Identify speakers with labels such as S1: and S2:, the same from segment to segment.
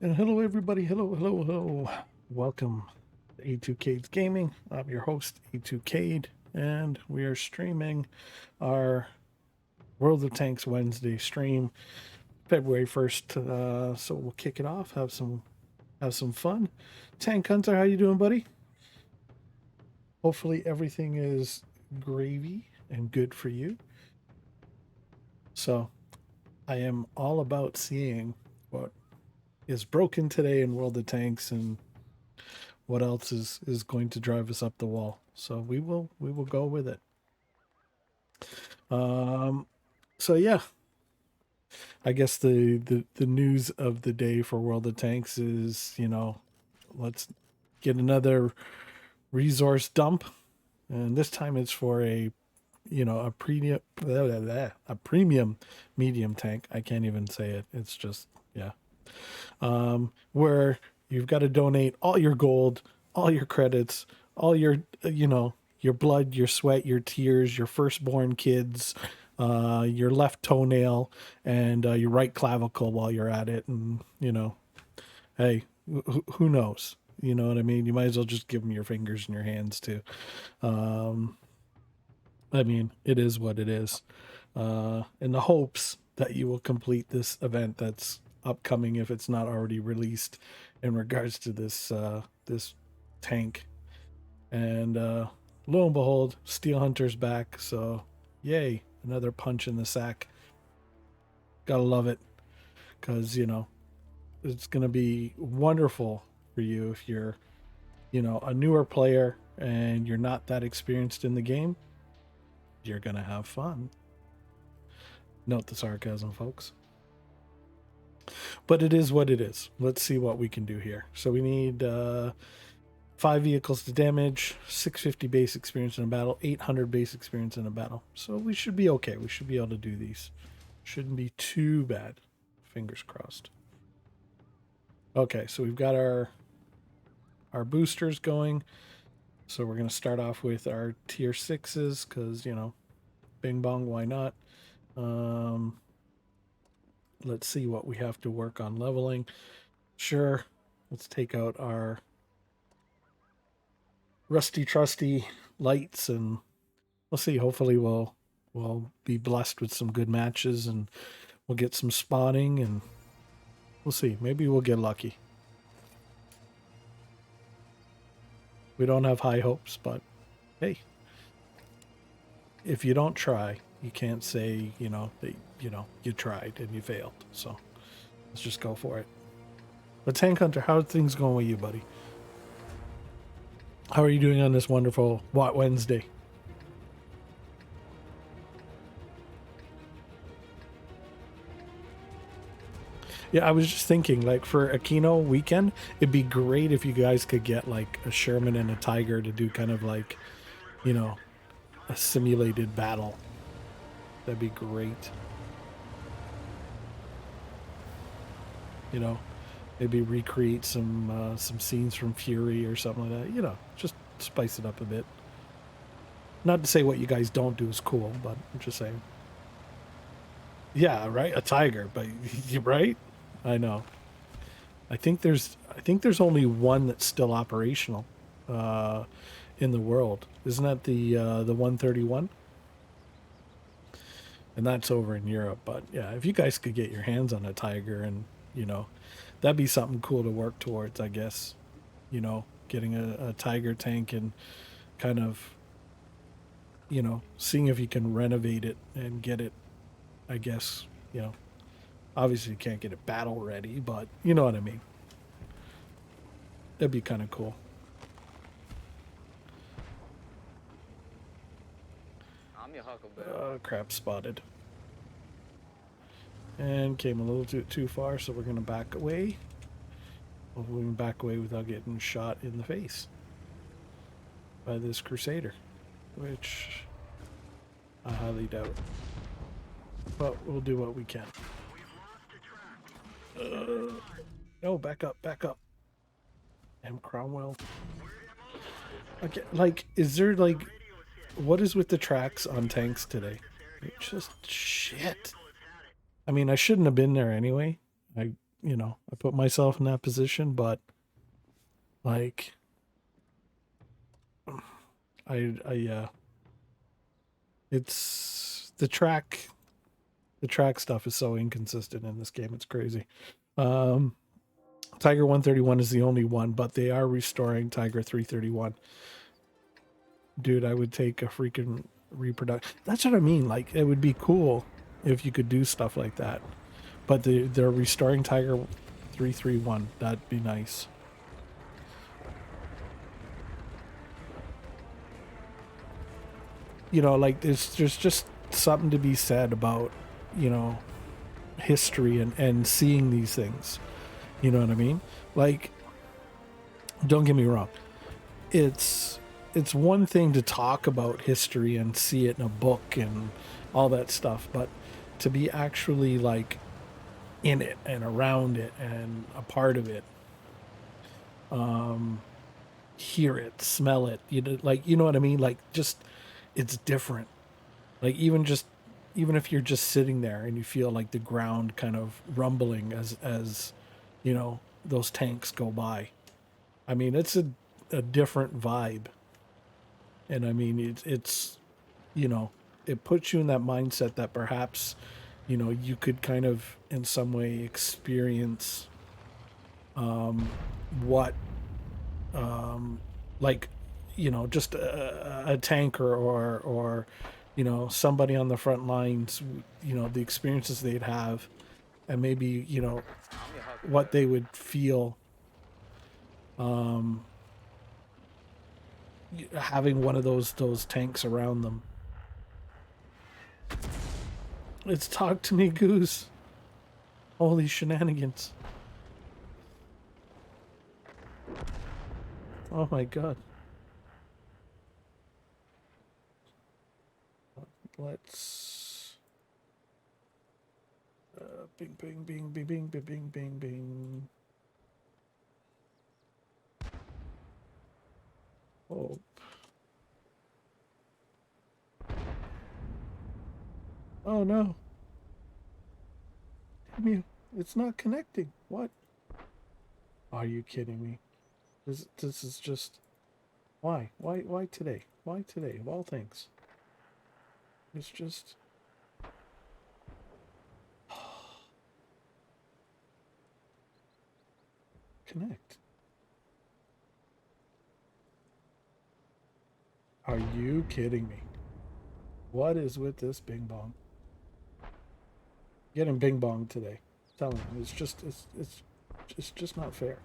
S1: And hello, everybody. Hello. Welcome to A2Cade Gaming. I'm your host, A2Cade, and we are streaming our World of Tanks Wednesday stream, February 1st. So we'll kick it off. Have some fun. Tank Hunter, how you doing, buddy? Hopefully everything is gravy and good for you. So I am all about seeing what is broken today in World of Tanks and what else is going to drive us up the wall. So we will go with it. So yeah, I guess the news of the day for World of Tanks is, let's get another resource dump, and this time it's for a premium medium tank. I can't even say it. It's just, yeah. Where you've got to donate all your gold, all your credits, all your your blood, your sweat, your tears, your firstborn kids, your left toenail, and your right clavicle while you're at it. And hey, who knows? You know what I mean? You might as well just give them your fingers and your hands too. I mean, it is what it is. In the hopes that you will complete this event that's upcoming, if it's not already released, in regards to this tank. And lo and behold, Steel Hunter's back. So yay, another punch in the sack. Gotta love it, because it's gonna be wonderful for you if you're a newer player and you're not that experienced in the game. You're gonna have fun. Note the sarcasm, folks. But it is what it is. Let's see what we can do here. So we need 5 vehicles to damage, 650 base experience in a battle, 800 base experience in a battle. So we should be okay. We should be able to do these. Shouldn't be too bad. Fingers crossed. Okay, so we've got our boosters going. So we're going to start off with our tier 6s because, bing bong, why not? Let's see what we have to work on leveling. Sure, let's take out our rusty trusty lights and we'll see. Hopefully we'll be blessed with some good matches and we'll get some spawning and we'll see. Maybe we'll get lucky. We don't have high hopes, but hey, if you don't try, you can't say, that, you tried and you failed. So let's just go for it. But Tank Hunter, how are things going with you, buddy? How are you doing on this wonderful What Wednesday? Yeah, I was just thinking, like, for Aquino weekend, it'd be great if you guys could get, like, a Sherman and a Tiger to do kind of like, a simulated battle. That'd be great. Maybe recreate some scenes from Fury or something like that. Just spice it up a bit. Not to say what you guys don't do is cool, but I'm just saying. Yeah, right. A tiger, but right. I know. I think there's only one that's still operational in the world. Isn't that the 131? And that's over in Europe. But yeah, if you guys could get your hands on a tiger and that'd be something cool to work towards, I guess. Getting a tiger tank and kind of seeing if you can renovate it and get it, I guess, obviously you can't get it battle ready, but you know what I mean. That'd be kind of cool.
S2: I'm your huckleberry.
S1: Crap, spotted. And came a little too far, so we're going to back away. Hopefully we can back away without getting shot in the face by this Crusader, which I highly doubt. But we'll do what we can. No, back up. M. Cromwell. Okay, like, is there, like, what is with the tracks on tanks today? It's just shit. I mean, I shouldn't have been there anyway. I I put myself in that position, but like yeah, it's the track stuff is so inconsistent in this game. It's crazy. Um, Tiger 131 is the only one, but they are restoring Tiger 331. Dude, I would take a freaking reproduction. That's what I mean. Like, it would be cool if you could do stuff like that. But they're restoring Tiger 331. That'd be nice. Like there's just something to be said about, you know, history and seeing these things. You know what I mean? Like, don't get me wrong. It's one thing to talk about history and see it in a book and all that stuff, but to be actually like in it and around it and a part of it, hear it, smell it, you know what I mean? Like, just it's different. Like, even if you're just sitting there and you feel like the ground kind of rumbling as those tanks go by. I mean, it's a different vibe. And I mean, it's you know, it puts you in that mindset that perhaps, you could kind of in some way experience what like, just a tanker or somebody on the front lines, the experiences they'd have, and maybe
S2: I'm your
S1: what
S2: Huckleberry.
S1: they would feel having one of those tanks around them. It's Talk to Me Goose. Holy shenanigans. Oh my god. Let's bing bing bing bing bing bing bing bing bing. Oh. Oh no. Damn you. It's not connecting. What? Are you kidding me? This is just why? Why today? Why today? Of all things. It's just connect. Are you kidding me? What is with this bing bong? Getting bing bong today. I'm telling you, it's just not fair.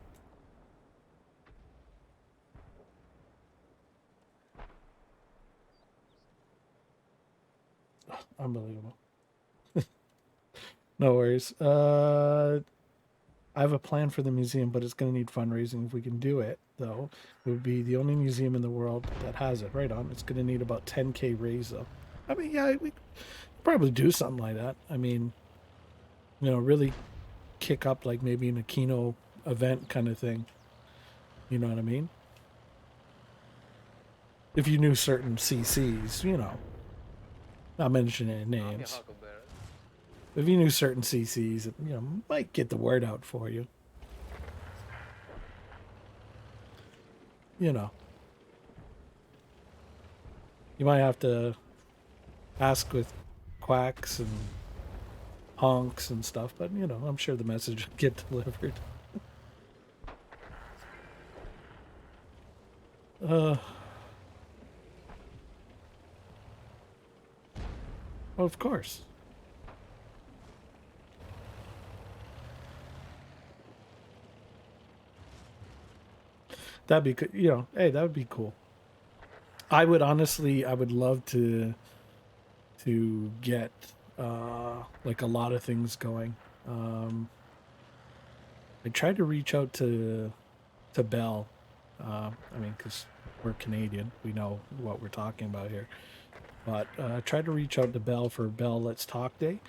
S1: Unbelievable. No worries. I have a plan for the museum, but it's going to need fundraising. If we can do it, though, it would be the only museum in the world that has it. Right on. It's going to need about 10K raise, though. I mean, yeah, we could probably do something like that. I mean, really kick up like maybe an Aquino event kind of thing. You know what I mean? If you knew certain CCs, not mentioning any
S2: I'm your
S1: names.
S2: Huckleberry.
S1: If you knew certain CCs, it, might get the word out for you. You know, you might have to ask with quacks and honks and stuff, but I'm sure the message will get delivered. Uh, of course. That'd be good. Hey, that would be cool. I would love to get like a lot of things going. I tried to reach out to Bell. I mean, because we're Canadian, we know what we're talking about here. But I tried to reach out to Bell for Bell Let's Talk Day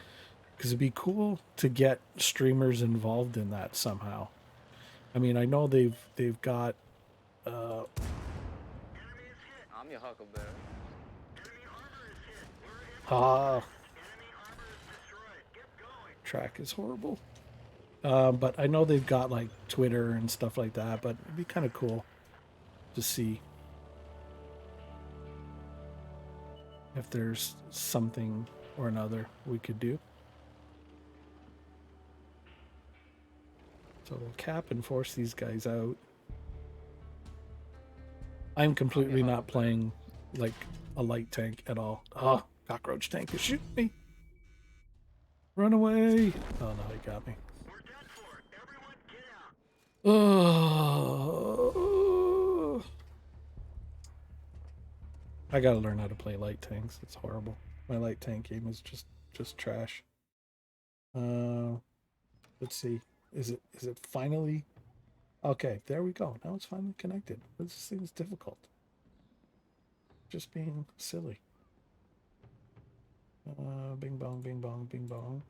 S1: because it'd be cool to get streamers involved in that somehow. I mean, I know they've got
S2: I'm your Huckleberry.
S1: ah track is horrible. But I know they've got like Twitter and stuff like that. But it'd be kind of cool to see if there's something or another we could do. So we'll cap and force these guys out. I'm completely not playing like a light tank at all. Oh, cockroach tank is shooting me. Run away. Oh no, he got me. Oh, I gotta learn how to play light tanks. It's horrible. My light tank game is just trash. Let's see. Is it finally? Okay, there we go. Now it's finally connected. This thing is difficult. Just being silly. Bing bong, bing bong, bing bong.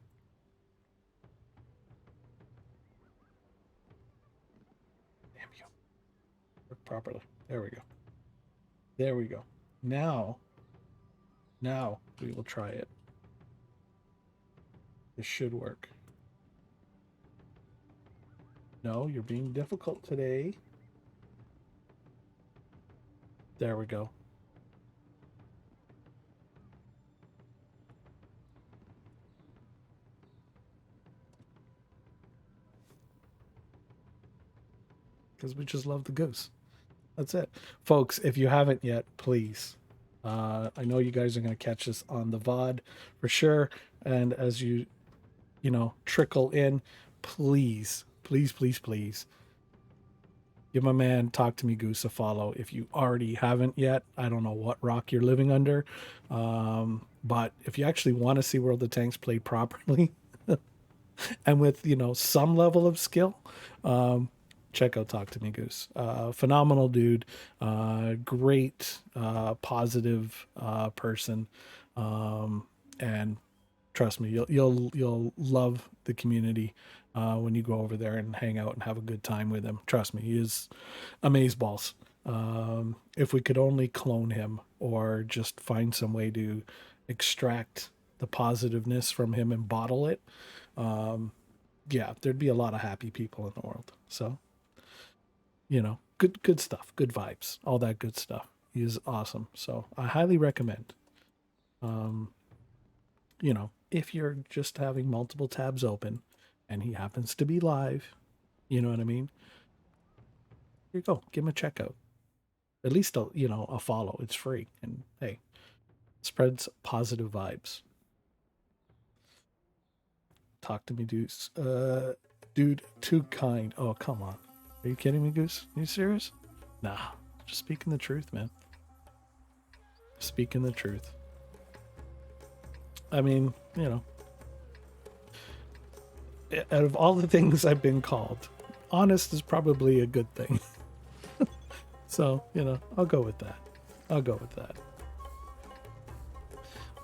S1: Damn you. Work properly. There we go. There we go. Now we will try it. This should work. No, you're being difficult today. There we go. Because we just love the goose. That's it. Folks, if you haven't yet, please. I know you guys are going to catch this on the VOD for sure. And as you trickle in, please, please, please, please give my man Talk to Me Goose a follow if you already haven't yet. I don't know what rock you're living under. But if you actually want to see World of Tanks played properly and with, some level of skill, check out Talk to Me Goose. Phenomenal dude, great, positive person, and trust me, you'll love the community when you go over there and hang out and have a good time with him. Trust me, he is amazeballs. If we could only clone him or just find some way to extract the positiveness from him and bottle it, yeah, there'd be a lot of happy people in the world. So, good stuff, good vibes, all that good stuff. He is awesome. So I highly recommend. If you're just having multiple tabs open and he happens to be live, you know what I mean? Here you go. Give him a checkout. At least a follow. It's free. And hey, spreads positive vibes. Talk to me, Goose. Dude, too kind. Oh, come on. Are you kidding me, Goose? Are you serious? Nah. Just speaking the truth, man. Speaking the truth. I mean, out of all the things I've been called, honest is probably a good thing. So, I'll go with that.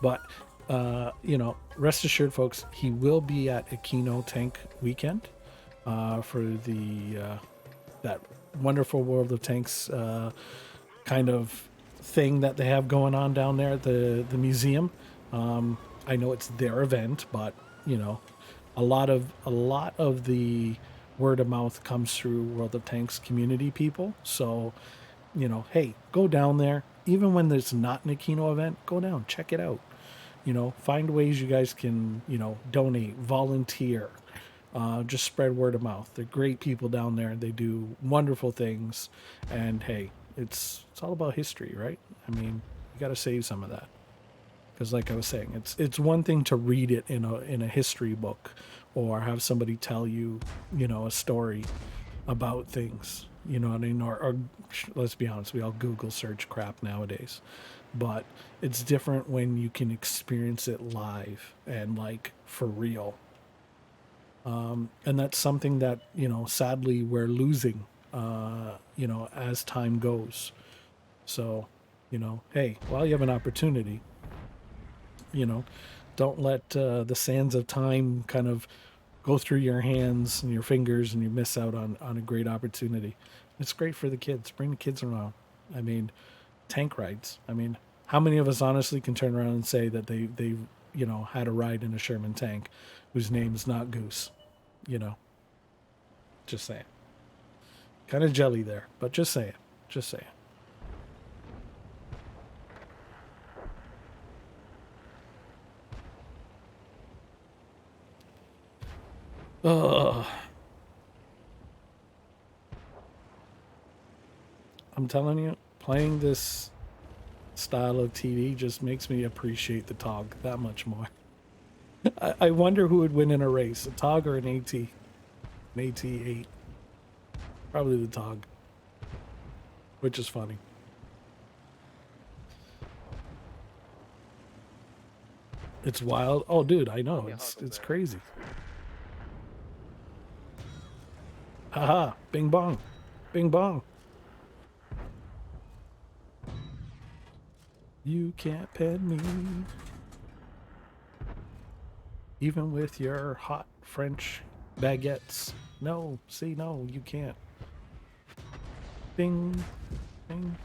S1: But, rest assured, folks, he will be at Aquino Tank Weekend for the that wonderful World of Tanks kind of thing that they have going on down there at the museum. I know it's their event, but a lot of the word of mouth comes through World of Tanks community people. So, hey, go down there. Even when there's not an Aquino event, go down, check it out. Find ways you guys can, donate, volunteer, just spread word of mouth. They're great people down there. They do wonderful things. And hey, it's all about history, right? I mean, you got to save some of that. Because like I was saying, it's one thing to read it in a history book or have somebody tell you, a story about things, you know what I mean? Or let's be honest, we all Google search crap nowadays. But it's different when you can experience it live and like for real. And that's something that, sadly we're losing, as time goes. So, hey, while you have an opportunity, don't let the sands of time kind of go through your hands and your fingers and you miss out on a great opportunity. It's great for the kids. Bring the kids around. I mean, tank rides. I mean, how many of us honestly can turn around and say that they had a ride in a Sherman tank whose name's not Goose, Just saying. Kind of jelly there, but just saying. Just saying. Ugh. I'm telling you, playing this style of TV just makes me appreciate the TOG that much more. I wonder who would win in a race, a TOG or an AT? An AT-8. Probably the TOG. Which is funny. It's wild. Oh, dude, I know. It's crazy. Haha. Bing bong. Bing bong. You can't pen me. Even with your hot French baguettes. No, see, no, you can't. Bing, bing.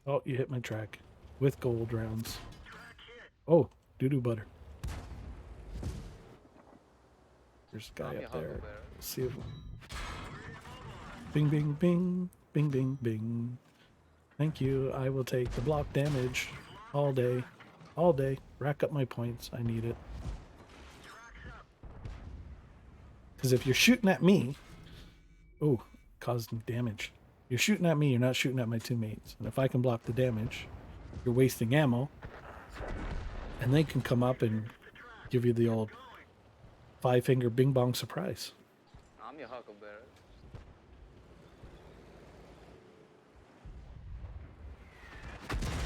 S1: Oh, you hit my track. With gold rounds. Oh, doo-doo butter. There's a guy up there. Let's see if... Bing, bing, bing. Bing, bing, bing. Thank you. I will take the block damage all day. All day. Rack up my points. I need it. Because if you're shooting at me... Oh, caused damage. You're shooting at me, you're not shooting at my teammates. And if I can block the damage, you're wasting ammo. And they can come up and give you the old 5-finger bing bong surprise.
S2: I'm your huckleberry.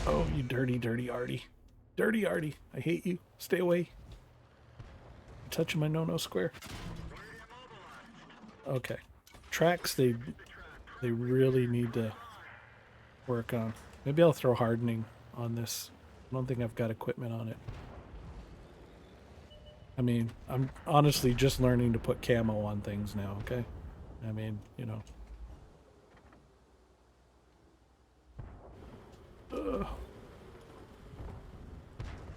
S1: Oh, you dirty, dirty Artie. Dirty Artie. I hate you. Stay away. You're touching my no-no square. Okay. Tracks, they really need to work on. Maybe I'll throw hardening on this. I don't think I've got equipment on it. I mean, I'm honestly just learning to put camo on things now, okay? I mean, you know.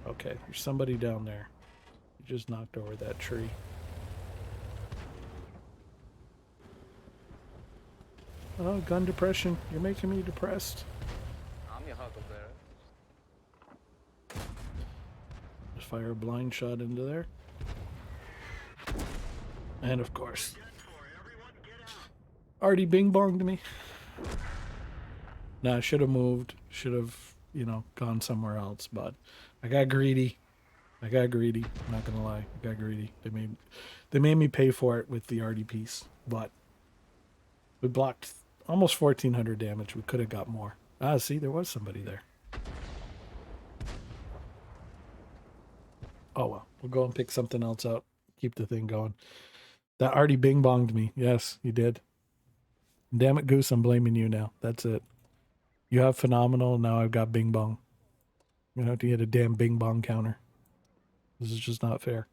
S1: Okay, there's somebody down there. You just knocked over that tree. Oh, gun depression. You're making me depressed.
S2: I'm your huckleberry.
S1: Just fire a blind shot into there. And of course, Artie bing bonged me. Nah, I should have moved. Should have, you know, gone somewhere else. But I got greedy. I'm not gonna lie. I got greedy. They made me pay for it with the Artie piece. But we blocked almost 1,400 damage. We could have got more. Ah, see, there was somebody there. Oh well, we'll go and pick something else out. Keep the thing going. That Artie bing bonged me. Yes, you did. Damn it, Goose, I'm blaming you now. That's it. You have phenomenal, now I've got bing bong. I'm gonna have to get a damn bing bong counter. This is just not fair.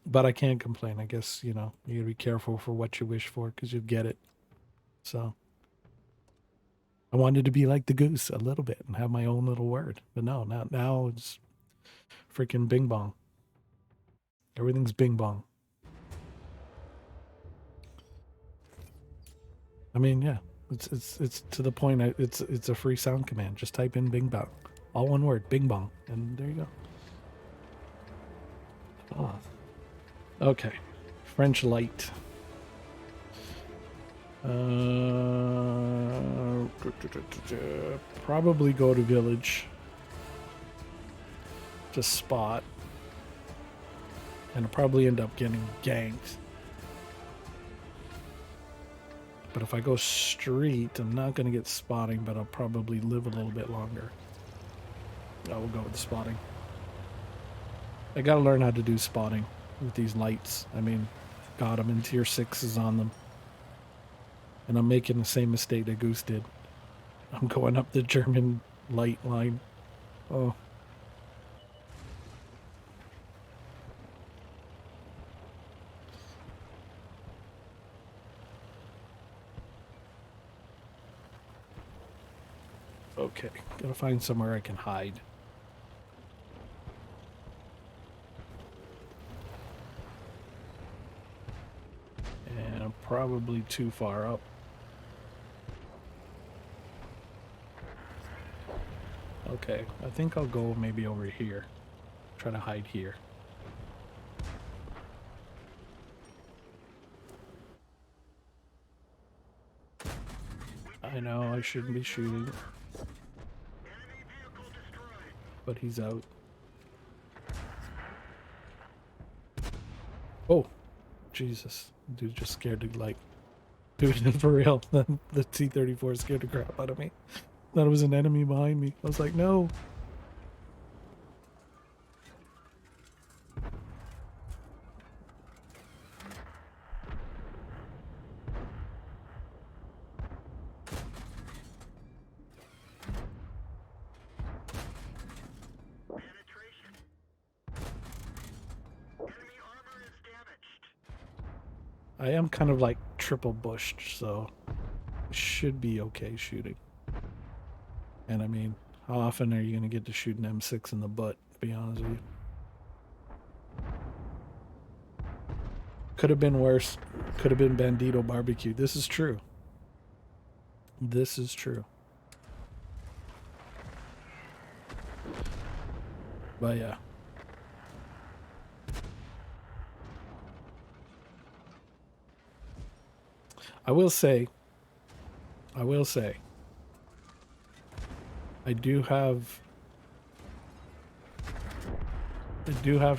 S1: But I can't complain. I guess, you know, you gotta be careful for what you wish for because you get it. So I wanted to be like the Goose a little bit and have my own little word. But no, now it's freaking bing bong. Everything's bing bong. I mean, yeah, it's to the point. It's a free sound command. Just type in bing bong, all one word, bing bong, and there you go. Oh. Okay, French light. Probably go to village. Just spot. And I'll probably end up getting ganked. But if I go street, I'm not going to get spotting, but I'll probably live a little bit longer. I will go with the spotting. I got to learn how to do spotting with these lights. I mean, God, I'm in tier 6s on them. And I'm making the same mistake that Goose did. I'm going up the German light line. Oh. Okay, gotta find somewhere I can hide. probably too far up. Okay, I think I'll go maybe over here. Try to hide here. I know I shouldn't be shooting, but he's out. Oh, Jesus. Dude just scared to, like, dude, for real. The T-34 scared the crap out of me. Thought it was an enemy behind me. I was like, no. I am kind of like triple bushed, so should be okay shooting. And I mean, how often are you going to get to shoot an M6 in the butt, to be honest with you? Could have been worse. Could have been Bandito Barbecue. This is true. This is true. But yeah. I will say, I do have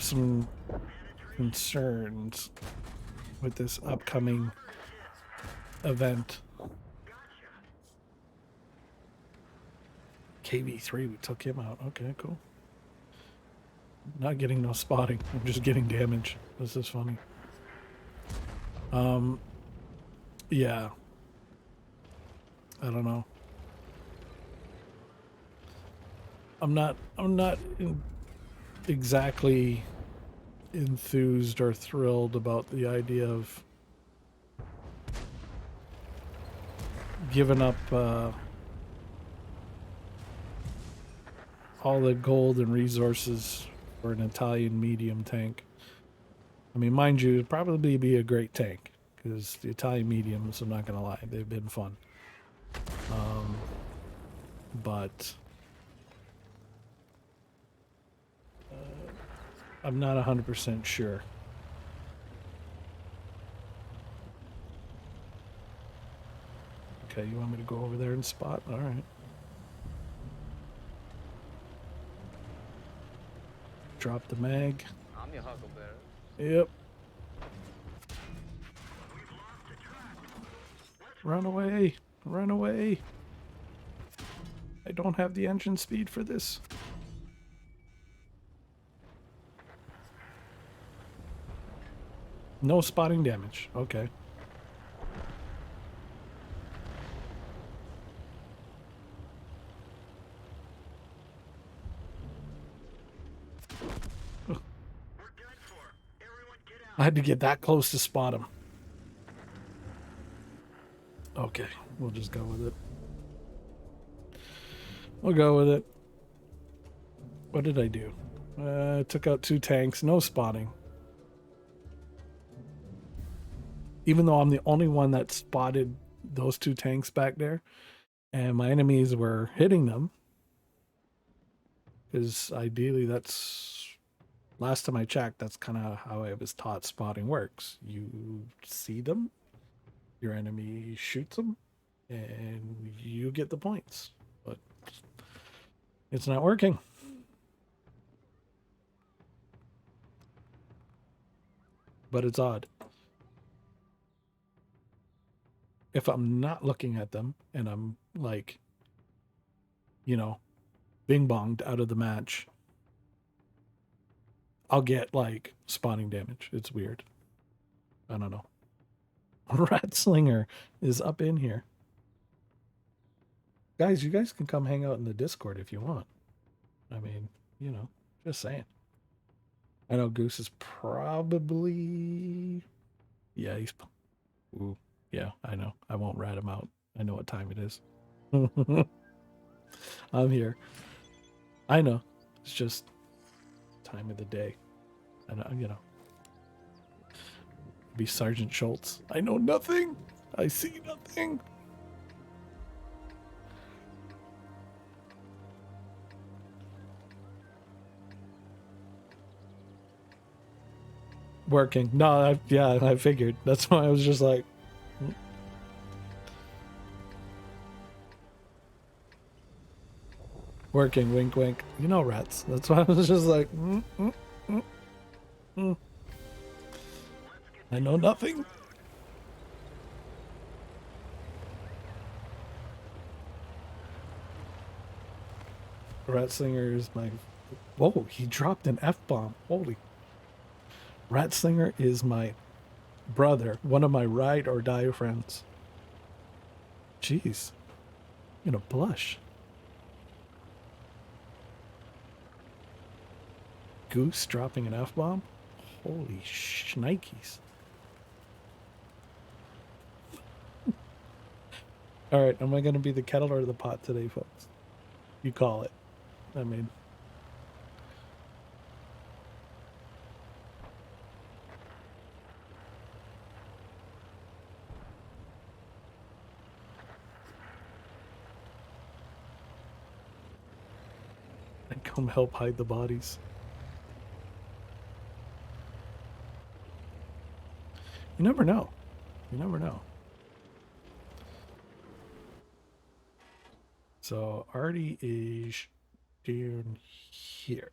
S1: some concerns with this upcoming event. KV3, we took him out. Okay, cool. Not getting no spotting. I'm just getting damage. This is funny. Yeah. I don't know. I'm not exactly enthused or thrilled about the idea of giving up all the gold and resources for an Italian medium tank. I mean, mind you, it'd probably be a great tank because the Italian mediums, I'm not gonna lie, they've been fun. But I'm not 100% sure. Okay, you want me to go over there and spot? All right. Drop the mag.
S2: I'm your Huckleberry.
S1: Yep. Run away. Run away. I don't have the engine speed for this. No spotting damage. Okay. I had to get that close to spot him. Okay, we'll just go with it. We'll go with it. What did I do? Took out 2 tanks, no spotting. Even though I'm the only one that spotted those 2 tanks back there, and my enemies were hitting them. Because ideally that's, last time I checked, that's kind of how I was taught spotting works. You see them, your enemy shoots them, and you get the points. But it's not working. But it's odd. If I'm not looking at them and I'm like, you know, bing bonged out of the match, I'll get like spawning damage. It's weird. I don't know. Rat Slinger is up in here. Guys, you guys can come hang out in the Discord if you want. I mean, you know, just saying. I know Goose is probably... Yeah, he's... Ooh, yeah, I know. I won't rat him out. I know what time it is. I'm here. I know. It's just time of the day. And, you know. Be Sergeant Schultz. I know nothing. I see nothing. Working. No, I figured. That's why I was just like, working, wink, wink. You know rats. That's why I was just like, I know nothing. Ratslinger is my... Whoa, he dropped an F-bomb. Holy... Ratslinger is my brother, one of my ride or die friends. Jeez. I'm gonna blush. Goose dropping an F-bomb? Holy shnikes. Alright, am I gonna be the kettle or the pot today, folks? You call it. I mean... And come help hide the bodies. You never know. You never know. So Artie is down here.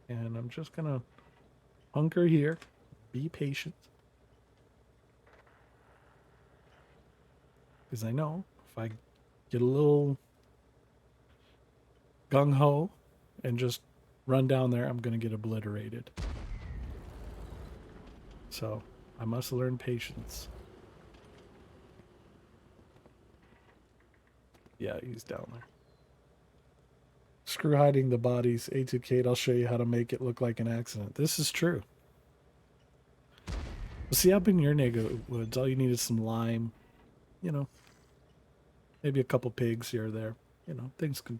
S1: And I'm just gonna hunker here, be patient. Because I know if I get a little gung-ho and just run down there, I'm gonna get obliterated. So I must learn patience. Yeah, he's down there. Screw hiding the bodies. A2 Kate, I'll show you how to make it look like an accident. This is true. Well, see, up in your neighborhoods, all you need is some lime. You know, maybe a couple pigs here or there. You know, things can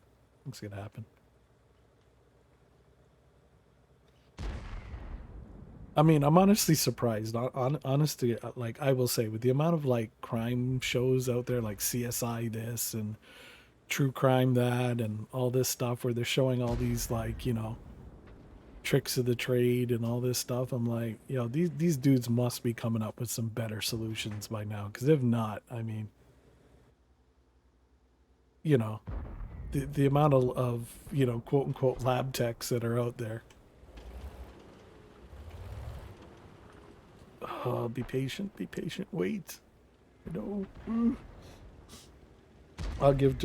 S1: happen. I mean, I'm honestly surprised. Honestly, like I will say, with the amount of like crime shows out there, like CSI this and True Crime that, and all this stuff where they're showing all these like, you know, tricks of the trade and all this stuff. I'm like, you know, these dudes must be coming up with some better solutions by now. Because if not, I mean, you know, the amount of you know, quote unquote lab techs that are out there. Be patient, wait. You know, I'll give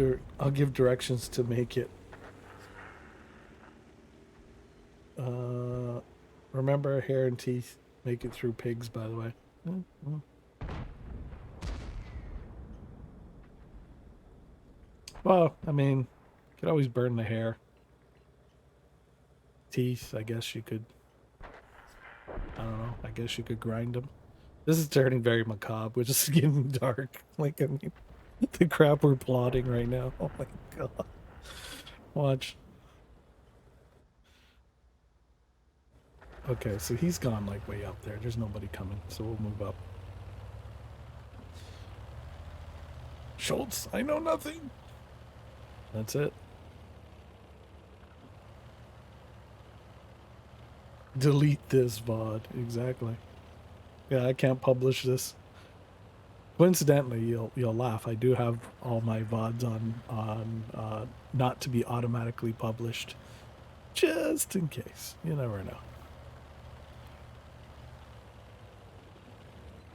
S1: directions to make it. Remember, hair and teeth make it through pigs, by the way. Well, I mean, you could always burn the hair. Teeth, I guess you could. I don't know. I guess you could grind them. This is turning very macabre, which is getting dark. Like, I mean, the crap we're plotting right now. Oh my god. Watch. Okay, so he's gone like way up there. There's nobody coming, so we'll move up. Schultz, I know nothing. That's it. Delete this VOD. Exactly. Yeah, I can't publish this. Coincidentally, you'll laugh. I do have all my VODs on not to be automatically published, just in case. You never know.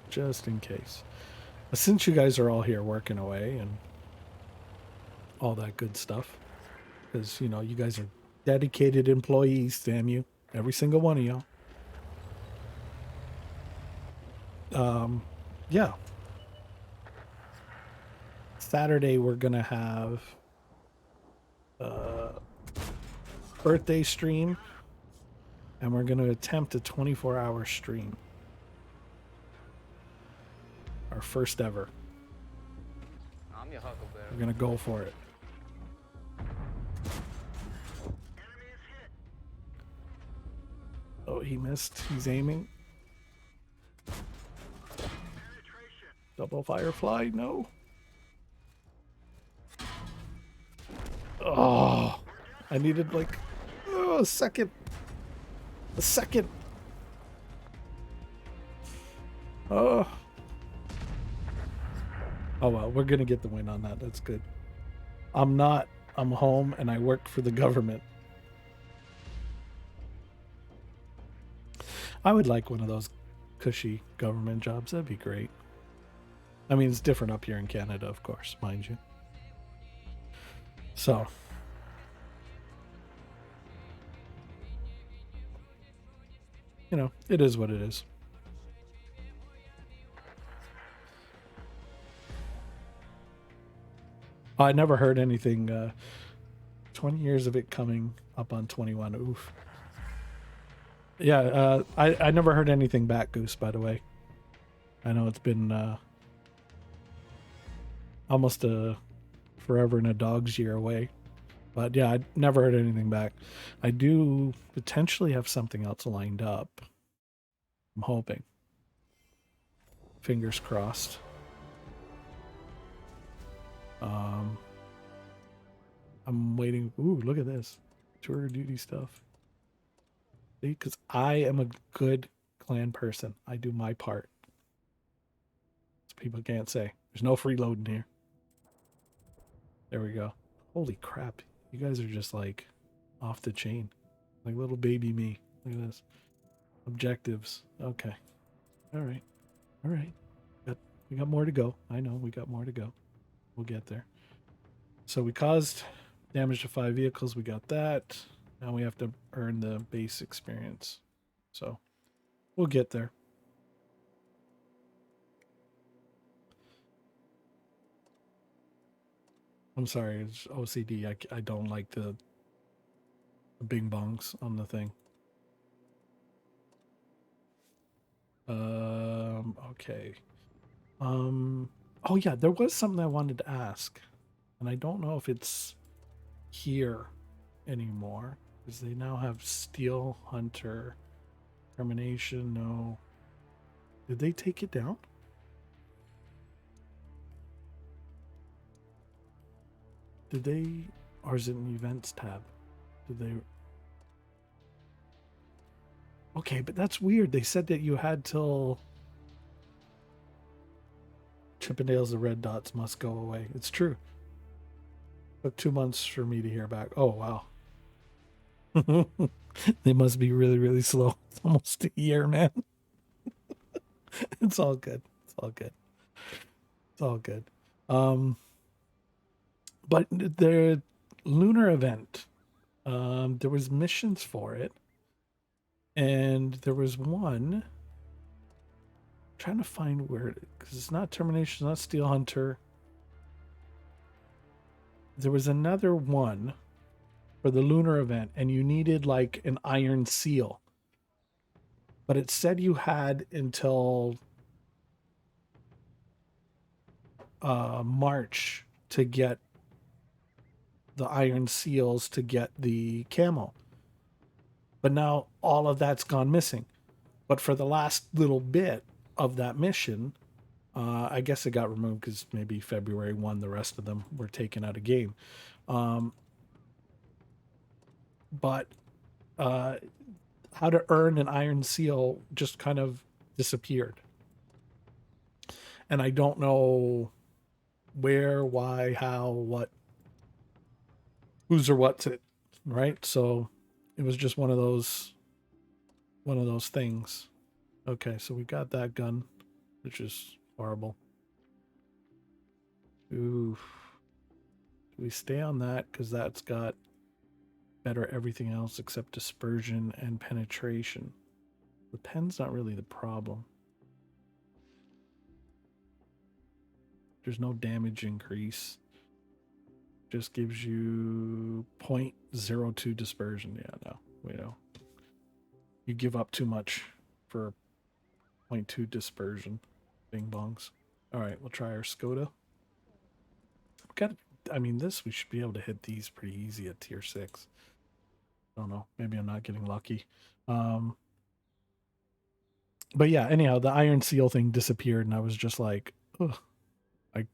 S1: Just in case. Since you guys are all here working away and all that good stuff, because you know you guys are dedicated employees, damn you, every single one of y'all. Yeah. Saturday we're gonna have birthday stream, and we're gonna attempt a 24-hour stream. Our first ever.
S2: I'm your huckleberry.
S1: We're gonna go for it. Oh, he missed. He's aiming. Double Firefly, no. Oh, I needed like a second. A second. Oh. Oh well, we're gonna get the win on that. That's good. I'm not. I'm home and I work for the government. I would like one of those cushy government jobs. That'd be great. I mean, it's different up here in Canada, of course, mind you. So, you know, it is what it is. I never heard anything. 20 years of it coming up on 21. Oof. Yeah, I never heard anything back, Goose, by the way. I know it's been almost a forever and a dog's year away. But yeah, I never heard anything back. I do potentially have something else lined up. I'm hoping. Fingers crossed. I'm waiting. Ooh, look at this. Tour duty stuff. See, because I am a good clan person. I do my part. So people can't say. There's no freeloading here. There we go. Holy crap. You guys are just like off the chain. Like little baby me. Look at this. Objectives. Okay. All right. All right. We got more to go. I know we got more to go. We'll get there. So we caused damage to 5 vehicles. We got that. Now we have to earn the base experience. So we'll get there. I'm sorry, it's OCD. I don't like the bing bongs on the thing. Okay. Oh yeah, there was something I wanted to ask. And I don't know if it's here anymore. Because they now have Steel Hunter. Termination, no. Did they take it down? Did they, or is it an events tab? Did they? Okay, but that's weird. They said that you had till Chippendales the red dots must go away. It's true. Took 2 months for me to hear back. Oh wow. They must be really, really slow. It's almost a year, man. It's all good. It's all good. It's all good. But the lunar event, there was missions for it, and there was one. I'm trying to find where, because it's not Termination, it's not Steel Hunter. There was another one for the lunar event, and you needed like an iron seal, but it said you had until March to get the iron seals to get the camo. But now all of that's gone missing. But for the last little bit of that mission, I guess it got removed because maybe February 1, the rest of them were taken out of game. But how to earn an iron seal just kind of disappeared. And I don't know where, why, how, what, who's or what's it, right? So it was just one of those things. Okay, so we got that gun, which is horrible. Ooh. Do we stay on that? Because that's got better everything else except dispersion and penetration. The pen's not really the problem. There's no damage increase. Just gives you 0.02 dispersion. Yeah, no, we know. You give up too much for 0.2 dispersion. Bing bongs. All right, we'll try our Skoda. I mean, we should be able to hit these pretty easy at tier 6. I don't know. Maybe I'm not getting lucky. But yeah, anyhow, the iron seal thing disappeared, and I was just like, ugh, I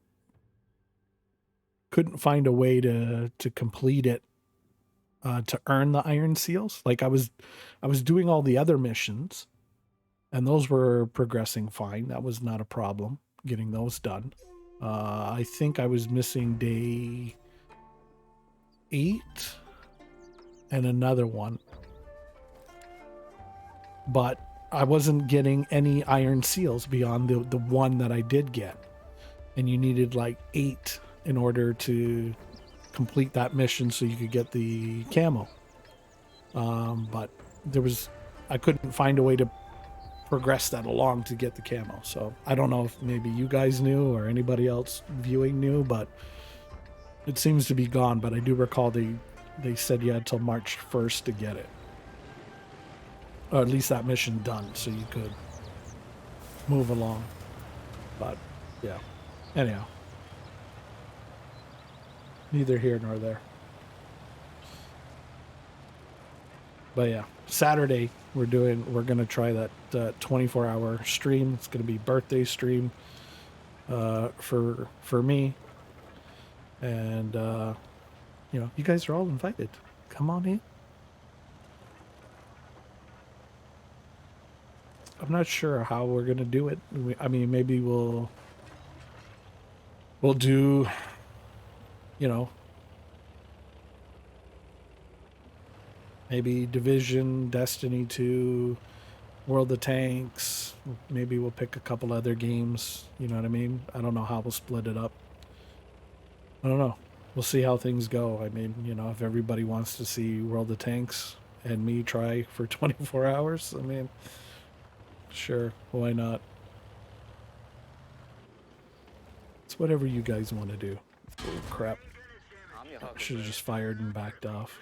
S1: couldn't find a way to complete it, to earn the iron seals. Like I was doing all the other missions, and those were progressing fine. That was not a problem getting those done. I think I was missing day 8 and another one, but I wasn't getting any iron seals beyond the one that I did get, and you needed like 8 in order to complete that mission so you could get the camo. But I couldn't find a way to progress that along to get the camo. So I don't know if maybe you guys knew or anybody else viewing knew, but it seems to be gone. But I do recall they said you had till March 1st to get it, or at least that mission done, so you could move along. But yeah, anyhow, neither here nor there. But yeah, Saturday we're gonna try that 24-hour stream. It's gonna be birthday stream for me, and you guys are all invited. Come on in. I'm not sure how we're gonna do it. I mean, maybe we'll do, maybe Division, Destiny 2, World of Tanks. Maybe we'll pick a couple other games. You know what I mean? I don't know how we'll split it up. I don't know. We'll see how things go. I mean, if everybody wants to see World of Tanks and me try for 24 hours, I mean, sure, why not? It's whatever you guys want to do. Oh, crap.
S2: I'm your
S1: I should have just fired and backed off.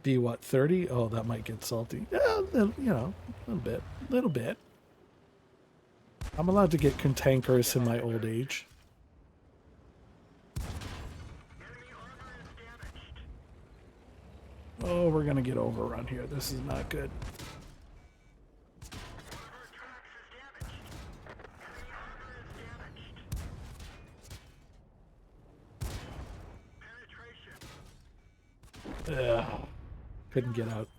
S1: Be what, 30? Oh, that might get salty. Yeah, a little bit. I'm allowed to get cantankerous in my old age. Oh, we're gonna get overrun here. This is not good. Ugh. Couldn't get out.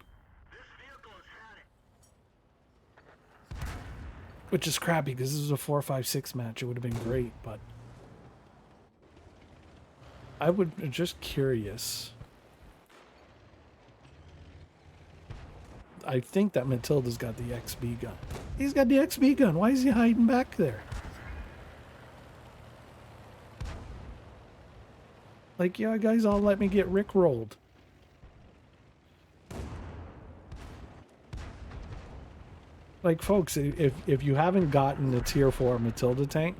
S1: Which is crappy because this was a 4-5-6 match. It would have been great, but I would just curious. I think that Matilda's got the XB gun. He's got the XB gun. Why is he hiding back there? Like, yeah, guys, all let me get rickrolled. Like, folks, if you haven't gotten the tier 4 Matilda tank,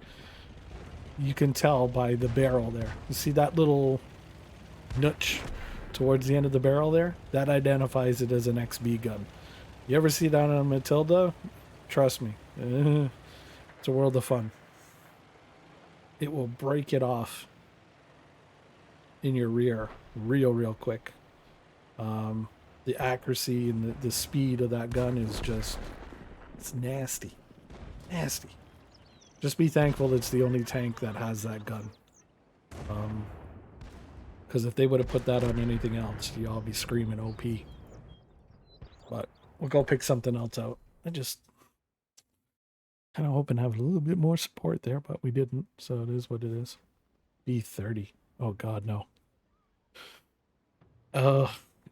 S1: you can tell by the barrel there. You see that little notch towards the end of the barrel there? That identifies it as an XB gun. You ever see that on a Matilda? Trust me, it's a world of fun. It will break it off in your rear real quick. The accuracy and the speed of that gun is just, it's nasty. Just be thankful it's the only tank that has that gun. Because if they would have put that on anything else, y'all be screaming OP. But we'll go pick something else out. I just kind of hoping to have a little bit more support there, but we didn't. So it is what it is. B30. Oh God, no.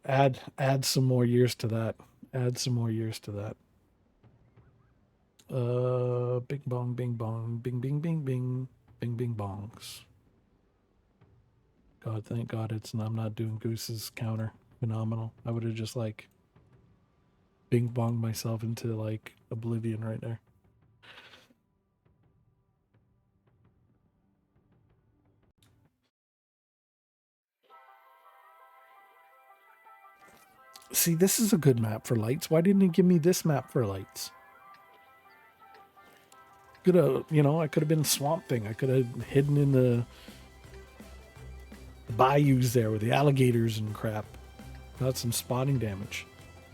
S1: Add some more years to that. Bing bong, bing bong, bing bing bing bing, bing bing bongs. God, thank God I'm not doing Goose's counter. Phenomenal. I would have just like bing bonged myself into like oblivion right there. See, this is a good map for lights. Why didn't he give me this map for lights? Could have, I could have been Swamp Thing. I could have hidden in the bayous there with the alligators and crap. Got some spotting damage.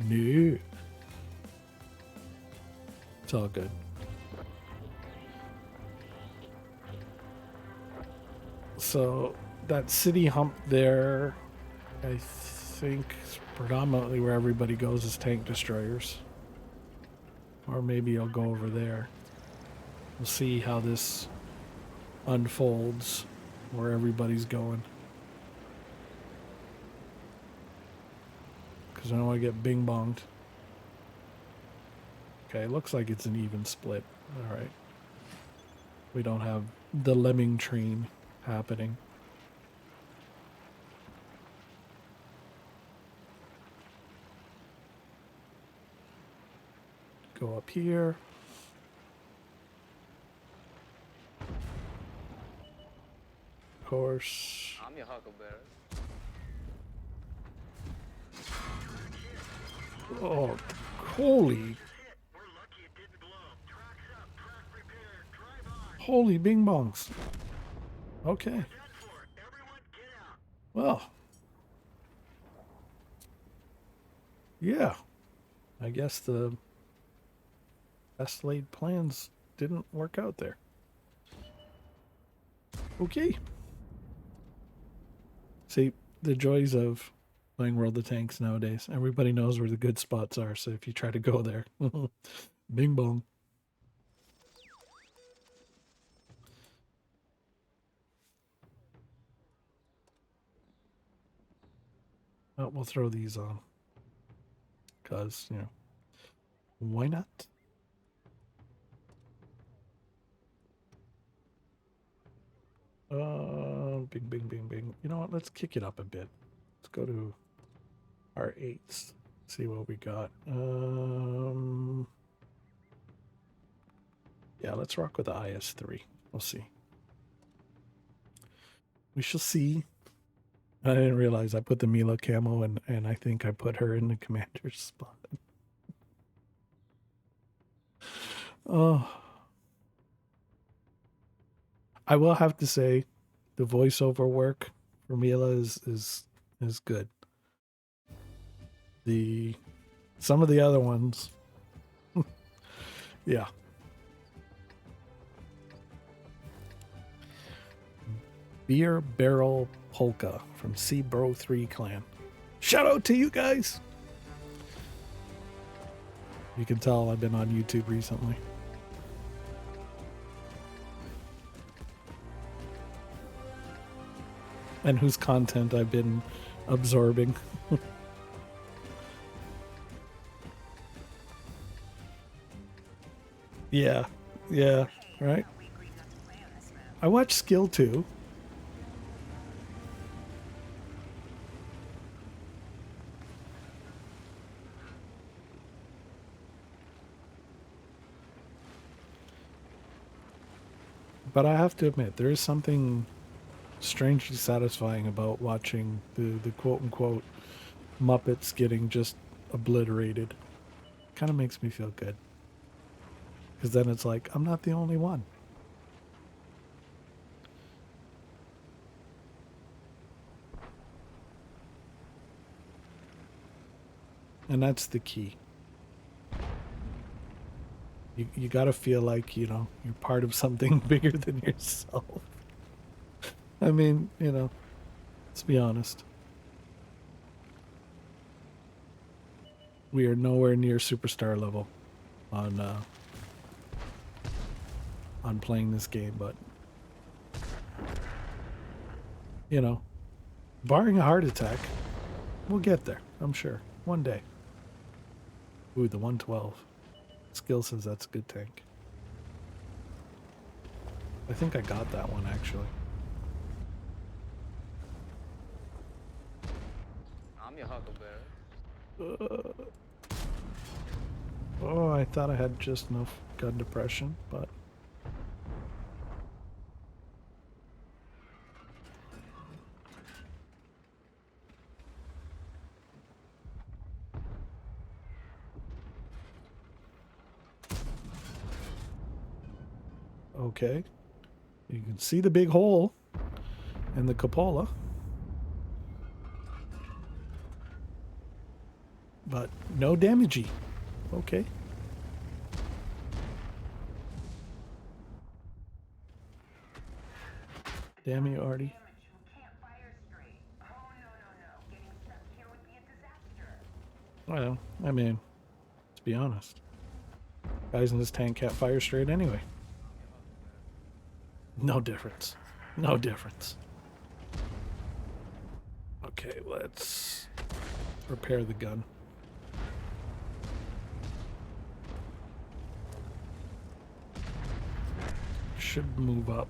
S1: No. It's all good. So that city hump there, I think is predominantly where everybody goes is tank destroyers. Or maybe I'll go over there. We'll see how this unfolds, where everybody's going. Because I don't want to get bing bonged. Okay, looks like it's an even split. Alright. We don't have the lemming train happening. Go up here. Of course.
S2: I'm your Huckleberry.
S1: Oh, holy. Holy bing bongs. Okay. Well. Yeah. I guess the best laid plans didn't work out there. Okay. See, the joys of playing World of Tanks nowadays. Everybody knows where the good spots are, so if you try to go there, bing bong. Oh, we'll throw these on. Because, you know, why not? Bing, bing, bing, bing. You know what? Let's kick it up a bit. Let's go to our 8s. See what we got. Yeah, let's rock with the IS-3. We'll see. We shall see. I didn't realize I put the Mila camo and I think I put her in the commander's spot. Oh. I will have to say the voiceover work for Mila is good. Some of the other ones. Yeah. Beer Barrel Polka from Seabro 3 Clan. Shout out to you guys. You can tell I've been on YouTube recently. And whose content I've been absorbing. Yeah, right? I watched Skill 2. But I have to admit, there is something strangely satisfying about watching the quote-unquote Muppets getting just obliterated. Kind of makes me feel good. Because then it's like, I'm not the only one. And that's the key. You got to feel like, you know, you're part of something bigger than yourself. I mean, you know, let's be honest. We are nowhere near superstar level on playing this game, but you know, barring a heart attack, we'll get there, I'm sure. One day. Ooh, the 112. Skill says that's a good tank. I think I got that one, actually.
S2: I'm your Huckleberry.
S1: Oh, I thought I had just enough gun depression, but... Okay. You can see the big hole in the cupola. but no damagey. Okay. Damn you, Artie. Well, I mean, let's be honest. Guys in this tank can't fire straight anyway. No difference. No difference. Okay, let's repair the gun. Should move up.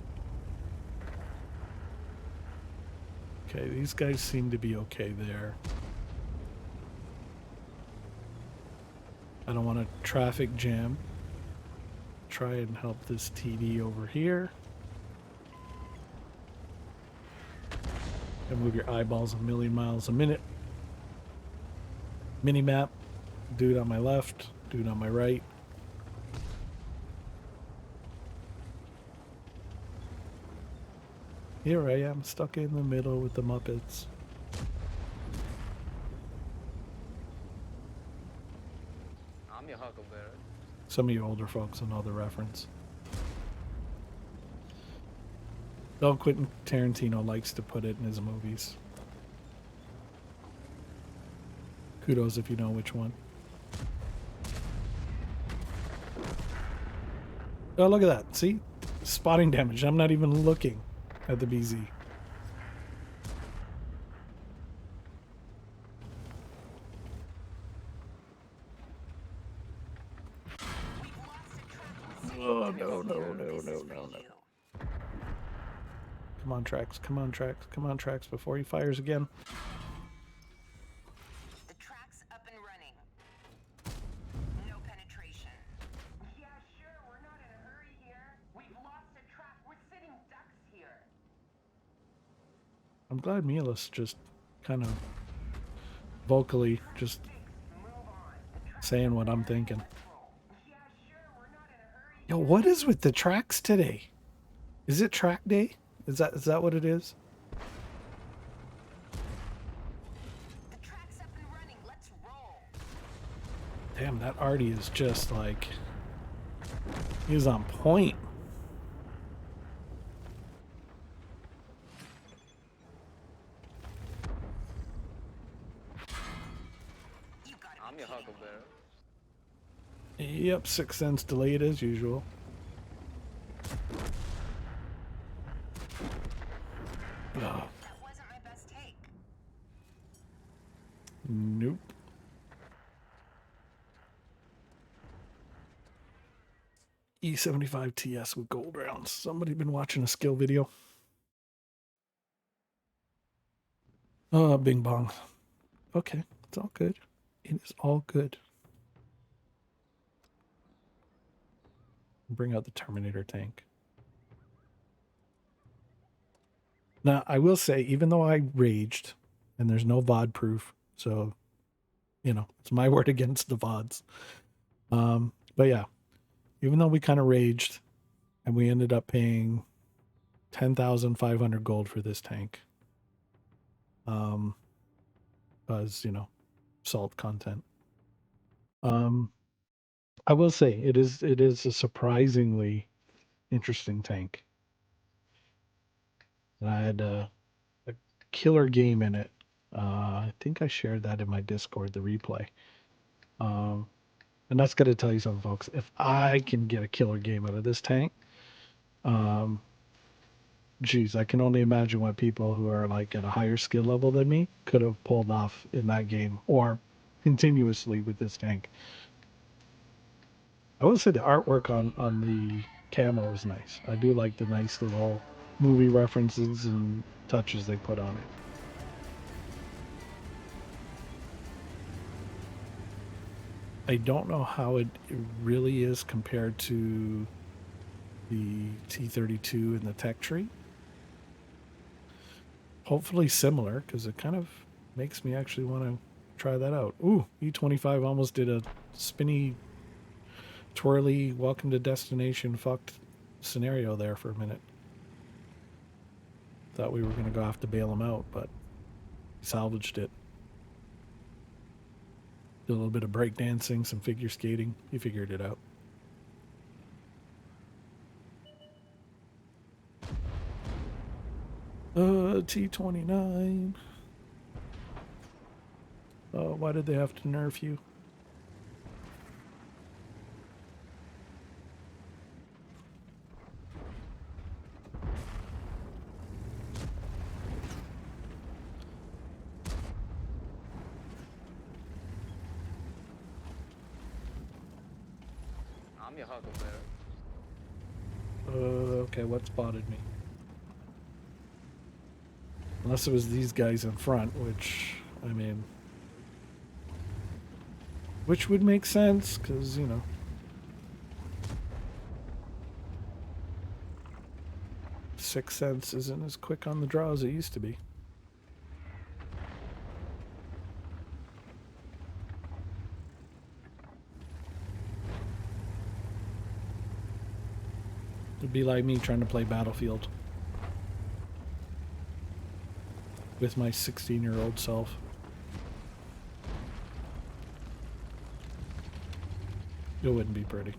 S1: Okay, these guys seem to be okay there. I don't want to traffic jam. Try and help this TD over here. And move your eyeballs a million miles a minute. Mini map. Dude on my left, dude on my right. Here I am, stuck in the middle with the Muppets.
S2: I'm your Huckleberry.
S1: Some of you older folks will know the reference. Though Quentin Tarantino likes to put it in his movies. Kudos if you know which one. Oh, look at that. See? Spotting damage. I'm not even looking at the BZ. Oh, no. Come on, Trax. Come on, Trax. Come on, Trax, before he fires again.
S3: The track's up and running. No penetration. Yeah, sure. We're not in a hurry here. We've lost a track. We're sitting ducks here.
S1: I'm glad Mila's just kind of vocally just saying what I'm thinking. Yo, what is with the tracks today? Is it track day? Is that what it is?
S3: The track's up and running. Let's roll.
S1: Damn, that Artie is just like, he's on point.
S3: You gotta
S2: I'm
S3: be
S2: your
S3: kidding me.
S2: Huckleberry.
S1: Yep, 6 cents delayed as usual. Oh,
S3: That wasn't my best take.
S1: nope. E75 TS with gold rounds. Somebody been watching a skill video? Oh, bing bong. Okay, it's all good. It is all good. Bring out the Terminator tank. Now, I will say, even though I raged, and there's no VOD proof, so, you know, it's my word against the VODs. But yeah, even though we kind of raged, and we ended up paying 10,500 gold for this tank. As, you know, salt content. I will say, it is a surprisingly interesting tank. And I had a killer game in it. I think I shared that in my Discord, the replay. And that's got to tell you something, folks. If I can get a killer game out of this tank, geez, I can only imagine what people who are like at a higher skill level than me could have pulled off in that game or continuously with this tank. I will say the artwork on the camo is nice. I do like the nice little movie references and touches they put on it. I don't know how it really is compared to the T-32 and the Tech Tree. Hopefully similar, because it kind of makes me actually want to try that out. Ooh, E25 almost did a spinny, twirly, welcome to destination fucked scenario there for a minute. Thought we were going to go have to bail him out, but salvaged it. Did a little bit of break dancing, some figure skating. He figured it out. T-29. Oh, why did they have to nerf you?
S2: I'm your Huckleberry.
S1: Okay, what spotted me? Unless it was these guys in front, which, I mean... Which would make sense, because, you know... Sixth Sense isn't as quick on the draw as it used to be. It'd be like me trying to play Battlefield with my 16-year-old self. It wouldn't be pretty.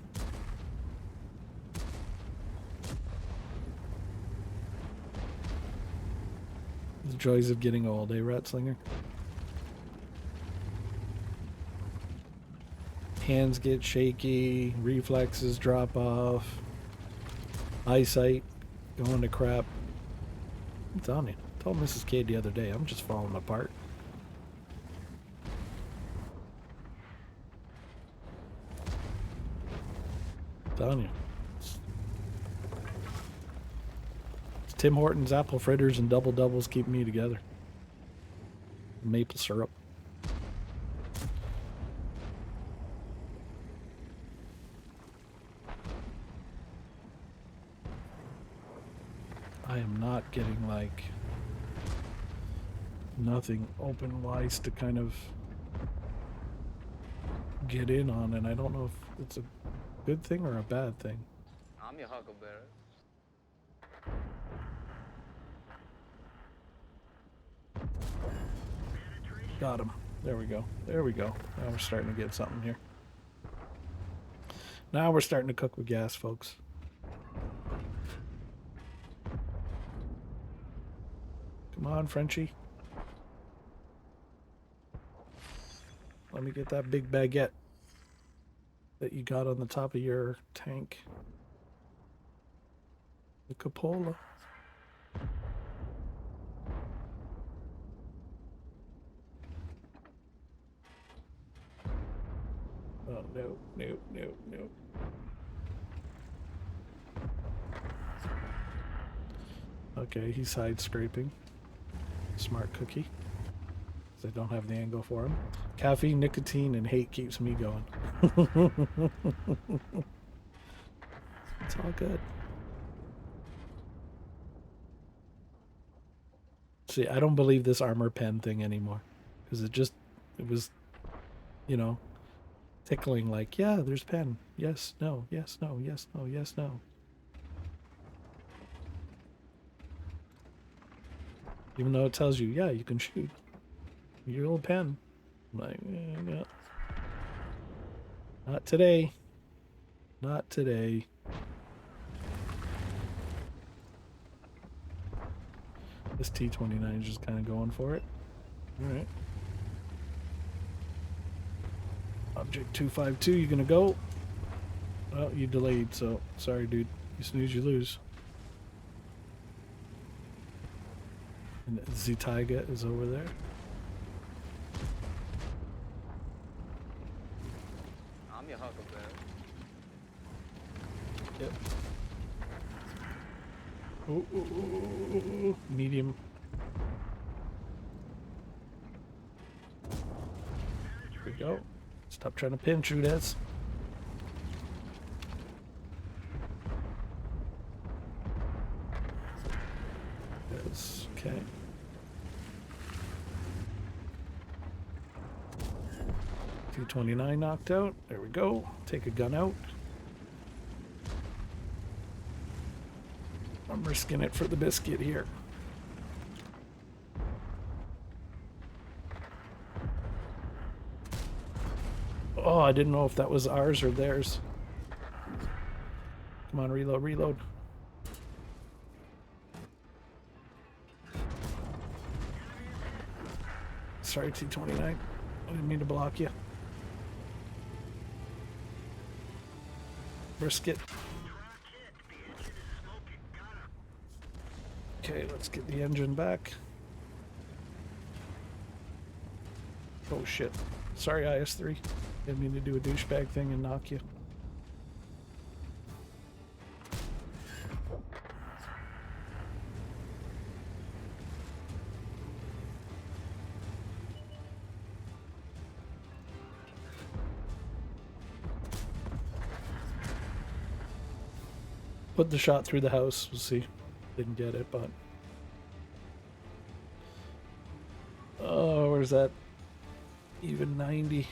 S1: The joys of getting old, eh, Ratslinger? Hands get shaky, reflexes drop off, eyesight going to crap. I'm telling you. I told Mrs. Cade the other day, I'm just falling apart. I'm telling you. It's Tim Hortons, apple fritters, and double doubles keep me together. Maple syrup. I am not getting like nothing open wise to kind of get in on, and I don't know if it's a good thing or a bad thing.
S2: I'm your Huckleberry.
S1: Got him. There we go. There we go. Now we're starting to get something here. Now we're starting to cook with gas, folks. Come on, Frenchie. Let me get that big baguette that you got on the top of your tank. The cupola. Oh, no, no, no, no. Okay, he's side scraping. Smart cookie. I don't have the angle for him. Caffeine, nicotine, and hate keeps me going. It's all good. See, I don't believe this armor pen thing anymore. Because it was, you know, tickling like, yeah, there's pen. Yes, no, yes, no, yes, no, yes, no. Even though it tells you, yeah, you can shoot your little pen. I'm like, yeah. Not today. Not today. This T-29 is just kind of going for it. Alright. Object 252, you gonna go? Well, you delayed, so sorry, dude. You snooze, you lose. And Zytiga is over there.
S2: I'm your Huckleberry.
S1: Yep. Ooh, medium. Here we go. Stop trying to pin shoot us. Yes, okay. T-29 knocked out. There we go. Take a gun out. I'm risking it for the biscuit here. Oh, I didn't know if that was ours or theirs. Come on, reload, reload. Sorry, T-29. I didn't mean to block you. Brisket. Okay, let's get the engine back. Oh shit. Sorry, IS-3. Didn't mean to do a douchebag thing and knock you. Put the shot through the house. We'll see. Didn't get it, but... Oh, where's that? Even 90.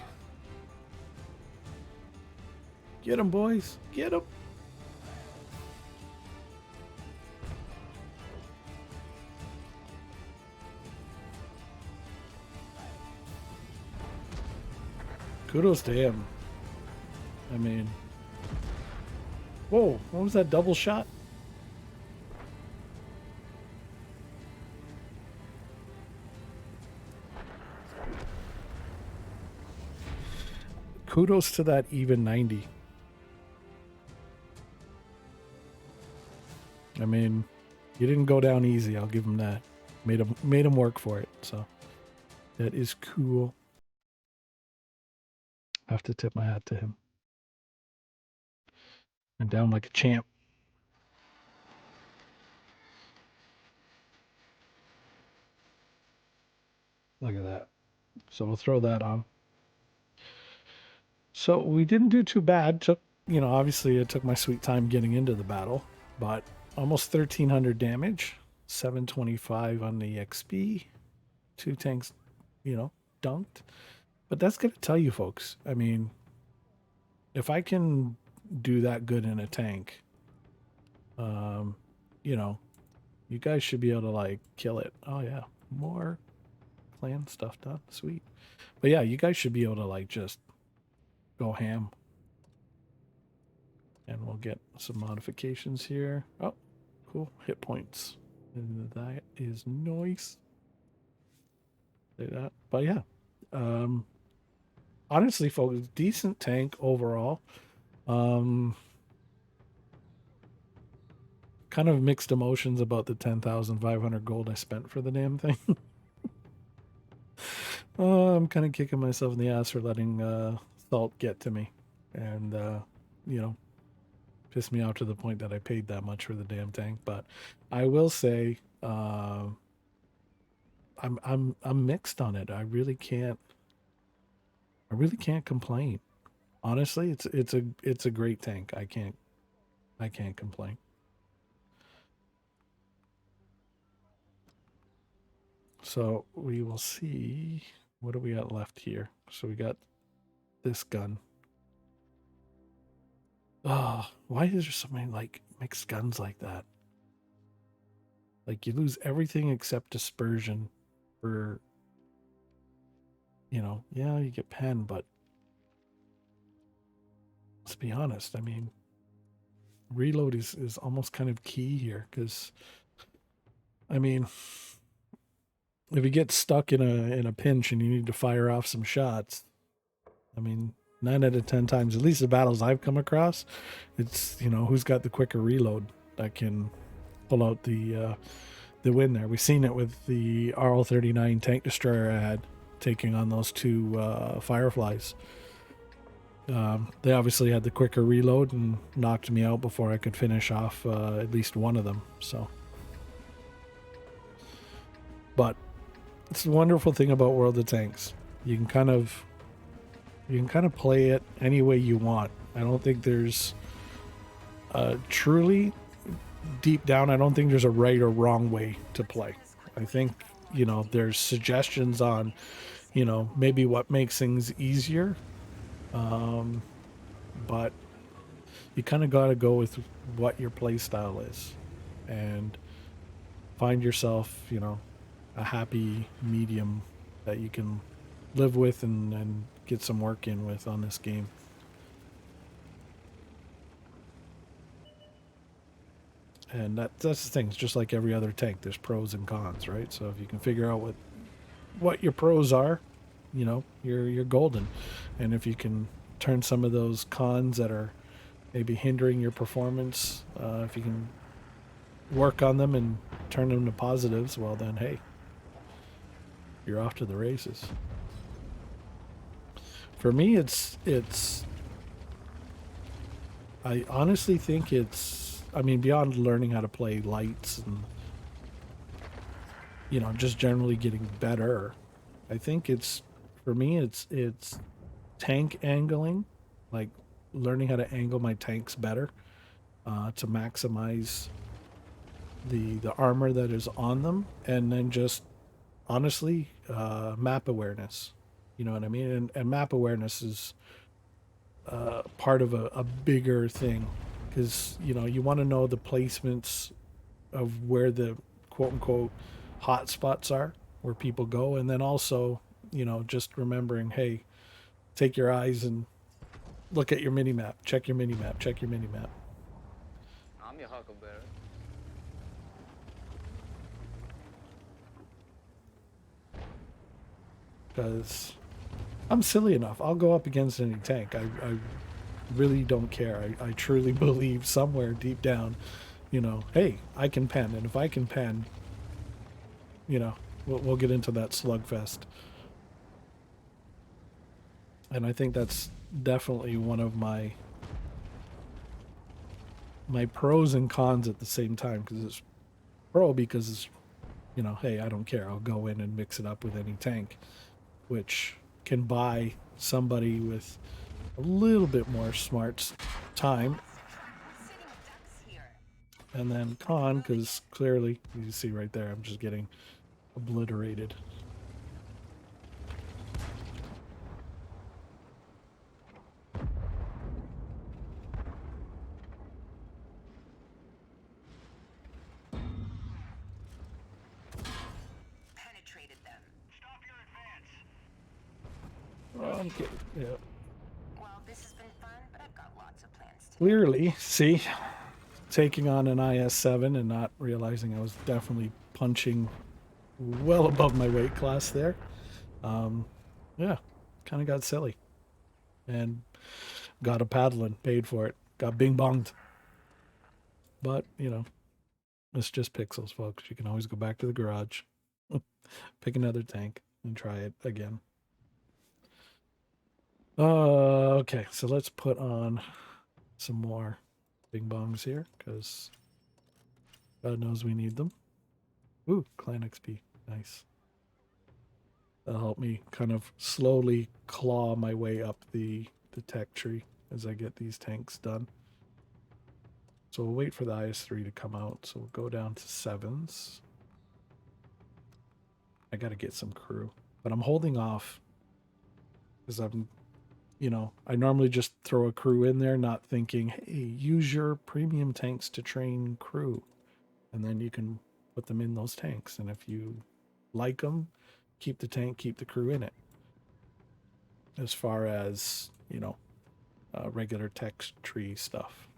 S1: Get him, boys. Get him. Kudos to him. I mean... Whoa, what was that double shot? Kudos to that even 90. I mean, you didn't go down easy, I'll give him that. Made him work for it, so that is cool. I have to tip my hat to him. And down like a champ. Look at that. So we'll throw that on. So we didn't do too bad. Took, you know, obviously it took my sweet time getting into the battle, but almost 1300 damage, 725 on the XP, 2 tanks, you know, dunked. But that's going to tell you folks, I mean, if I can do that good in a tank, you know, you guys should be able to like kill it. Oh yeah, more clan stuff done. Sweet. But yeah, you guys should be able to like just go ham. And we'll get some modifications here. Oh, cool. Hit points. And that is nice. Say that. But yeah. Honestly, folks, decent tank overall. Kind of mixed emotions about the 10,500 gold I spent for the damn thing. I'm kind of kicking myself in the ass for letting Salt get to me. And, you know, pissed me out to the point that I paid that much for the damn tank. But I will say, I'm mixed on it. I really can't complain. Honestly, it's a great tank. I can't complain. So we will see, what do we got left here? So we got this gun. Oh, why is there so many like mixed guns like that? Like you lose everything except dispersion for, you know, yeah, you get pen, but let's be honest. I mean, reload is almost kind of key here because, I mean, if you get stuck in a pinch and you need to fire off some shots, I mean, 9 out of 10 times, at least the battles I've come across, it's, you know, who's got the quicker reload that can pull out the win there. We've seen it with the RL-39 tank destroyer I had taking on those 2 Fireflies. They obviously had the quicker reload and knocked me out before I could finish off at least one of them. So, but it's the wonderful thing about World of Tanks. You can kind of play it any way you want. I don't think there's truly deep down, I don't think there's a right or wrong way to play. I think, you know, there's suggestions on, you know, maybe what makes things easier. But you kind of got to go with what your play style is and find yourself, you know, a happy medium that you can live with and get some work in with on this game. And that's the thing. It's just like every other tank. There's pros and cons, right? So if you can figure out what your pros are, you know, you're golden. And if you can turn some of those cons that are maybe hindering your performance, if you can work on them and turn them to positives, well then, hey, you're off to the races. For me, it's I honestly think it's, I mean, beyond learning how to play lights and, you know, just generally getting better, I think it's, for me, it's tank angling, like learning how to angle my tanks better, to maximize the armor that is on them, and then just honestly, map awareness. You know what I mean? And map awareness is part of a bigger thing, because you know you want to know the placements of where the quote unquote hot spots are, where people go, and then also, you know, just remembering, hey, take your eyes and look at your mini map, check your mini map, check your mini map.
S2: I'm your Huckleberry.
S1: Because I'm silly enough. I'll go up against any tank. I really don't care. I truly believe somewhere deep down, you know, hey, I can pen. And if I can pen, you know, we'll get into that slugfest. And I think that's definitely one of my pros and cons at the same time. Because it's pro because it's, you know, hey, I don't care. I'll go in and mix it up with any tank, which can buy somebody with a little bit more smarts time. And then con, because clearly, you see right there, I'm just getting obliterated.
S3: Penetrated them. Stop your advance.
S1: Okay, yeah.
S3: Well, this has been fun, but I've got lots of plans today.
S1: Clearly, see, taking on an IS-7 and not realizing I was definitely punching well above my weight class there. Yeah, kind of got silly. And got a paddling, paid for it. Got bing bonged. But, you know, it's just pixels, folks. You can always go back to the garage, pick another tank, and try it again. Okay, so let's put on some more bing bongs here, because God knows we need them. Ooh, Clan XP. Nice. That'll help me kind of slowly claw my way up the tech tree as I get these tanks done. So we'll wait for the IS-3 to come out. So we'll go down to 7s. I got to get some crew. But I'm holding off because I'm, you know, I normally just throw a crew in there, not thinking, hey, use your premium tanks to train crew. And then you can put them in those tanks. And if you like them, keep the tank, keep the crew in it. As far as, you know, regular tech tree stuff.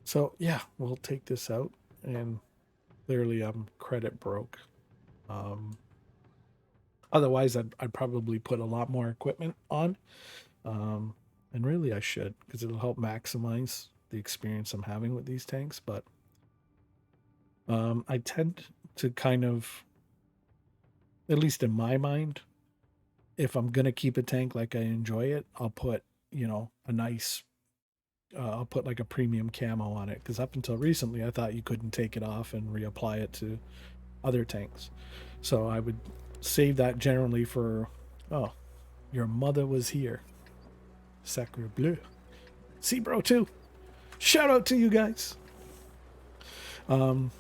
S1: So yeah, we'll take this out, and clearly I'm credit broke. Otherwise, I'd probably put a lot more equipment on, and really I should, because it'll help maximize the experience I'm having with these tanks. But I tend to kind of, at least in my mind, if I'm gonna keep a tank like I enjoy it, I'll put, you know, a nice I'll put like a premium camo on it, because up until recently I thought you couldn't take it off and reapply it to other tanks. So I would save that generally for, oh, your mother was here. Sacre bleu. See, bro, too. Shout out to you guys. But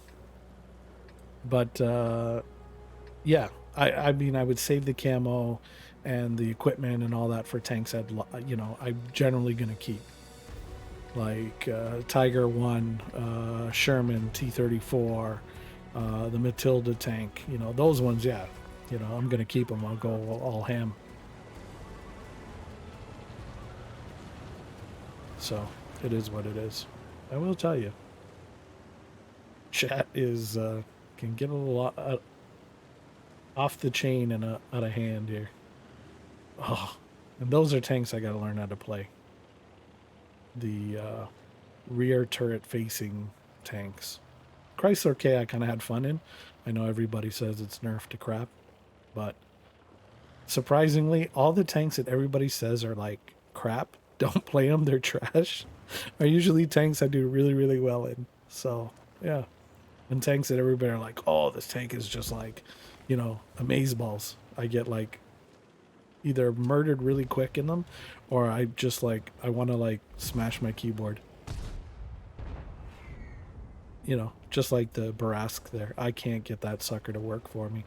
S1: yeah, I mean, I would save the camo and the equipment and all that for tanks you know, I'm generally gonna keep. Like Tiger 1, Sherman T-34, the Matilda tank, you know, those ones, yeah, you know, I'm gonna keep them. I'll go all ham. So it is what it is. I will tell you, chat is can get a lot off the chain and out of hand here. Oh, and those are tanks I gotta learn how to play. The rear turret facing tanks. Chrysler K I kind of had fun in. I know everybody says it's nerfed to crap, but surprisingly, all the tanks that everybody says are like crap, don't play them, they're trash, are usually tanks I do really, really well in. So, yeah. And tanks that everybody are like, oh, this tank is just like, you know, amazeballs. I get like either murdered really quick in them, or I just like, I want to like smash my keyboard. You know, just like the Barask there. I can't get that sucker to work for me.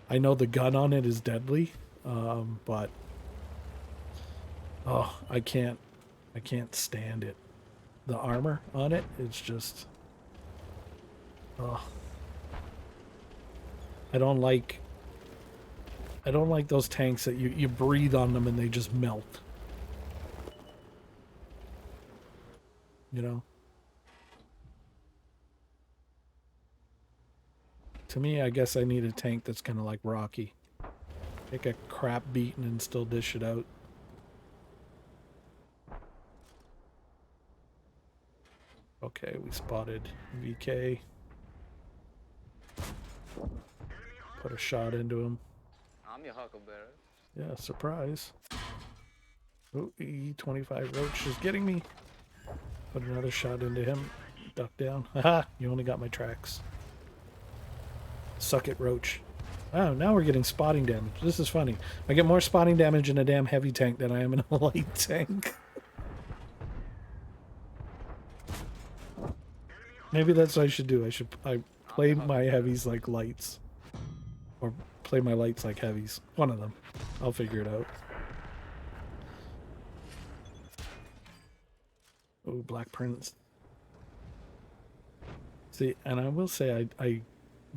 S1: I know the gun on it is deadly, but oh, I can't stand it. The armor on it, it's just, oh, I don't like those tanks that you breathe on them and they just melt. You know? To me, I guess I need a tank that's kind of like Rocky. Take a crap beating and still dish it out. Okay, we spotted VK. Put a shot into him.
S2: I'm your huckleberry.
S1: Yeah, surprise. Oh, E25 Roach is getting me. Put another shot into him. Duck down. Haha, you only got my tracks. Suck it, Roach. Oh, now we're getting spotting damage. This is funny. I get more spotting damage in a damn heavy tank than I am in a light tank. Maybe that's what I should do. I play my heavies like lights. Or play my lights like heavies. One of them. I'll figure it out. Oh, Black Prince. See, and I will say I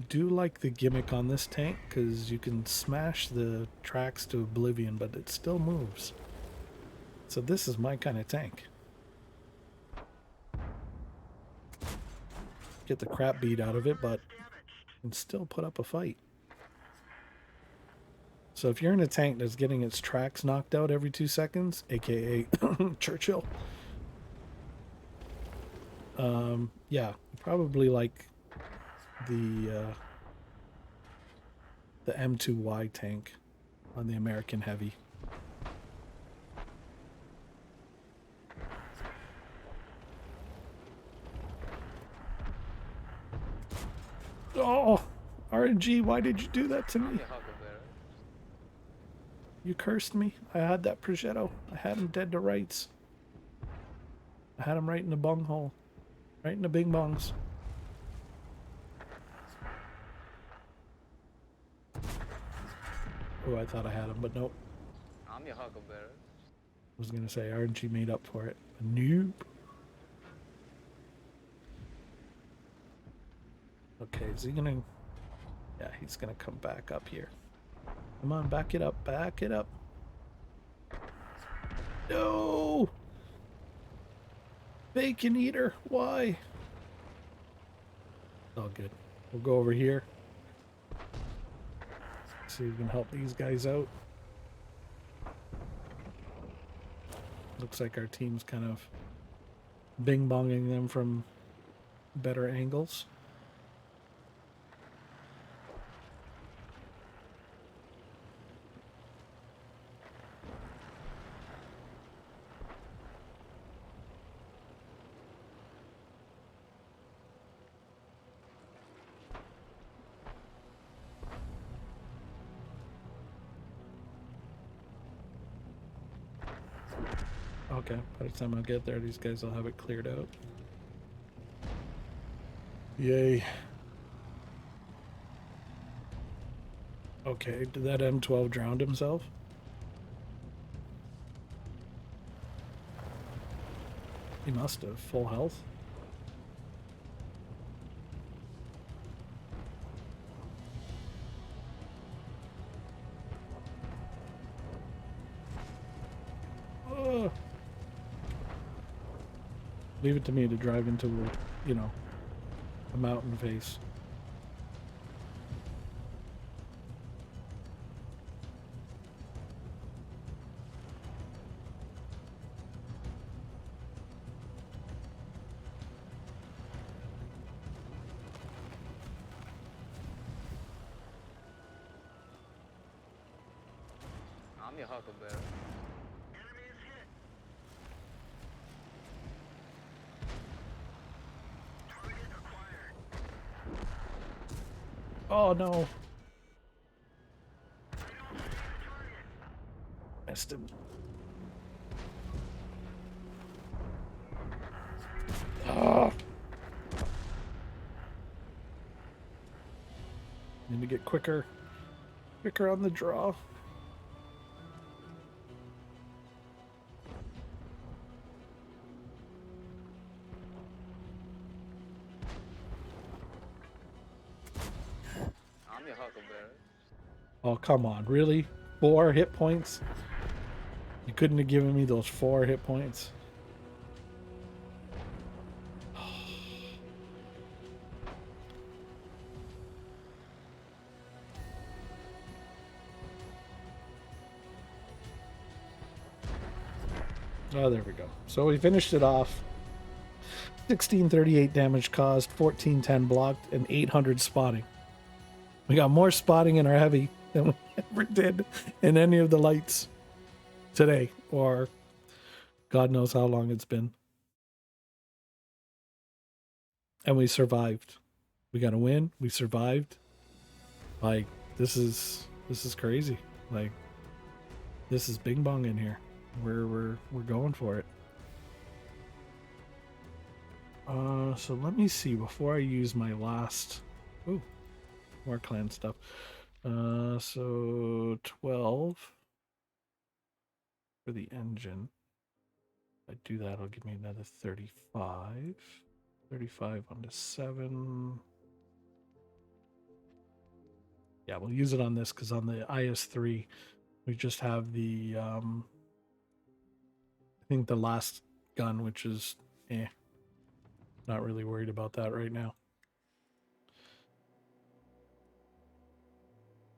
S1: do like the gimmick on this tank because you can smash the tracks to oblivion, but it still moves. So this is my kind of tank. Get the crap beat out of it, but can still put up a fight. So if you're in a tank that's getting its tracks knocked out every 2 seconds, aka Churchill, yeah, probably like the M2Y tank on the American Heavy. Oh, RNG, why did you do that to
S2: I'm
S1: me?
S2: your huckleberry.
S1: You cursed me. I had that Progetto. I had him dead to rights. I had him right in the bung hole. Right in the bing bongs. Oh, I thought I had him, but nope.
S2: I'm your huckleberry.
S1: I was gonna say RNG made up for it. Nope. Okay, is he gonna... Yeah, he's gonna come back up here. Come on, back it up, back it up. No! Bacon eater, why? All good. We'll go over here. See if we can help these guys out. Looks like our team's kind of bing-bonging them from better angles. Okay, by the time I get there, these guys will have it cleared out. Yay. Okay, did that M12 drown himself? He must have. Full health? Leave it to me to drive into a, a mountain face.
S2: I'm your huckleberry.
S1: Oh no. Missed him. Ah. Need to get quicker on the draw.
S2: I'm your huckleberry.
S1: Oh, come on. Really? 4 hit points? You couldn't have given me those 4 hit points? Oh, there we go. So we finished it off. 1638 damage caused, 1410 blocked, and 800 spotting. We got more spotting in our heavy than we ever did in any of the lights today, or God knows how long it's been. And we survived. We got a win. We survived. Like, this is crazy. Like, this is bing bong in here. We're going for it. So let me see before I use my last. Ooh, more clan stuff. So 12 for the engine. If I do that, it'll give me another 35. 35 onto 7. Yeah, we'll use it on this because on the IS3, we just have the I think the last gun, which is not really worried about that right now.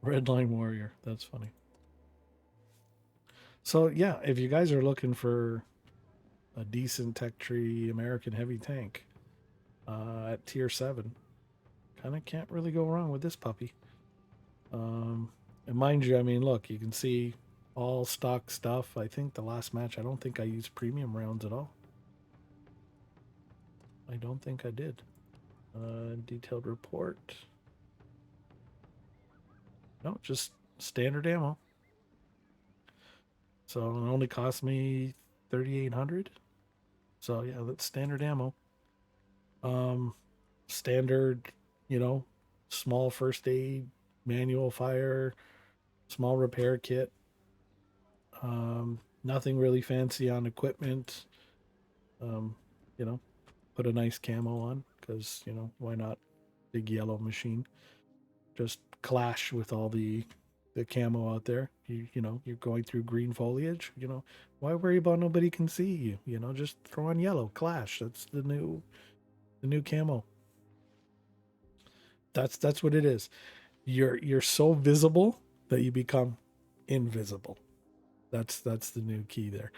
S1: Redline Warrior, that's funny. So yeah, if you guys are looking for a decent tech tree American heavy tank at tier 7, kind of can't really go wrong with this puppy. And mind you, I mean, look, you can see all stock stuff. I think the last match, I don't think I used premium rounds at all. I don't think I did. Detailed report. No, just standard ammo. So it only cost me 3,800. So yeah, that's standard ammo. Standard, small first aid, manual fire, small repair kit. Nothing really fancy on equipment. Um, you know, put a nice camo on because, why not? Big yellow machine. Just clash with all the camo out there. You're going through green foliage, why worry about nobody can see you? Just throw on yellow, clash. That's the new camo. That's what it is. You're so visible that you become invisible. That's the new key there.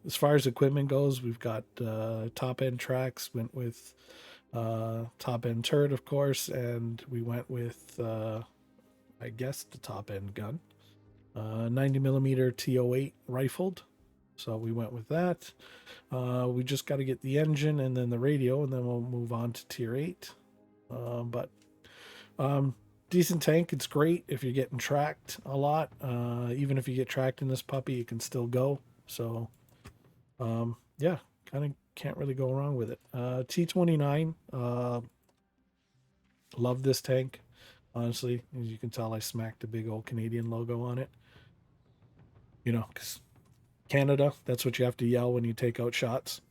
S1: As far as equipment goes, we've got top end tracks, went with top end turret, of course, and we went with I guess the top end gun, 90 millimeter T08 rifled. So we went with that. We just got to get the engine and then the radio, and then we'll move on to tier 8. But decent tank. It's great if you're getting tracked a lot. Even if you get tracked in this puppy, it can still go. So, yeah, kind of can't really go wrong with it. T29. Love this tank. Honestly, as you can tell, I smacked a big old Canadian logo on it. Because Canada, that's what you have to yell when you take out shots.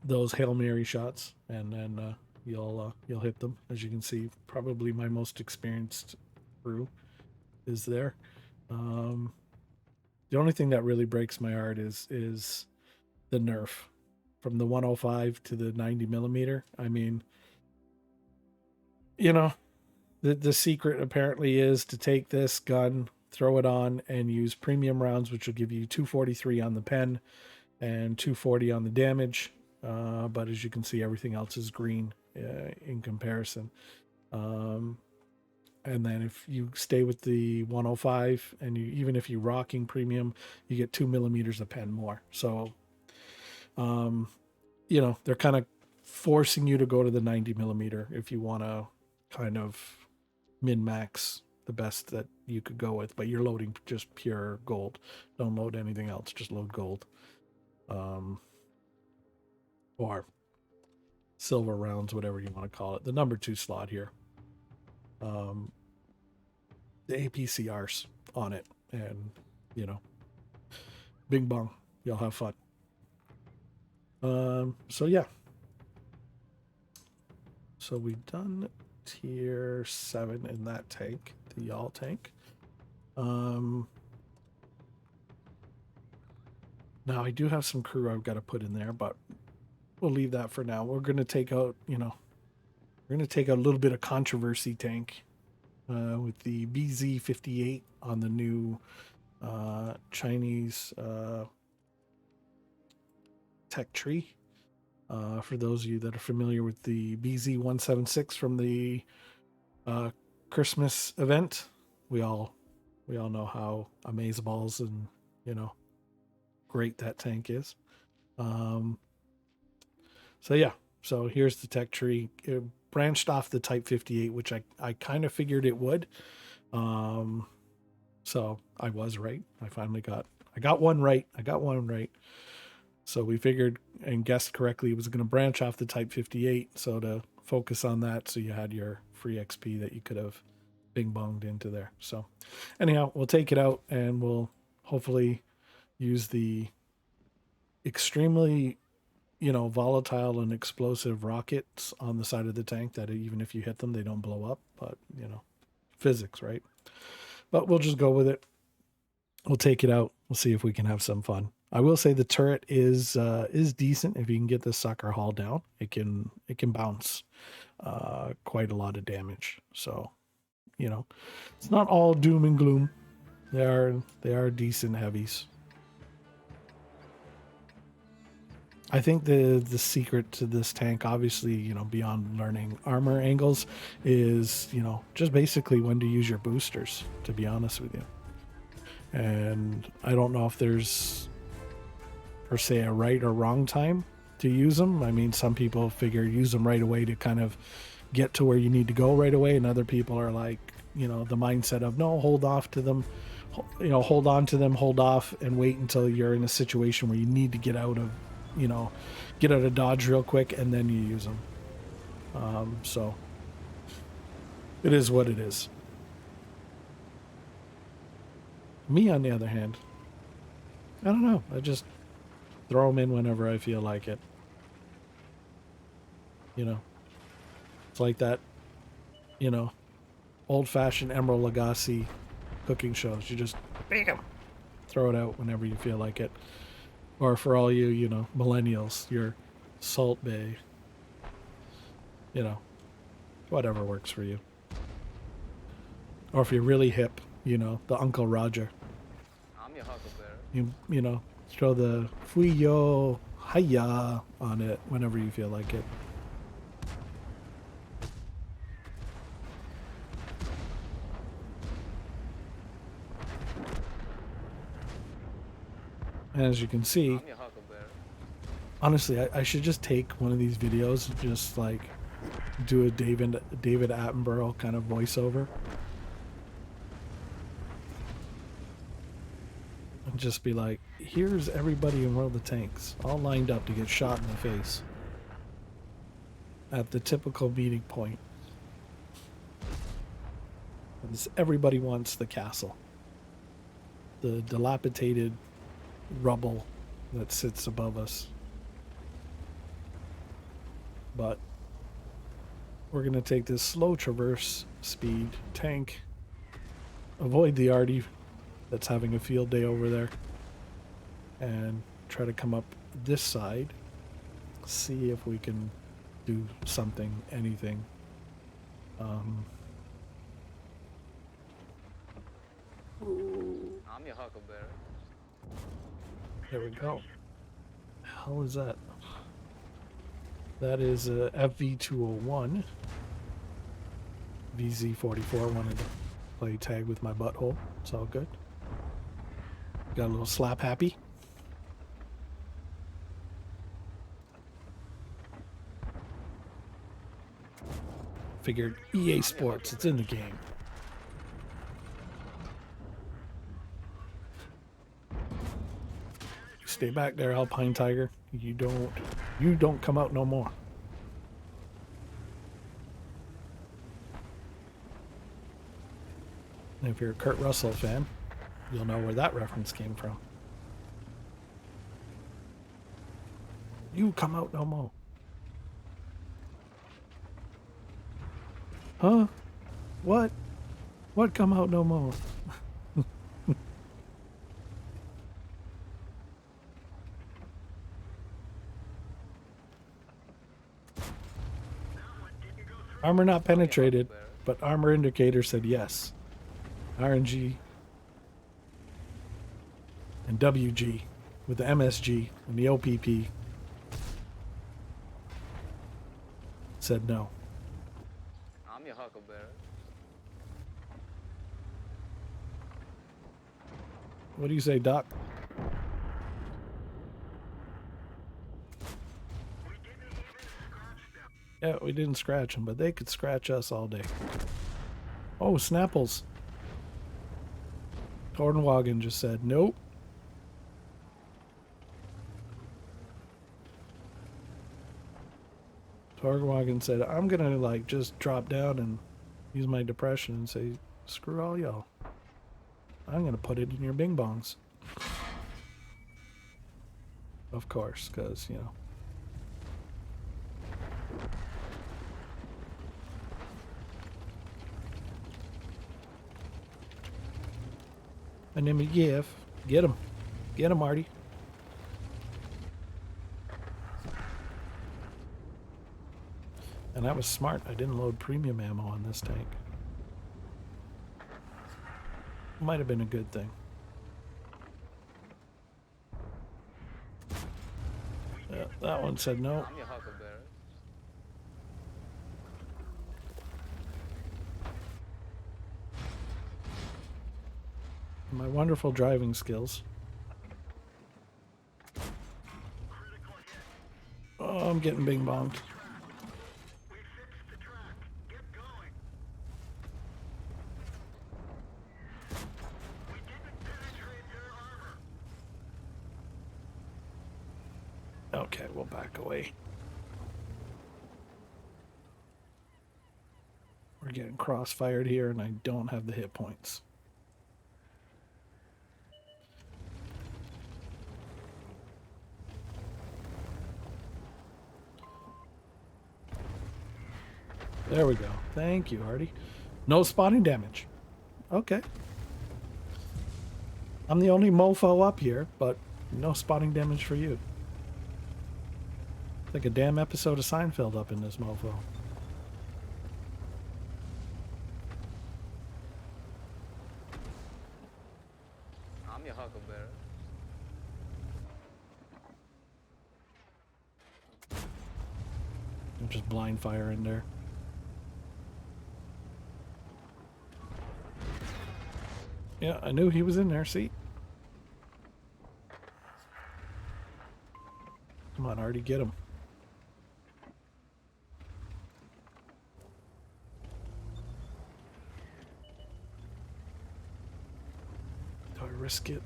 S1: Those Hail Mary shots, and then you'll hit them. As you can see, probably my most experienced crew is there. The only thing that really breaks my heart is the nerf from the 105 to the 90 millimeter. I mean, you know, the secret apparently is to take this gun, throw it on, and use premium rounds, which will give you 243 on the pen and 240 on the damage. But as you can see, everything else is green in comparison. And then if you stay with the 105, and even if you're rocking premium, you get 2 millimeters of pen more. So, you know, they're kind of forcing you to go to the 90 millimeter if you want to kind of min-max the best that you could go with, but you're loading just pure gold. Don't load anything else, just load gold. Or silver rounds, whatever you want to call it. The number 2 slot here. The APCRs on it, and you know, bing bong, you'll have fun. So yeah, so we've done tier 7 in that tank, the Y'all tank. Now I do have some crew I've got to put in there, but we'll leave that for now. We're going to take out, you know, we're going to take out a little bit of controversy tank with the BZ58 on the new Chinese tech tree. For those of you that are familiar with the BZ176 from the Christmas event, we all know how amazeballs and, you know, great that tank is. So yeah, so here's the tech tree. It branched off the Type 58, which I kind of figured it would. So I was right. I got one right. So we figured and guessed correctly it was going to branch off the Type 58. So to focus on that, so you had your free XP that you could have bing bonged into there. So anyhow, we'll take it out and we'll hopefully use the extremely, you know, volatile and explosive rockets on the side of the tank that even if you hit them, they don't blow up. But, you know, physics, right? But we'll just go with it. We'll take it out. We'll see if we can have some fun. I will say the turret is decent. If you can get this sucker haul down, it can bounce quite a lot of damage. So, you know, it's not all doom and gloom. They are decent heavies. I think the secret to this tank, obviously, you know, beyond learning armor angles, is, you know, just basically when to use your boosters, to be honest with you. And I don't know if there's, per se, a right or wrong time to use them. I mean, some people figure use them right away to kind of get to where you need to go right away, and other people are like, you know, the mindset of, no, hold off to them, you know, hold on to them, hold off, and wait until you're in a situation where you need to get out of, you know, get out of dodge real quick, and then you use them. So it is what it is. Me, on the other hand, I don't know. I just throw them in whenever I feel like it. You know, it's like that, you know, old-fashioned Emeril Lagasse cooking shows. You just bam, throw it out whenever you feel like it. Or for all you, you know, millennials, your Salt Bay, you know, whatever works for you. Or if you're really hip, you know, the Uncle Roger.
S2: I'm your Huckleberry.
S1: You know, throw the Fuyo Hiya on it whenever you feel like it. And as you can see,
S2: I'm your Huckleberry.
S1: honestly, I should just take one of these videos and just like do a David Attenborough kind of voiceover. And just be like, here's everybody in World of Tanks all lined up to get shot in the face at the typical meeting point. And everybody wants the castle, the dilapidated rubble that sits above us. But we're going to take this slow traverse speed tank, avoid the arty that's having a field day over there, and try to come up this side see if we can do something, anything.
S2: I'm your Huckleberry.
S1: There we go. Hell is that? That is a FV201. VZ44 wanted to play tag with my butthole. It's all good. Got a little slap happy. Figured EA Sports, it's in the game. Stay back there, Alpine Tiger. You don't come out no more. And if you're a Kurt Russell fan, you'll know where that reference came from. You come out no more. Huh? What? What come out no more? Armor not penetrated, but armor indicator said yes. RNG and WG with the MSG and the OPP said no.
S2: I'm your Huckleberry.
S1: What do you say, Doc? Yeah, we didn't scratch them, but they could scratch us all day. Oh, Snapples. Tornwagen just said nope. Tornwagen said, I'm gonna like just drop down and use my depression and say, screw all y'all. I'm gonna put it in your bing bongs. Of course, because, you know. And then GIF. Get him. Get him, Marty. And that was smart. I didn't load premium ammo on this tank. Might have been a good thing. Yeah, that one said no.
S2: I'm your Huckleberry.
S1: My wonderful driving skills. Oh, I'm getting bing bonged. Okay, we'll back away. We're getting crossfired here, and I don't have the hit points. There we go. Thank you, Hardy. No spotting damage. Okay. I'm the only mofo up here, but no spotting damage for you. It's like a damn episode of Seinfeld up in this mofo.
S2: I'm your Huckleberry.
S1: I'm just blind fire in there. Yeah, I knew he was in there, see? Come on, Artie, get him. Do I risk it?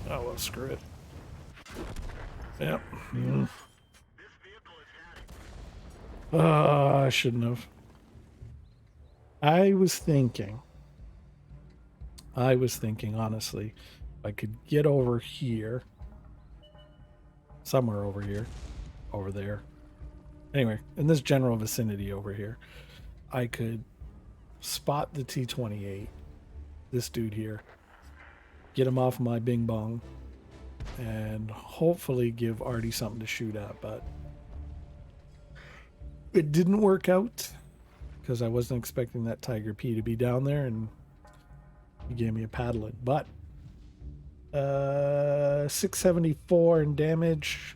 S1: Oh, well, screw it. Yep. I shouldn't have. I was thinking, honestly, if I could get over here, somewhere over here, over there. Anyway, in this general vicinity over here, I could spot the T-28, this dude here, get him off my bing bong, and hopefully give Artie something to shoot at, but it didn't work out because I wasn't expecting that Tiger P to be down there, and he gave me a paddling. But 674 in damage,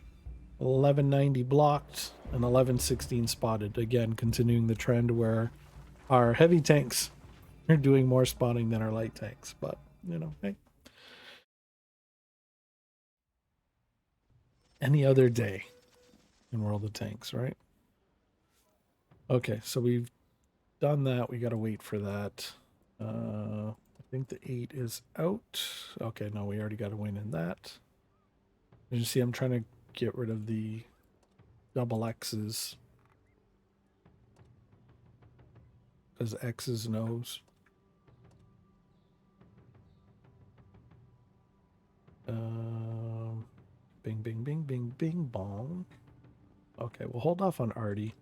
S1: 1190 blocked, and 1116 spotted. Again, continuing the trend where our heavy tanks are doing more spotting than our light tanks. But, you know, hey. Any other day in World of Tanks, right? Okay, so we've done that. We got to wait for that. I think the 8 is out. Okay, no, we already got a win in that. As you see, I'm trying to get rid of the double X's. Because X's knows. Bing, bing, bing, bing, bing, bong. Okay, we'll hold off on Artie.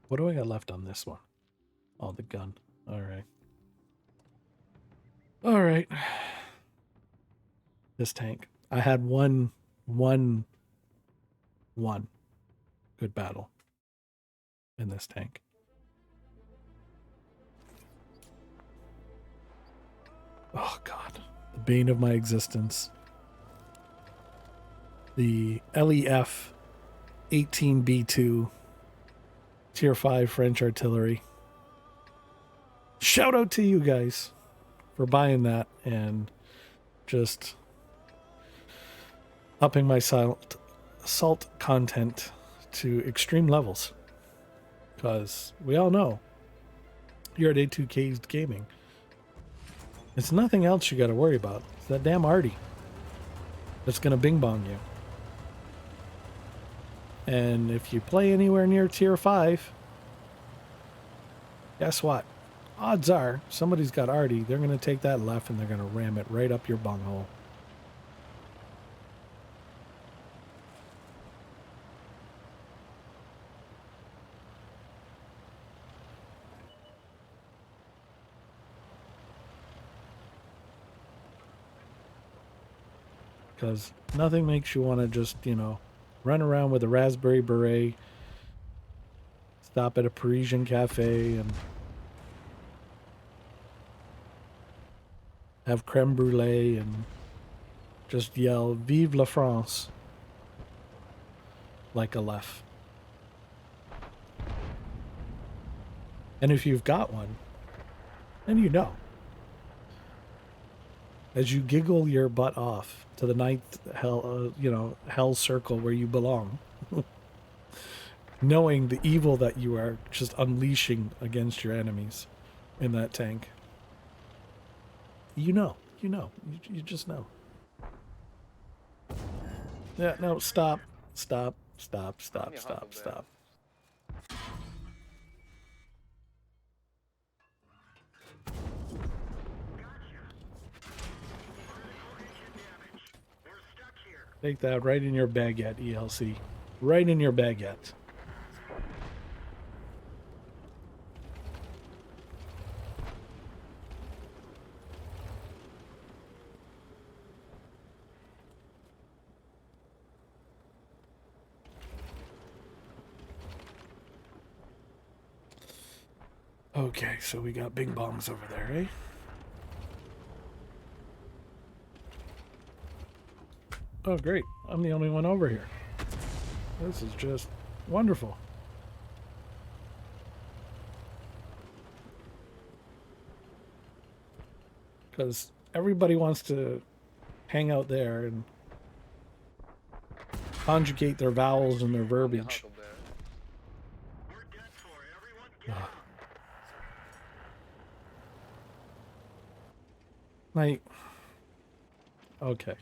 S1: What do I got left on this one? Oh, the gun. All right. All right. This tank. I had one good battle in this tank. Oh, God. The bane of my existence. The LEF 18B2 Tier 5 French artillery. Shout out to you guys for buying that and just upping my salt content to extreme levels. Because we all know you're at A2K's Gaming. It's nothing else you got to worry about. It's that damn Artie that's going to bing bong you. And if you play anywhere near tier 5, guess what? Odds are somebody's got Artie. They're going to take that left and they're going to ram it right up your bunghole. Because nothing makes you want to just, you know, run around with a Raspberry Beret, stop at a Parisian cafe, and have creme brulee and just yell "Vive la France" like a left. And if you've got one, then you know. As you giggle your butt off to the ninth hell circle where you belong, knowing the evil that you are just unleashing against your enemies in that tank. You just know. Yeah, no, stop. Take that right in your baguette, ELC. Right in your baguette. Okay, so we got big bombs over there, eh? Oh, great. I'm the only one over here. This is just wonderful. Because everybody wants to hang out there and conjugate their vowels and their verbiage. Like, okay.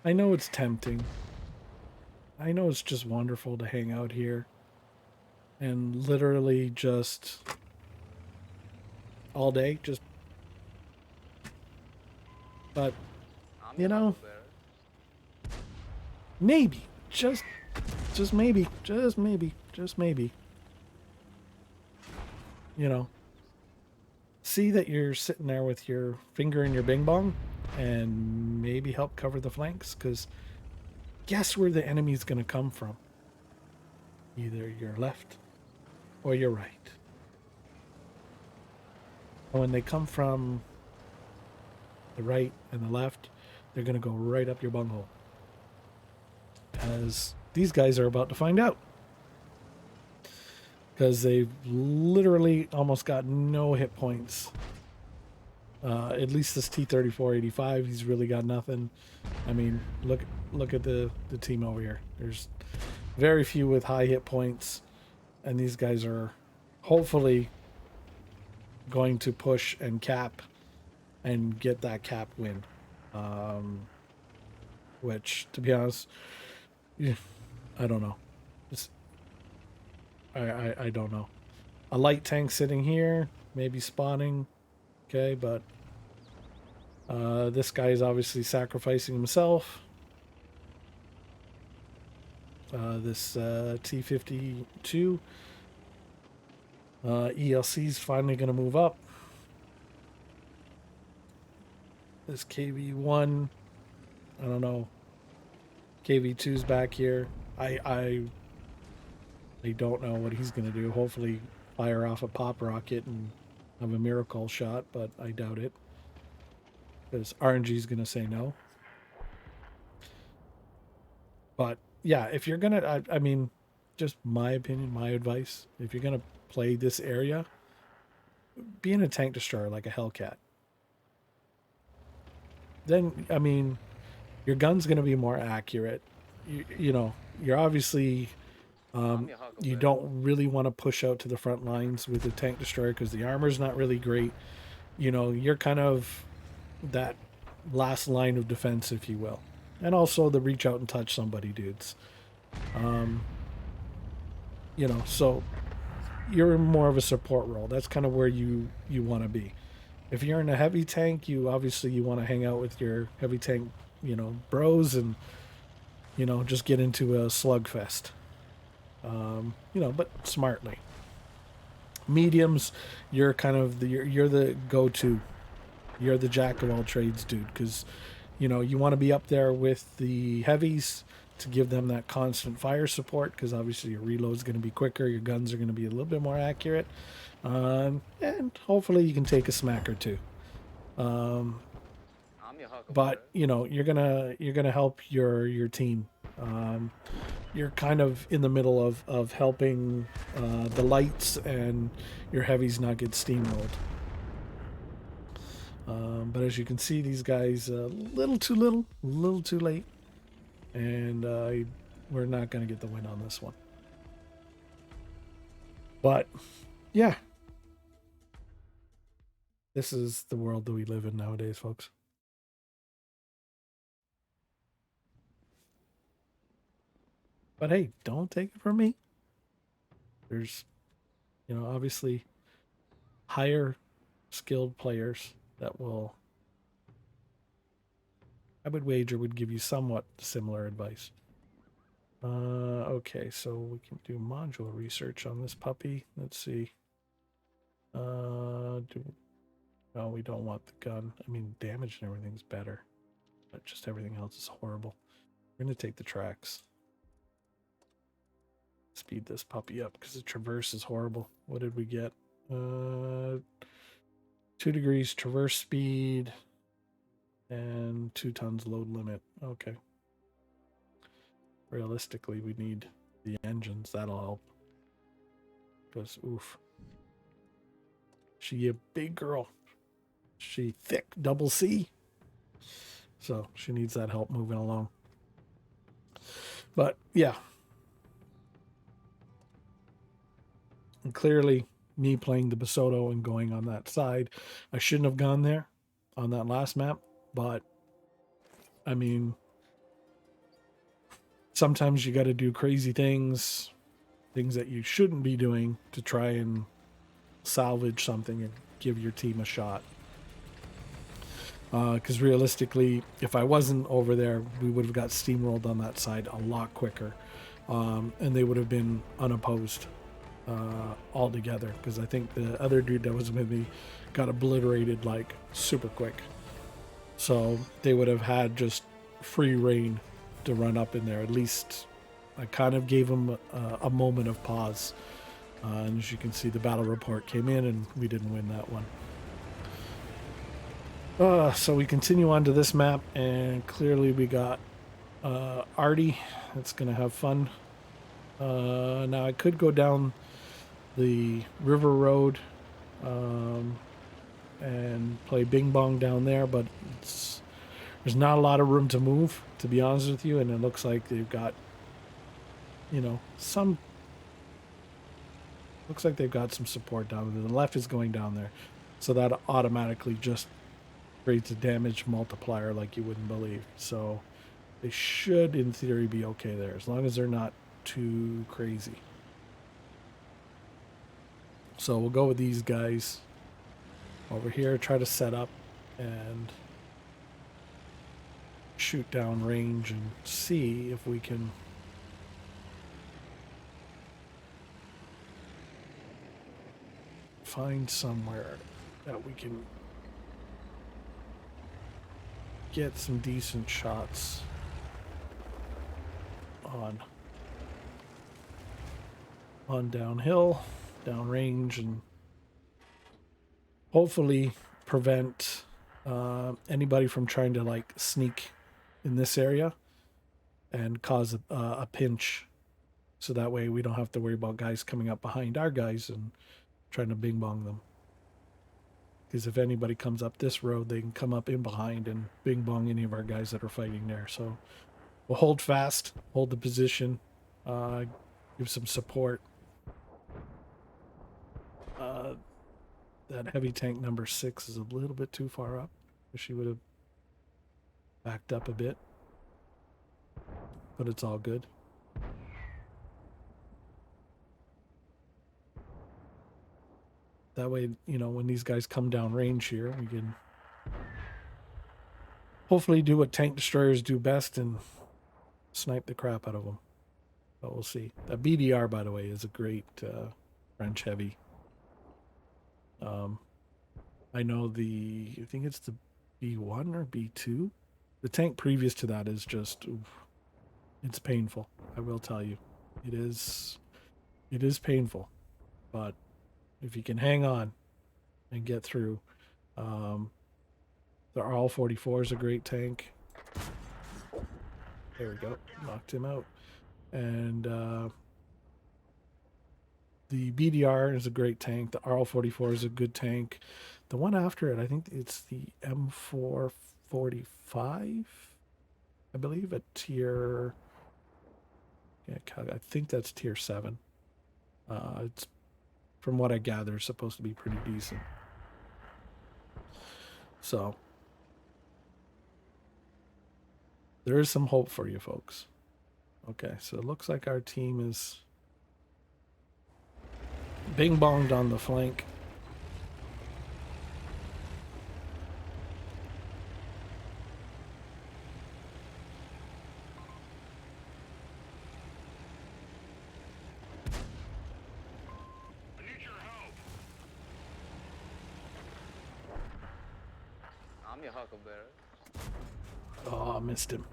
S1: I know it's tempting. I know it's just wonderful to hang out here and literally just all day, just, but, you know, maybe, just maybe, you know, see that you're sitting there with your finger in your bing bong and maybe help cover the flanks, because guess where the enemy's going to come from? Either your left or your right. And when they come from the right and the left, they're going to go right up your bunghole. As these guys are about to find out. Because they've literally almost got no hit points. At least this T-34-85, he's really got nothing. I mean, look at the team over here. There's very few with high hit points. And these guys are hopefully going to push and cap and get that cap win. Which, to be honest, yeah, I don't know. I don't know. A light tank sitting here, maybe spawning. Okay, but this guy is obviously sacrificing himself. This T-52 ELC is finally going to move up. This KV-1, I don't know. KV-2's back here. I don't know what he's going to do. Hopefully fire off a pop rocket and have a miracle shot, but I doubt it. Because RNG's going to say no. But yeah, if you're going to, I mean, just my opinion, my advice, if you're going to play this area, be in a tank destroyer like a Hellcat. Then, I mean, your gun's going to be more accurate. You know, you're obviously... you don't really want to push out to the front lines with the tank destroyer because the armor's not really great. You know, you're kind of that last line of defense, if you will. And also the reach out and touch somebody dudes. You know, so you're in more of a support role. That's kind of where you want to be. If you're in a heavy tank, you want to hang out with your heavy tank, you know, bros and, you know, just get into a slugfest. You know, but smartly. Mediums, you're kind of you're the go-to. You're the jack of all trades dude, because, you know, you want to be up there with the heavies to give them that constant fire support, because obviously your reload's going to be quicker, your guns are going to be a little bit more accurate, and hopefully you can take a smack or two. But you know, you're gonna help your team. You're kind of in the middle of helping the lights and your heavies not get steamrolled. But as you can see, these guys a little too late, and we're not going to get the win on this one. But yeah, this is the world that we live in nowadays, folks. But hey, don't take it from me. There's, you know, obviously higher skilled players that will, I would wager, would give you somewhat similar advice. Okay, so we can do module research on this puppy. Let's see. No, we don't want the gun. I mean, damage and everything's better, but just everything else is horrible. We're going to take the tracks. Speed this puppy up because the traverse is horrible. What did we get? 2 degrees traverse speed and 2 tons load limit. Okay. Realistically, we need the engines. That'll help. Because, oof. She a big girl. She thick, double C. So she needs that help moving along. But, yeah. And clearly, me playing the Basoto and going on that side, I shouldn't have gone there on that last map. But, I mean, sometimes you got to do crazy things that you shouldn't be doing to try and salvage something and give your team a shot. Because realistically, if I wasn't over there, we would have got steamrolled on that side a lot quicker. And they would have been unopposed. all together, because I think the other dude that was with me got obliterated like super quick. So they would have had just free reign to run up in there. At least I kind of gave them a moment of pause. And as you can see, the battle report came in and we didn't win that one. So we continue on to this map, and clearly we got Artie that's going to have fun. Now I could go down the river road and play Bing Bong down there, but there's not a lot of room to move, to be honest with you, and it looks like they've got, you know, looks like they've got some support down there. The left is going down there, so that automatically just creates a damage multiplier like you wouldn't believe. So they should, in theory, be okay there, as long as they're not too crazy. So we'll go with these guys over here, try to set up and shoot down range and see if we can find somewhere that we can get some decent shots on downhill, downrange, and hopefully prevent anybody from trying to like sneak in this area and cause a pinch, so that way we don't have to worry about guys coming up behind our guys and trying to bing bong them. Because if anybody comes up this road, they can come up in behind and bing bong any of our guys that are fighting there. So we'll hold fast, hold the position, give some support. That heavy tank number 6 is a little bit too far up. Wish he would have backed up a bit, but it's all good. That way, you know, when these guys come down range here, we can hopefully do what tank destroyers do best and snipe the crap out of them. But we'll see. That BDR, by the way, is a great French heavy. I know I think it's the B1 or B2. The tank previous to that is just, oof, it's painful. I will tell you, it is painful, but if you can hang on and get through, the RL-44 is a great tank. There we go, knocked him out. And the BDR is a great tank. The RL-44 is a good tank. The one after it, I think it's the M445, I believe, at tier... Yeah, I think that's tier 7. It's, from what I gather, supposed to be pretty decent. So there is some hope for you folks. Okay, so it looks like our team is bing bonged on the flank.
S2: I'm your huckleberry.
S1: Oh, I missed him.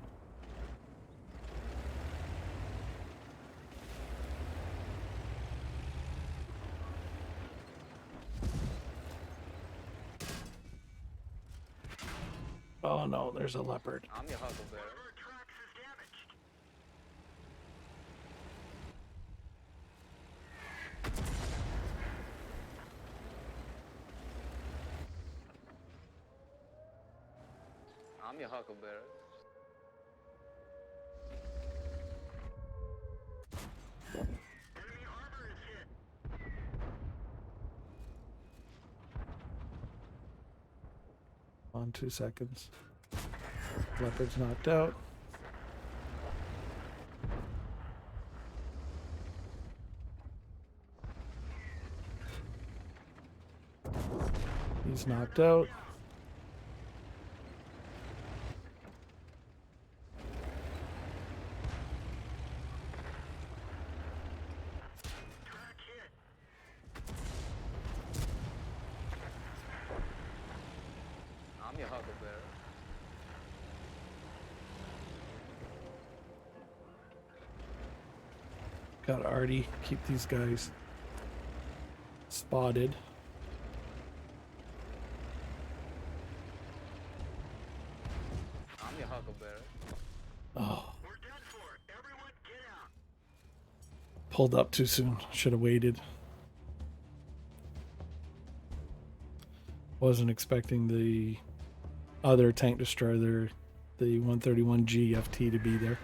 S1: Oh no, there's a leopard.
S2: I'm your huckleberry. I'm your huckleberry.
S1: On 2 seconds. Leopard's knocked out. He's knocked out.
S2: Huckleberry.
S1: Got to already keep these guys spotted.
S2: I'm your Huckleberry.
S1: Oh,
S4: We're done for. Everyone get out.
S1: pulled up too soon. Should have waited. Wasn't expecting the other tank destroyer, the 131G FT, to be there.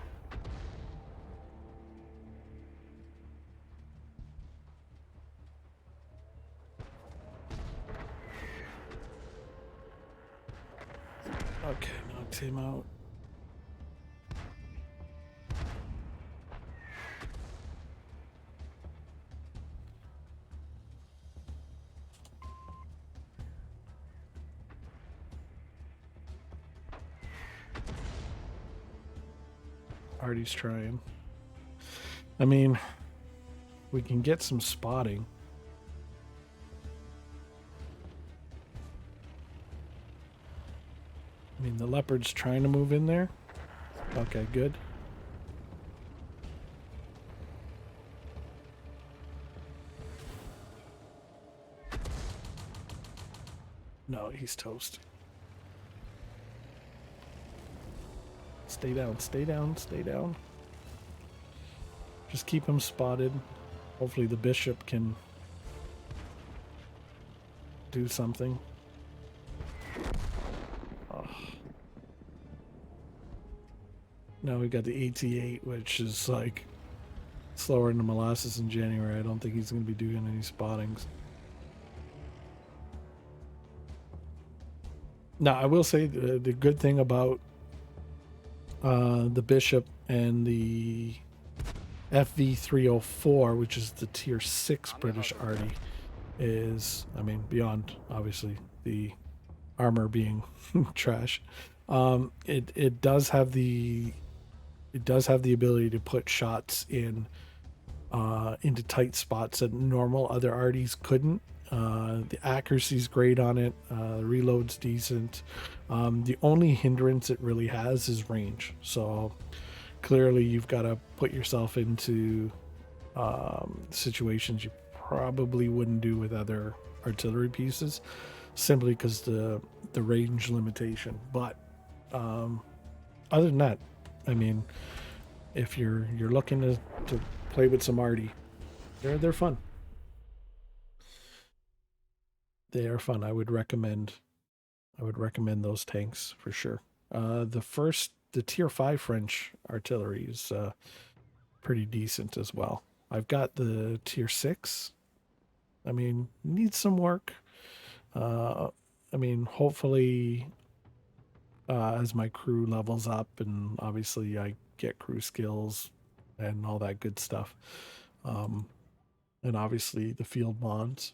S1: Okay, knocked him out. Artie's trying. I mean, we can get some spotting. I mean, the leopard's trying to move in there. Okay, good. No, he's toast. Stay down, stay down, stay down. Just keep him spotted. Hopefully the bishop can do something. Oh. Now we got the AT8, which is like slower than the molasses in January. I don't think he's going to be doing any spottings. Now, I will say the good thing about the bishop and the FV304, which is the tier 6 British Arty, is, I mean, beyond obviously the armor being trash, it does have the ability to put shots in into tight spots that normal other Arties couldn't. The accuracy's great on it. The reload's decent. The only hindrance it really has is range. So clearly you've got to put yourself into situations you probably wouldn't do with other artillery pieces, simply because the range limitation. But other than that, I mean, if you're looking to play with some Arty, they're fun. They are fun. I would recommend those tanks for sure. The tier 5 French artillery is pretty decent as well. I've got the tier 6. I mean, needs some work. I mean, hopefully as my crew levels up and obviously I get crew skills and all that good stuff. And obviously the field mods.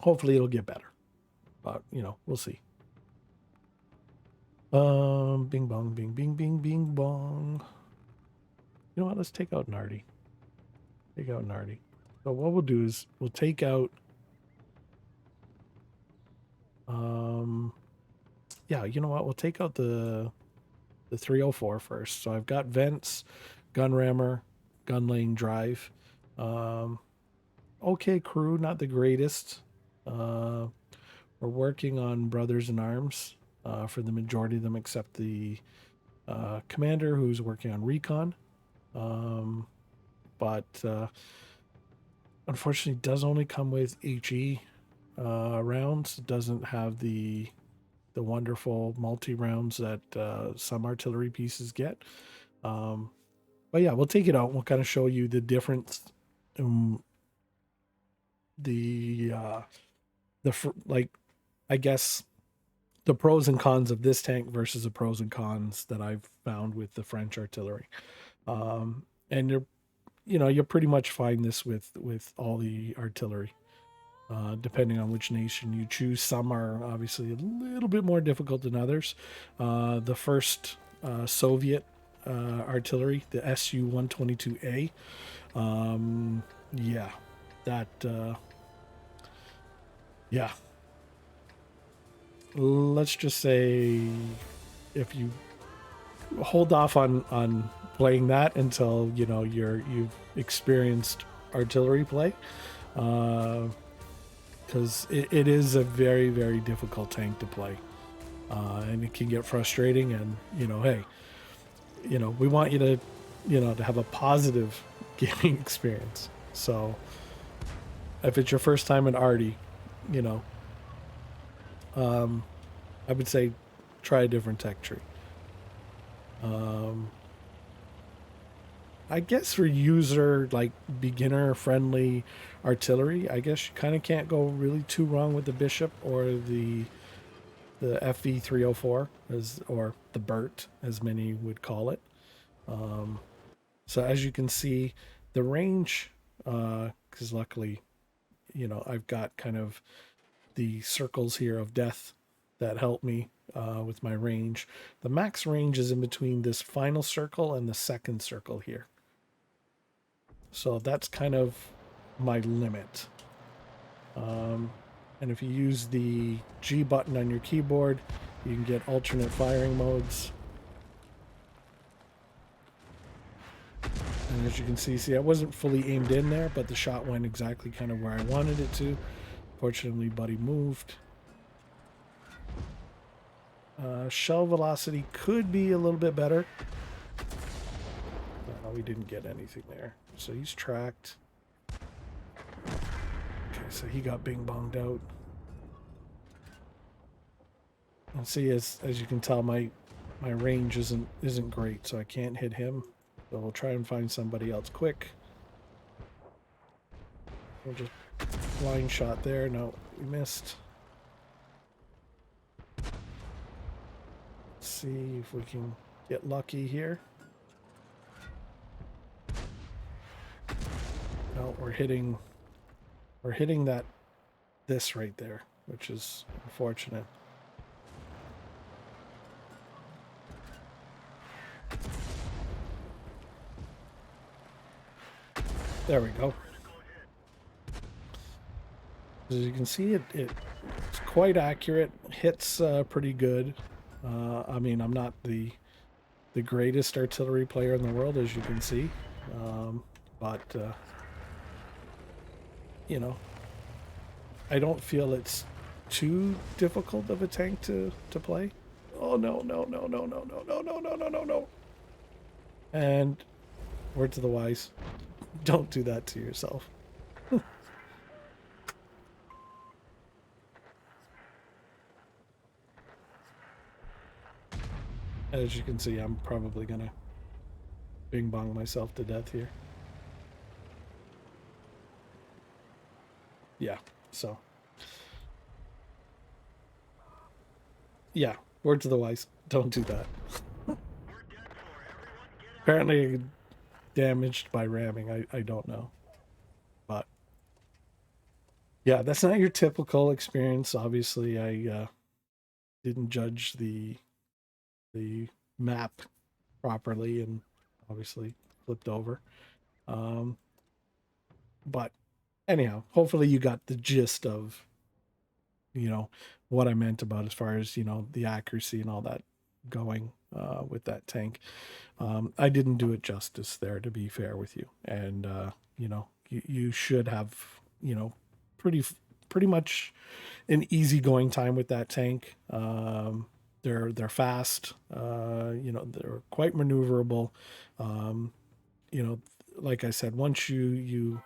S1: Hopefully it'll get better. But, you know, we'll see. Bing bong, bing, bing, bing, bing bong. You know what? Let's take out Nardi. Take out Nardi. So what we'll do is we'll take out yeah, you know what? We'll take out the 304 first. So I've got vents, gun rammer, gun lane drive. Okay crew, not the greatest. We're working on brothers in arms for the majority of them, except the commander who's working on recon. But unfortunately does only come with HE rounds. It doesn't have the wonderful multi rounds that some artillery pieces get. But yeah, we'll take it out. We'll kind of show you the difference like, I guess, the pros and cons of this tank versus the pros and cons that I've found with the French artillery. And you'll pretty much find this with all the artillery, depending on which nation you choose. Some are obviously a little bit more difficult than others. The first Soviet artillery, the Su-122A, yeah, that let's just say if you hold off on playing that until you've experienced artillery play, because it is a very, very difficult tank to play, and it can get frustrating. And hey, we want you to to have a positive gaming experience. So if it's your first time in Artie, I would say try a different tech tree. I guess for user, like, beginner friendly artillery, I guess you kind of can't go really too wrong with the Bishop or the FV304, or the Burt, as many would call it. So as you can see, the range, because luckily, I've got kind of the circles here of death that help me with my range. The max range is in between this final circle and the second circle here. So that's kind of my limit. And if you use the G button on your keyboard, you can get alternate firing modes. And as you can see, I wasn't fully aimed in there, but the shot went exactly kind of where I wanted it to. Fortunately, Buddy moved. Shell velocity could be a little bit better. We didn't get anything there. So he's tracked. Okay, so he got bing bonged out. And see, as you can tell, my range isn't great, so I can't hit him. So we'll try and find somebody else quick. We'll just blind shot there. No, we missed. Let's see if we can get lucky here. No, we're hitting this right there, which is unfortunate. There we go. As you can see, it's quite accurate. Hits pretty good. I mean, I'm not the greatest artillery player in the world, as you can see, but I don't feel it's too difficult of a tank to play. Oh no. And word to the wise, don't do that to yourself. As you can see, I'm probably gonna bing bong myself to death here. Yeah, so. Yeah, word to the wise, don't do that. Apparently damaged by ramming, I don't know. But yeah, that's not your typical experience. Obviously, I didn't judge the map properly and obviously flipped over. But anyhow, hopefully you got the gist of what I meant about as far as the accuracy and all that going with that tank. I didn't do it justice there, to be fair with you. And you should have pretty much an easygoing time with that tank. They're fast. They're quite maneuverable. Like I said, once you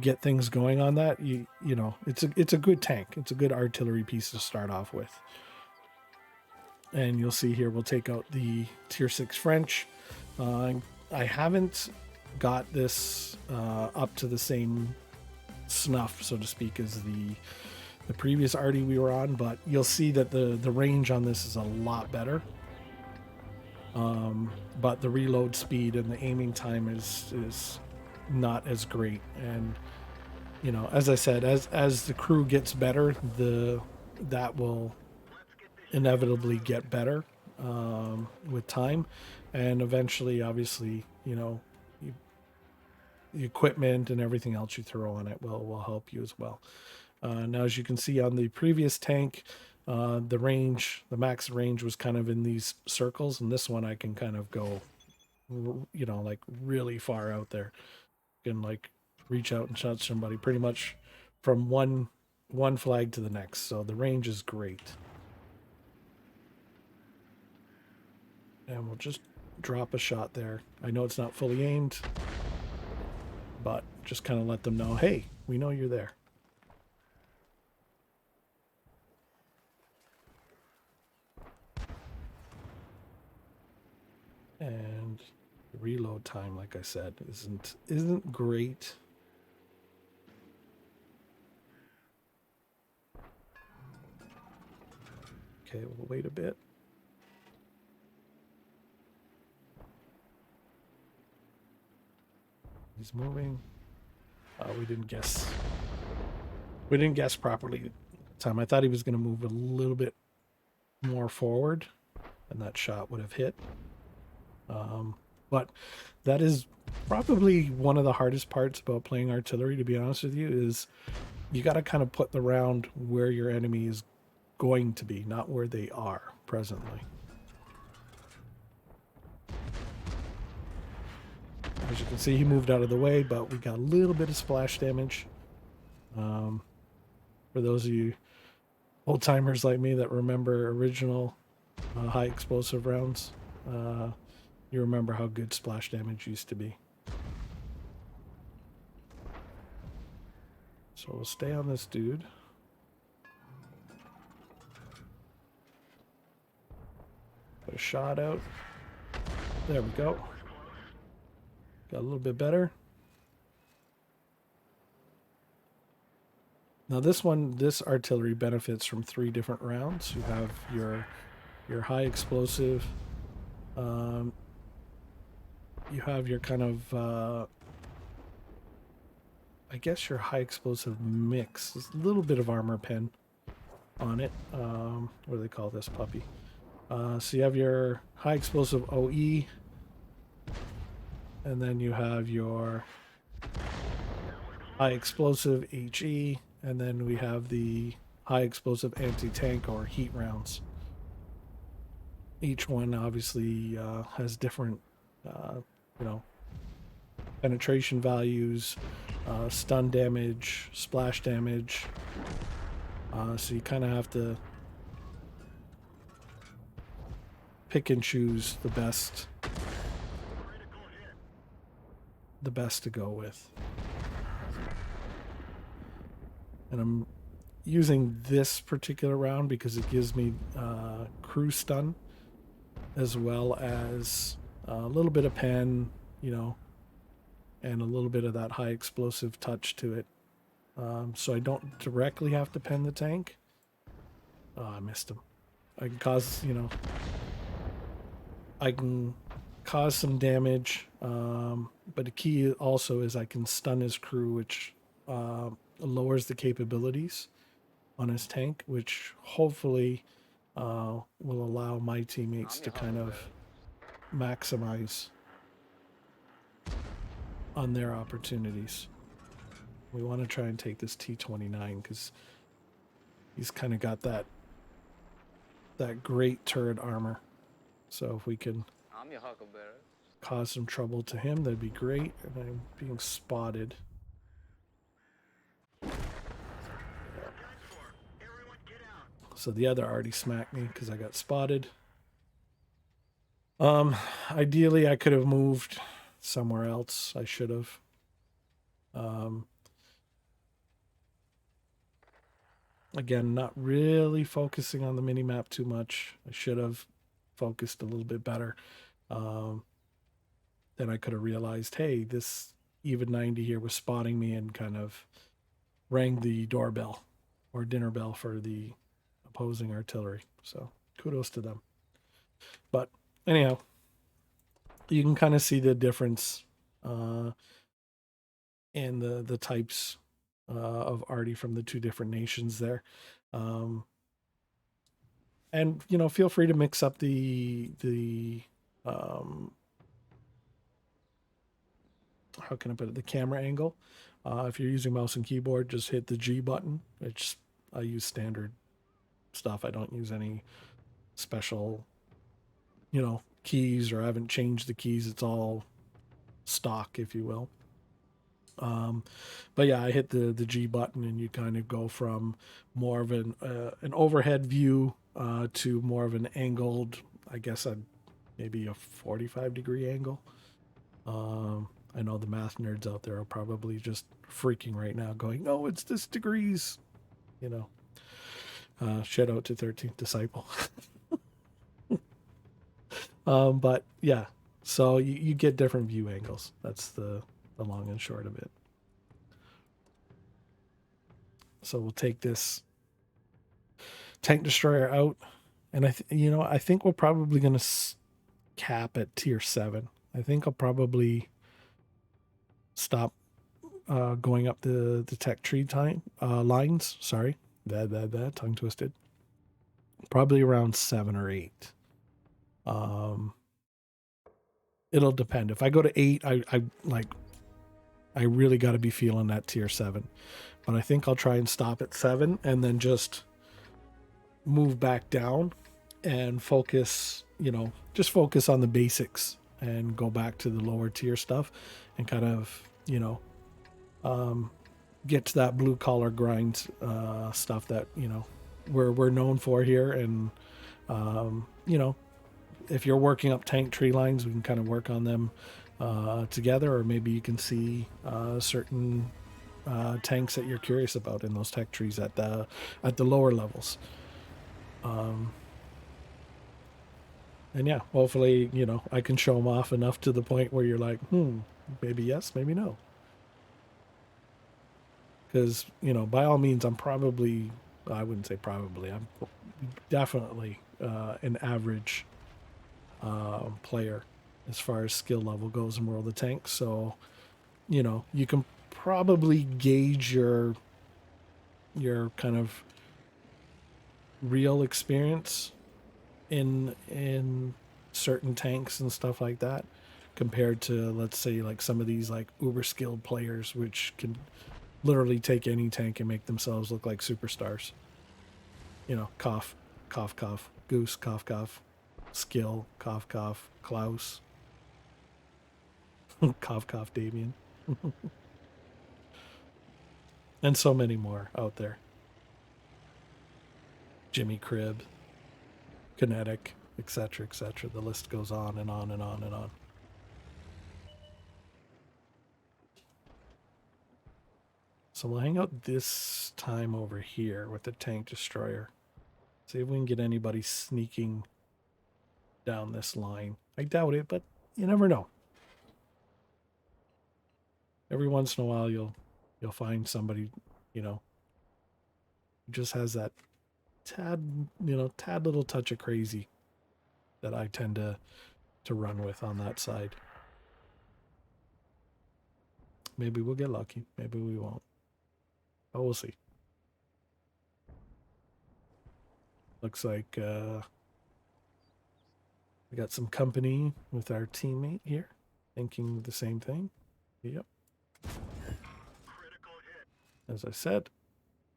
S1: get things going on that, it's a good tank. It's a good artillery piece to start off with. And you'll see here, we'll take out the Tier 6 French. I haven't got this up to the same snuff, so to speak, as the previous Artie we were on, but you'll see that the range on this is a lot better. But the reload speed and the aiming time is not as great. And as I said, as the crew gets better, that will inevitably get better with time, and eventually, obviously, the equipment and everything else you throw on it will help you as well. Now, as you can see on the previous tank, The max range was kind of in these circles, and this one I can kind of go, like really far out there. Can like reach out and touch somebody pretty much from one flag to the next. So the range is great. And we'll just drop a shot there. I know it's not fully aimed, but just kind of let them know, hey, we know you're there. And the reload time, like I said, isn't great. Okay, we'll wait a bit. He's moving. We didn't guess. We didn't guess properly. Time I thought he was going to move a little bit more forward, and that shot would have hit. But that is probably one of the hardest parts about playing artillery, to be honest with you, is you got to kind of put the round where your enemy is going to be, not where they are presently. As you can see, he moved out of the way, but we got a little bit of splash damage. For those of you old timers like me that remember original high explosive rounds, you remember how good splash damage used to be. So we'll stay on this dude. Put a shot out. There we go. Got a little bit better. Now this artillery benefits from 3 different rounds. You have your high explosive. You have your kind of, I guess your high explosive mix. There's a little bit of armor pen on it. What do they call this puppy? So you have your high explosive OE, and then you have your high explosive HE, and then we have the high explosive anti-tank or heat rounds. Each one obviously has different penetration values, stun damage, splash damage. So you kind of have to pick and choose the best to go with. And I'm using this particular round because it gives me crew stun, as well as a little bit of pen, and a little bit of that high explosive touch to it. So I don't directly have to pen the tank. Oh, I missed him. I can cause some damage, but the key also is I can stun his crew, which lowers the capabilities on his tank, which hopefully will allow my teammates to kind of maximize on their opportunities. We want to try and take this T-29 because he's kind of got that great turret armor. So if we can
S2: I'm your huckleberry.
S1: cause some trouble to him, that'd be great. And I'm being spotted. So the other already smacked me because I got spotted. Ideally I could have moved somewhere else. I should have. Again, not really focusing on the mini-map too much. I should have focused a little bit better. Then I could have realized, hey, this even 90 here was spotting me and kind of rang the doorbell or dinner bell for the opposing artillery. So kudos to them. But anyhow, you can kind of see the difference in the types of arty from the 2 different nations there. And feel free to mix up the how can I put it, the camera angle. If you're using mouse and keyboard, just hit the G button, which I use standard stuff. I don't use any special, keys, or I haven't changed the keys. It's all stock, if you will. But yeah, I hit the G button, and you kind of go from more of an overhead view to more of an angled, I guess, maybe a 45-degree angle. I know the math nerds out there are probably just freaking right now, going, "No, it's this degrees." Shout out to 13th Disciple. But yeah, so you get different view angles. That's the long and short of it. So we'll take this tank destroyer out, and I think we're probably going to cap at tier 7. I think I'll probably stop going up the tech tree lines. Sorry, that tongue twisted. Probably around 7 or 8. It'll depend. If I go to 8, I really got to be feeling that tier 7. But I think I'll try and stop at 7 and then just move back down and focus, just focus on the basics and go back to the lower tier stuff and kind of, get to that blue collar grind stuff that, we're known for here. And, if you're working up tank tree lines, we can kind of work on them together, or maybe you can see certain tanks that you're curious about in those tech trees at the lower levels. And yeah, hopefully, I can show them off enough to the point where you're like, maybe yes, maybe no. Because, by all means, I wouldn't say probably, I'm definitely an average player as far as skill level goes in World of Tanks. So, you can probably gauge your kind of real experience in certain tanks and stuff like that, compared to, let's say, like some of these like uber skilled players, which can literally take any tank and make themselves look like superstars. Cough, cough, cough, Goose, cough, cough, Skill, cough, cough, Klaus, cough, cough, Damien. And so many more out there. Jimmy Crib, Kinetic, etc., etc. The list goes on and on and on and on. So we'll hang out this time over here with the tank destroyer. See if we can get anybody sneaking down this line. I doubt it, but you never know. Every once in a while you'll find somebody, who just has that tad little touch of crazy that I tend to run with on that side. Maybe we'll get lucky, maybe we won't. But we'll see. Looks like we got some company with our teammate here, thinking the same thing. Yep.
S4: Critical hit.
S1: As I said,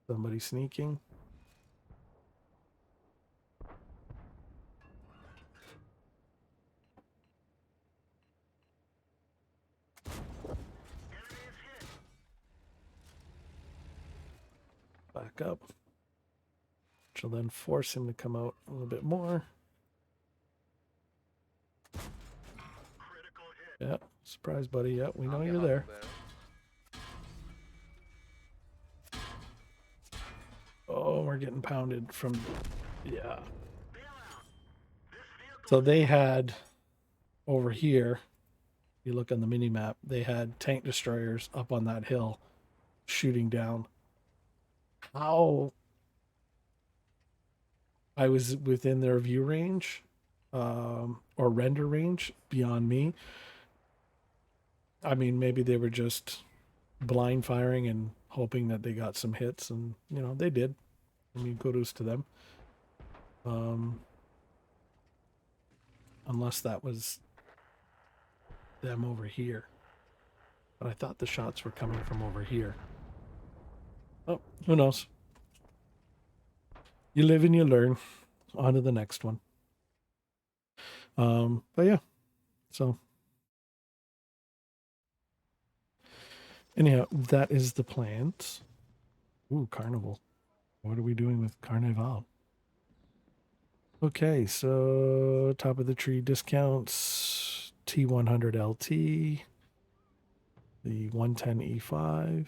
S1: somebody sneaking. Back up. Which will then force him to come out a little bit more.
S4: Critical hit.
S1: Yeah, surprise, buddy. Yeah, we know
S2: I'm your
S1: you're there.
S2: Huckleberry.
S1: Oh, we're getting pounded from... Yeah.
S4: Bail out. This vehicle
S1: So they had, over here, you look on the mini-map, they had tank destroyers up on that hill shooting down. How I was within their view range, or render range, beyond me. I mean, maybe they were just blind firing and hoping that they got some hits, and they did. I mean, kudos to them. Unless that was them over here. But I thought the shots were coming from over here. Oh, who knows? You live and you learn. On to the next one. But yeah, so anyhow, that is the plans. Ooh, carnival. What are we doing with Carnival? Okay, so top of the tree discounts T100 LT, the 110 E5.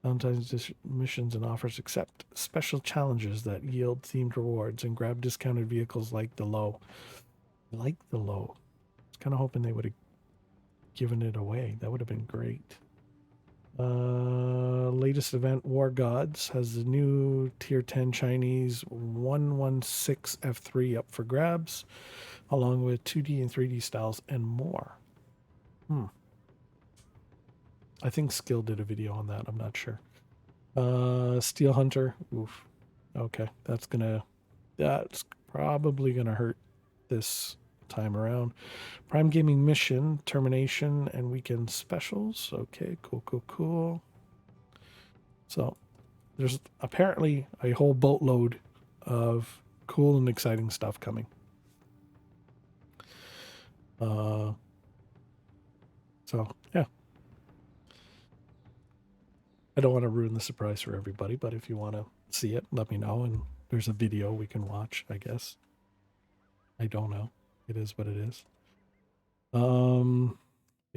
S1: Sometimes missions and offers accept special challenges that yield themed rewards and grab discounted vehicles like the low. Like the low. I was kind of hoping they would have given it away. That would have been great. Latest event, War Gods, has the new Tier 10 Chinese 116 F3 up for grabs, along with 2D and 3D styles and more. I think Skill did a video on that. I'm not sure. Steel Hunter. Oof. Okay, that's probably gonna hurt this time around. Prime Gaming Mission, Termination, and Weekend Specials. Okay, cool. So there's apparently a whole boatload of cool and exciting stuff coming. So yeah. I don't want to ruin the surprise for everybody, but if you want to see it, let me know, and there's a video we can watch, I guess. I don't know. It is what it is. Bing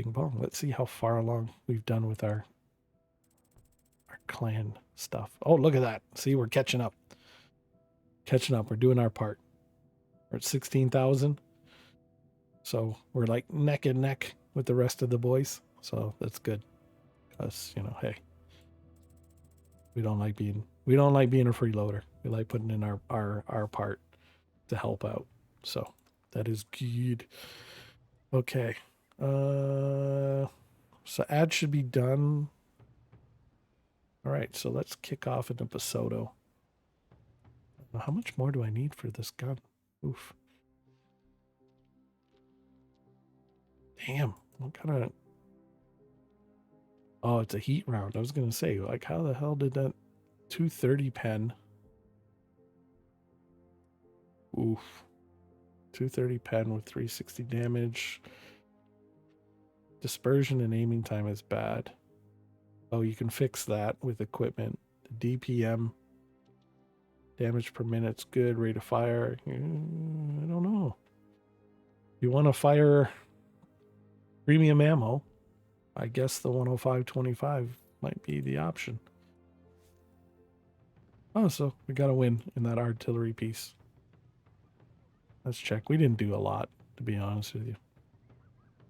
S1: bong. Let's see how far along we've done with our clan stuff. Oh, look at that. See, we're catching up. We're doing our part. We're at 16,000. So we're like neck and neck with the rest of the boys. So that's good. Because, hey. We don't like being a freeloader. We like putting in our part to help out. So that is good. Okay. So ads should be done. All right, so let's kick off into Pasoto. How much more do I need for this gun? Oof. Damn. What kind of... Oh, it's a heat round. I was going to say, like, how the hell did that 230 pen? Oof. 230 pen with 360 damage. Dispersion and aiming time is bad. Oh, you can fix that with equipment. The DPM, damage per minute's good. Rate of fire, I don't know. You want to fire premium ammo, I guess the 105-25 might be the option. Oh, so we got a win in that artillery piece. Let's check. We didn't do a lot, to be honest with you.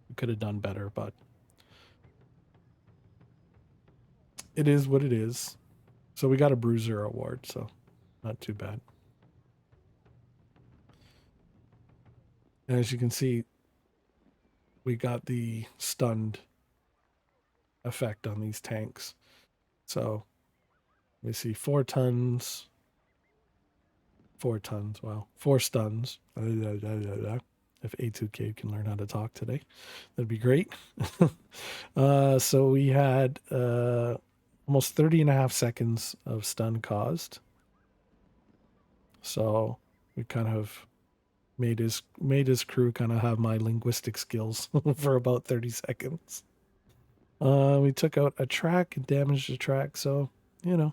S1: We could have done better, but it is what it is. So we got a Bruiser award, so not too bad. And as you can see, we got the stunned effect on these tanks. So we see 4 tons. 4 tons. Wow. 4 stuns. If A2K can learn how to talk today, that'd be great. So we had almost 30.5 seconds of stun caused. So we kind of made his crew kind of have my linguistic skills for about 30 seconds. We took out a track and damaged the track, so did a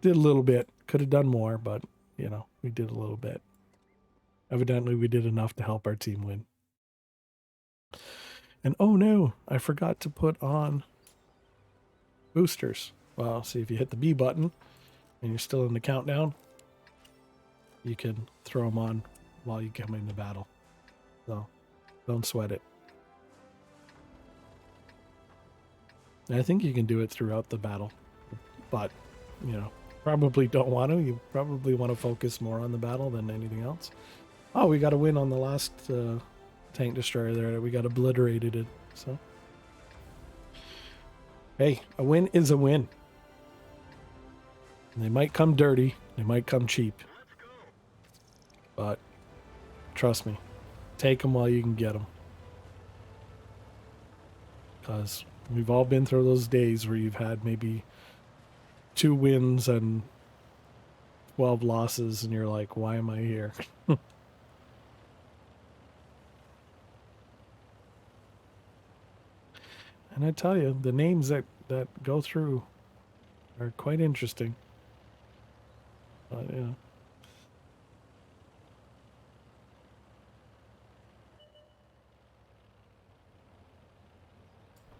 S1: little bit. Could have done more, but we did a little bit. Evidently, we did enough to help our team win. And oh no, I forgot to put on boosters. Well, see, if you hit the B button and you're still in the countdown, you can throw them on while you come into battle. So don't sweat it. And I think you can do it throughout the battle, but probably don't want to. You probably want to focus more on the battle than anything else. Oh, we got a win on the last tank destroyer there. We got obliterated it. So, hey, a win is a win. And they might come dirty. They might come cheap. But trust me, take them while you can get them. Because we've all been through those days where you've had maybe 2 wins and 12 losses, and you're like, why am I here? And I tell you, the names that go through are quite interesting. But yeah.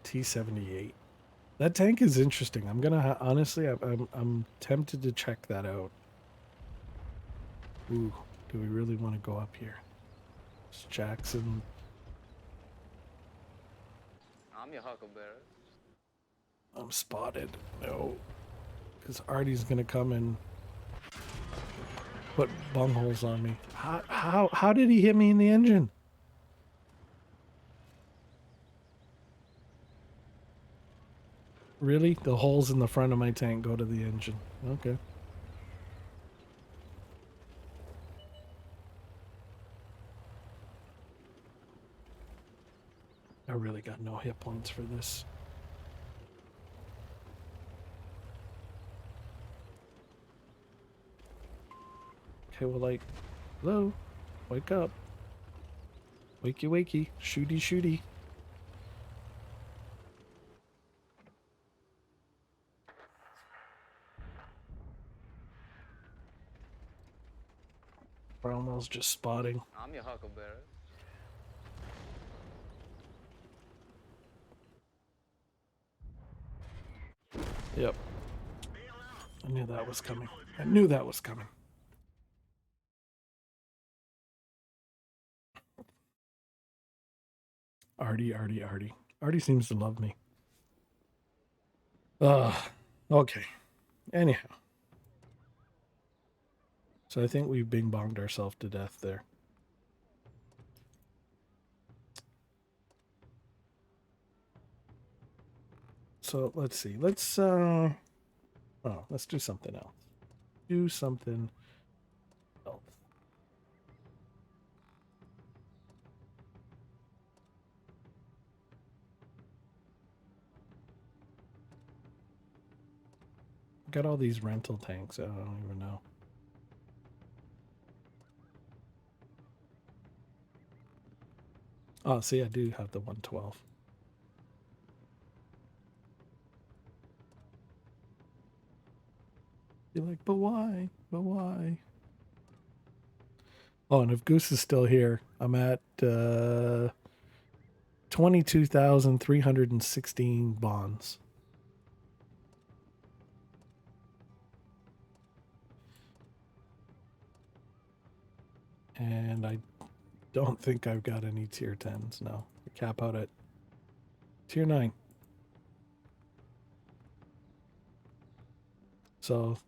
S1: T-78. That tank is interesting. I'm gonna honestly, I'm tempted to check that out. Ooh, do we really want to go up here? It's Jackson.
S2: I'm your huckleberry.
S1: I'm spotted. No, because Artie's gonna come and put bungholes on me. How did he hit me in the engine? Really? The holes in the front of my tank go to the engine. Okay. I really got no hit points for this. Okay, well, like, hello? Wake up. Wakey, wakey. Shooty, shooty. Brownwell's just spotting.
S2: I'm your huckleberry.
S1: Yep. I knew that was coming. I knew that was coming. Artie. Artie seems to love me. Okay. Anyhow. So I think we've bing bonged ourselves to death there. So let's see. Let's let's do something else. Do something else. Got all these rental tanks. I don't even know. Oh, see, I do have the 112. You're like, but why? But why? Oh, and if Goose is still here, I'm at 22,316 bonds. And I don't think I've got any tier 10s. No, I cap out at tier 9. So,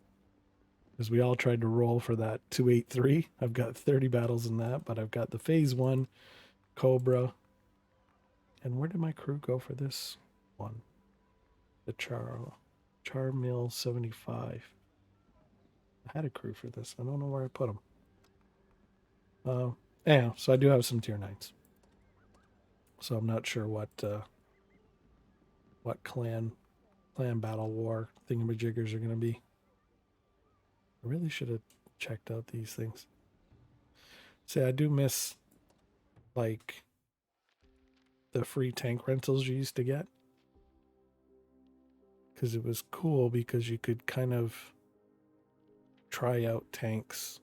S1: as we all tried to roll for that 283, I've got 30 battles in that, but I've got the phase 1 Cobra. And where did my crew go for this one? The Char Mill 75. I had a crew for this. I don't know where I put them. Yeah, so I do have some tier 9s. So I'm not sure what clan battle war thingamajiggers are going to be. I really should have checked out these things. See, I do miss, like, the free tank rentals you used to get. Because it was cool because you could kind of try out tanks,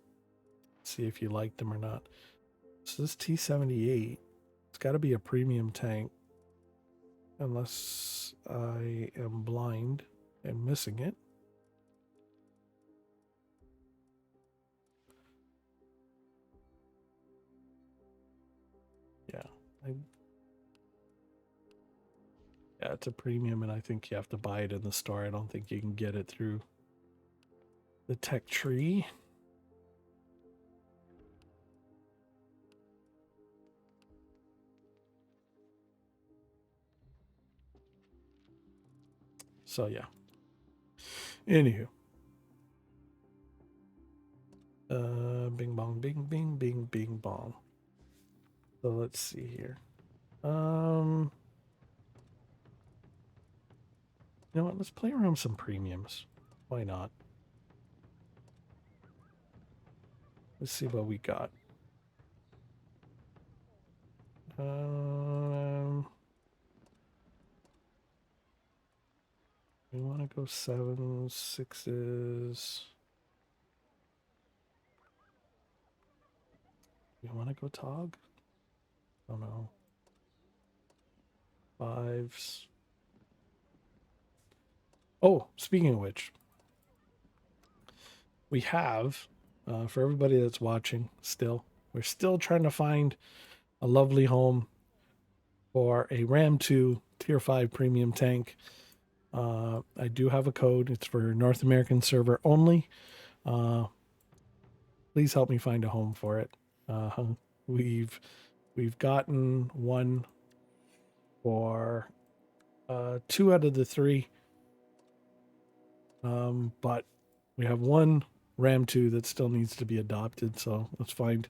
S1: see if you liked them or not. So this T-78, it's got to be a premium tank. Unless I am blind and missing it. Yeah, yeah, it's a premium, and I think you have to buy it in the store. I don't think you can get it through the tech tree. So yeah. Anywho. Bing bong, bing, bing, bing, bing bong. So let's see here. You know what? Let's play around with some premiums. Why not? Let's see what we got. We want to go 7, 6s. We want to go Tog? Oh no. 5s. Oh, speaking of which, we have, for everybody that's watching still, we're still trying to find a lovely home for a Ram 2 Tier 5 premium tank. I do have a code. It's for North American server only. Please help me find a home for it. We've gotten one for 2 out of the 3. But we have one Ram 2 that still needs to be adopted. So let's find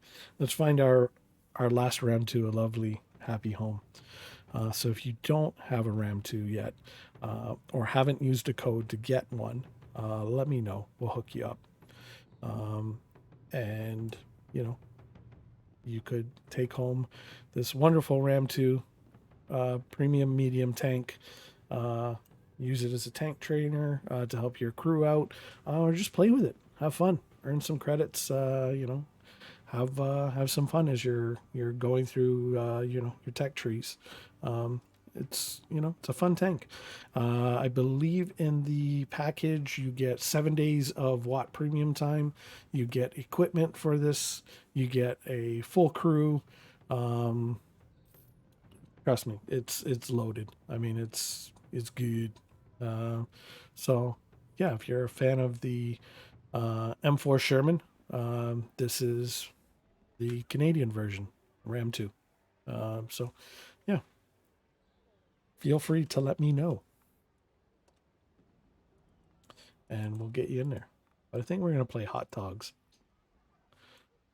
S1: our last Ram 2 a lovely, happy home. So if you don't have a Ram 2 yet, or haven't used a code to get one, let me know. We'll hook you up. And you know, you could take home this wonderful Ram 2 premium medium tank. Use it as a tank trainer to help your crew out, or just play with it. Have fun, earn some credits. You know, have some fun as you're going through you know, your tech trees. It's, you know, it's a fun tank. I believe in the package you get 7 days of Watt premium time. You get equipment for this. You get a full crew. Trust me, it's loaded. I mean, it's good. So yeah, if you're a fan of the M4 Sherman, this is the Canadian version, Ram 2. So yeah, feel free to let me know, and we'll get you in there. But I think we're gonna play Hot Togs.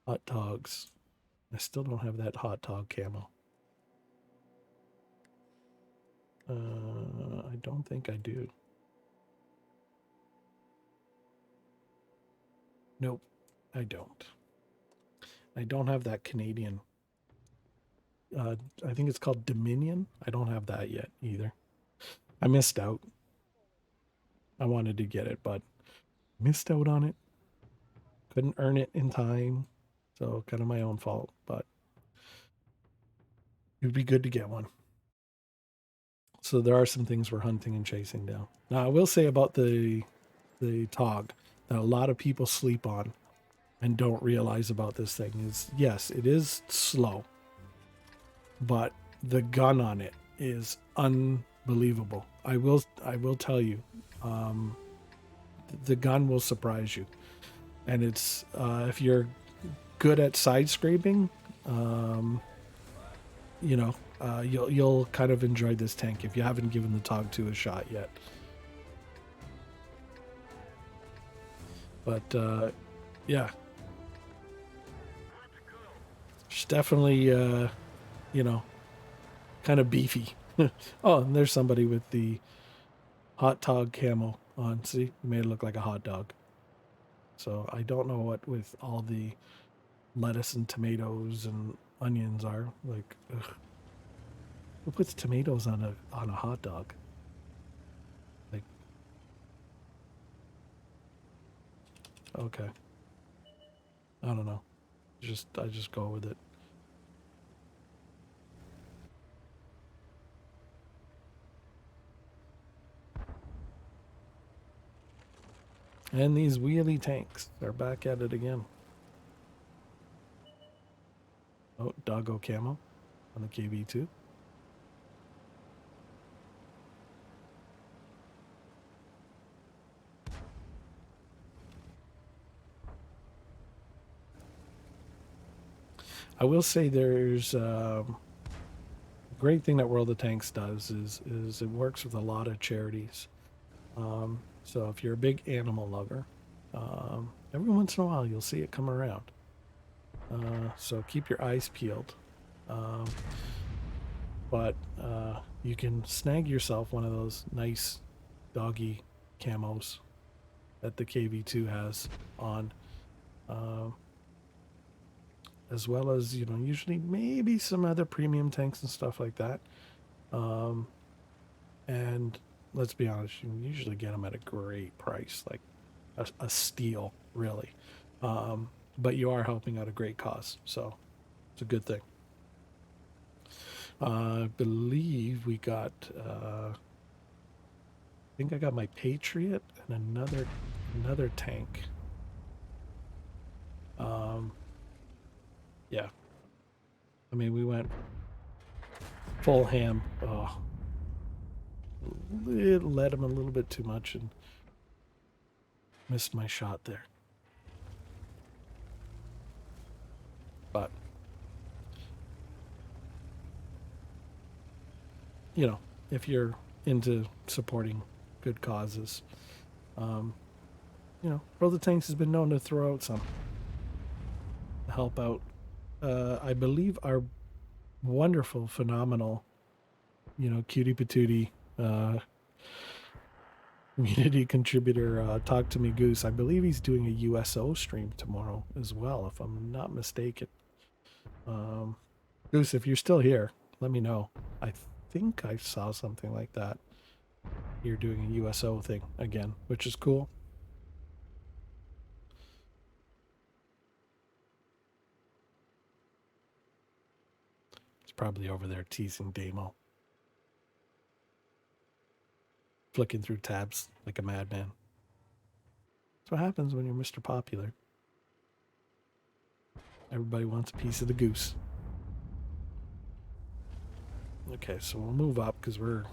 S1: Hot Togs. I still don't have that Hot Tog camo. I don't think I do. Nope, I don't. I don't have that Canadian. I think it's called Dominion. I don't have that yet either. I missed out. I wanted to get it, but missed out on it. Couldn't earn it in time. So kind of my own fault, but it'd be good to get one. So there are some things we're hunting and chasing down. Now I will say about the Tog that a lot of people sleep on and don't realize about this thing is, yes, it is slow, but the gun on it is unbelievable. I will tell you, the gun will surprise you, and it's if you're good at side scraping, you know, you'll kind of enjoy this tank if you haven't given the Tog 2 a shot yet. But yeah, it's definitely you know, kind of beefy. Oh, and there's somebody with the Hot Tog camo on. See, you made it look like a hot dog. So I don't know what with all the lettuce and tomatoes and onions are like. Ugh. Who puts tomatoes on a hot dog? Like, okay, I don't know. I just go with it. And these wheelie tanks, they're back at it again. Oh, doggo camo on the KB2. I will say there's a great thing that World of Tanks does is it works with a lot of charities. So if you're a big animal lover, every once in a while you'll see it come around. So keep your eyes peeled. But you can snag yourself one of those nice doggy camos that the KV2 has on, as well as, you know, usually maybe some other premium tanks and stuff like that. And let's be honest, you usually get them at a great price, like a steal, really. But you are helping out a great cause, so it's a good thing. I believe we got, I think I got my Patriot and another tank. Yeah. I mean, we went full ham. Oh, it led him a little bit too much and missed my shot there. But, you know, if you're into supporting good causes, you know, World of Tanks has been known to throw out some to help out. I believe our wonderful, phenomenal, you know, cutie patootie community contributor, Talk to Me Goose. I believe he's doing a USO stream tomorrow as well, if I'm not mistaken. Goose, if you're still here, let me know. I think I saw something like that. You're doing a USO thing again, which is cool. It's probably over there teasing Damo. Flicking through tabs like a madman. That's what happens when you're Mr. Popular. Everybody wants a piece of the goose. Okay, so we'll move up because we're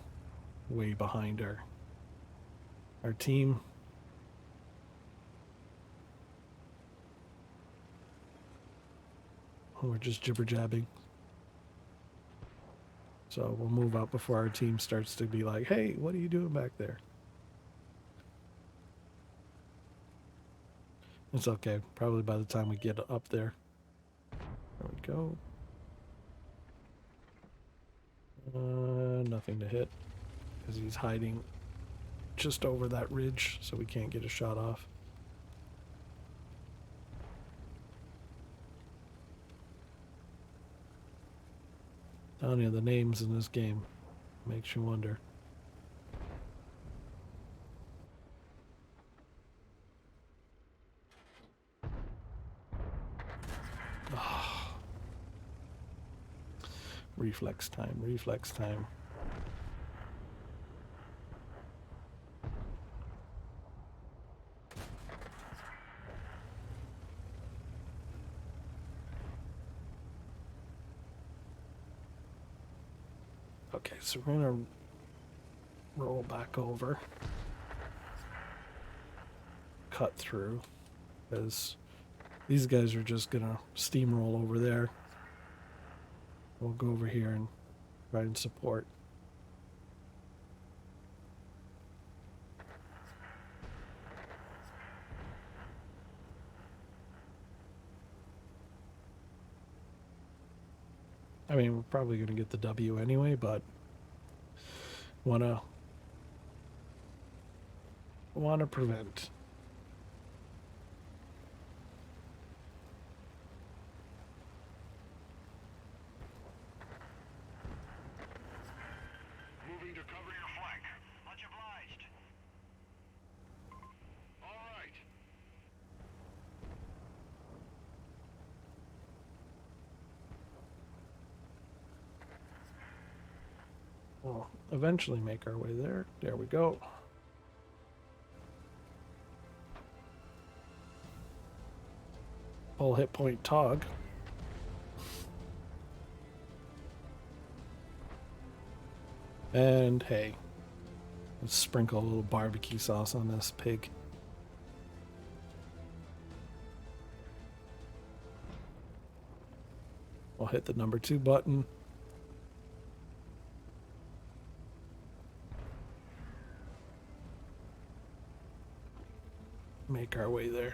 S1: way behind our team. We're just jibber jabbing. So we'll move up before our team starts to be like, hey, what are you doing back there? It's okay. Probably by the time we get up there. There we go. Nothing to hit because he's hiding just over that ridge, so we can't get a shot off. Telling you, the names in this game makes you wonder. Oh. Reflex time, reflex time. Okay, so we're gonna roll back over, cut through, because these guys are just gonna steamroll over there. We'll go over here and try and support. I mean, we're probably going to get the W anyway, but wanna prevent.
S4: Moving to cover your flank. Much obliged. All right.
S1: We'll eventually make our way there. There we go. Full hit point Tog. And hey, let's sprinkle a little barbecue sauce on this pig. We'll hit the number 2 button. Make our way there.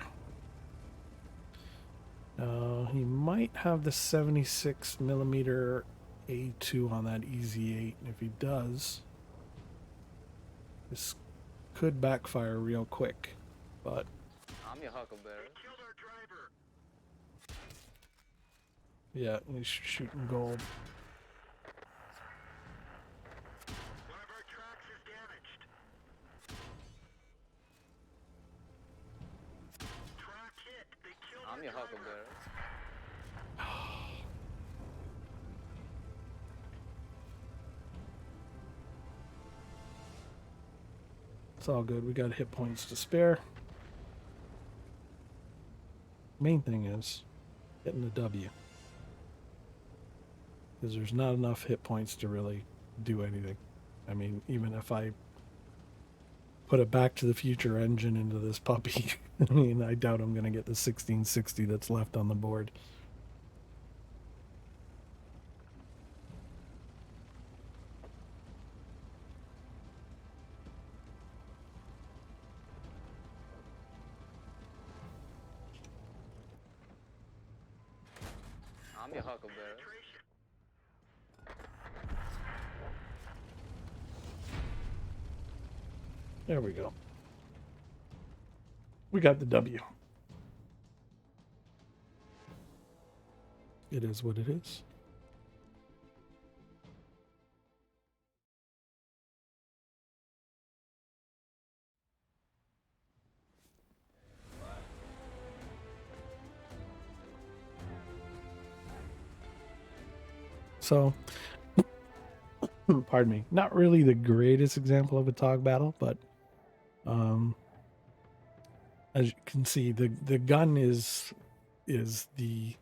S1: He might have the 76 millimeter A2 on that EZ8, and if he does, this could backfire real quick. But
S2: I'm your huckleberry.
S4: Killed our driver.
S1: yeah, he's shooting gold.
S4: One of our tracks is damaged. Track hit. They killed
S2: I'm
S4: our
S2: your
S4: driver.
S2: huckleberry.
S1: It's all good. We got hit points to spare. Main thing is getting the W. Because there's not enough hit points to really do anything. I mean, even if I put a Back to the Future engine into this puppy, I mean, I doubt I'm going to get the 1660 that's left on the board.
S2: I'm your huckleberry.
S1: There we go. We got the W. It is what it is. So, pardon me, not really the greatest example of a tog battle, but as you can see, the gun is the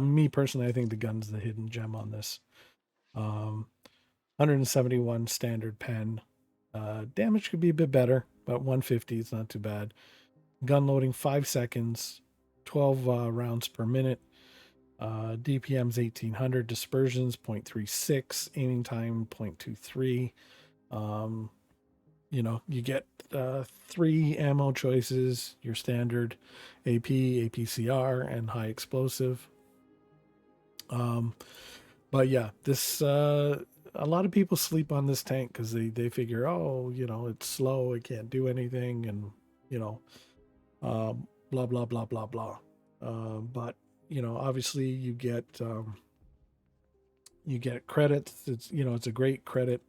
S1: me personally, I think the gun's the hidden gem on this. 171 standard pen. Damage could be a bit better, but 150 is not too bad. Gun loading 5 seconds, 12 rounds per minute. DPM's 1800, dispersions 0.36, aiming time 0.23. You get 3 ammo choices: your standard AP, APCR, and high explosive. But yeah, this a lot of people sleep on this tank because they figure, oh, it's slow, it can't do anything, and blah blah blah blah blah. But obviously you get credits. It's a great credit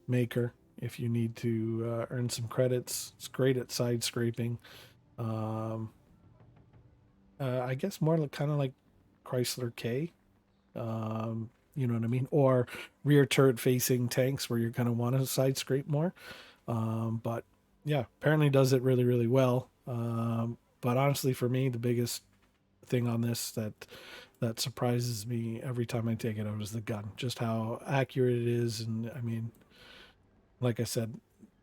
S1: maker if you need to earn some credits. It's great at side scraping. I guess more like kind of like Chrysler K. You know what I mean? Or rear turret facing tanks where you're going to want to side scrape more. But yeah, apparently does it really, really well. But honestly, for me, the biggest thing on this that surprises me every time I take it out is the gun, just how accurate it is. And I mean, like I said,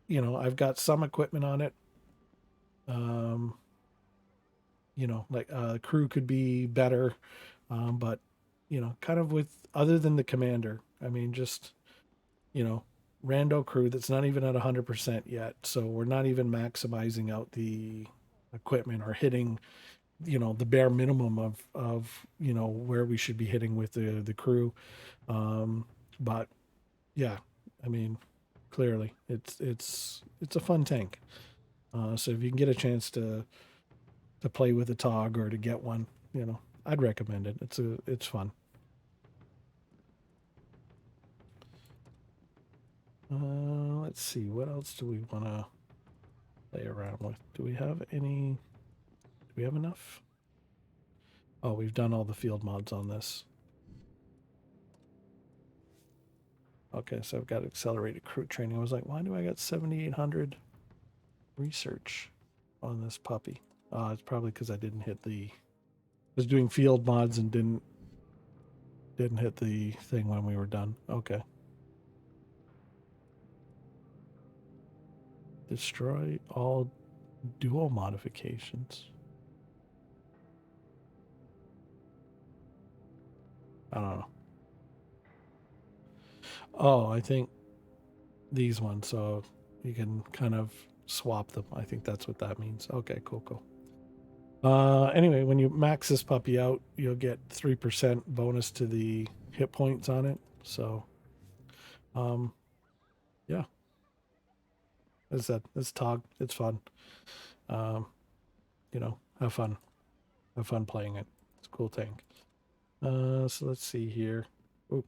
S1: I've got some equipment on it. Like crew could be better, but kind of with other than the commander, I mean, just rando crew that's not even at 100% yet. So we're not even maximizing out the equipment or hitting the bare minimum of where we should be hitting with the crew. But yeah, I mean, clearly it's a fun tank. So if you can get a chance to play with a tog or to get one, I'd recommend it. It's fun. Let's see, what else do we want to play around with? Do we have enough? Oh, we've done all the field mods on this. Okay, so I've got accelerated crew training. I was like, why do I got 7,800 research on this puppy? It's probably because I didn't hit I was doing field mods and didn't hit the thing when we were done. Okay. Destroy all dual modifications. I don't know. Oh, I think these ones, so you can kind of swap them. I think that's what that means. Okay, cool. Anyway, when you max this puppy out, you'll get 3% bonus to the hit points on it. So, yeah. As I said, it's Tog. It's fun. You know, have fun playing it. It's a cool tank. So let's see here. Oh,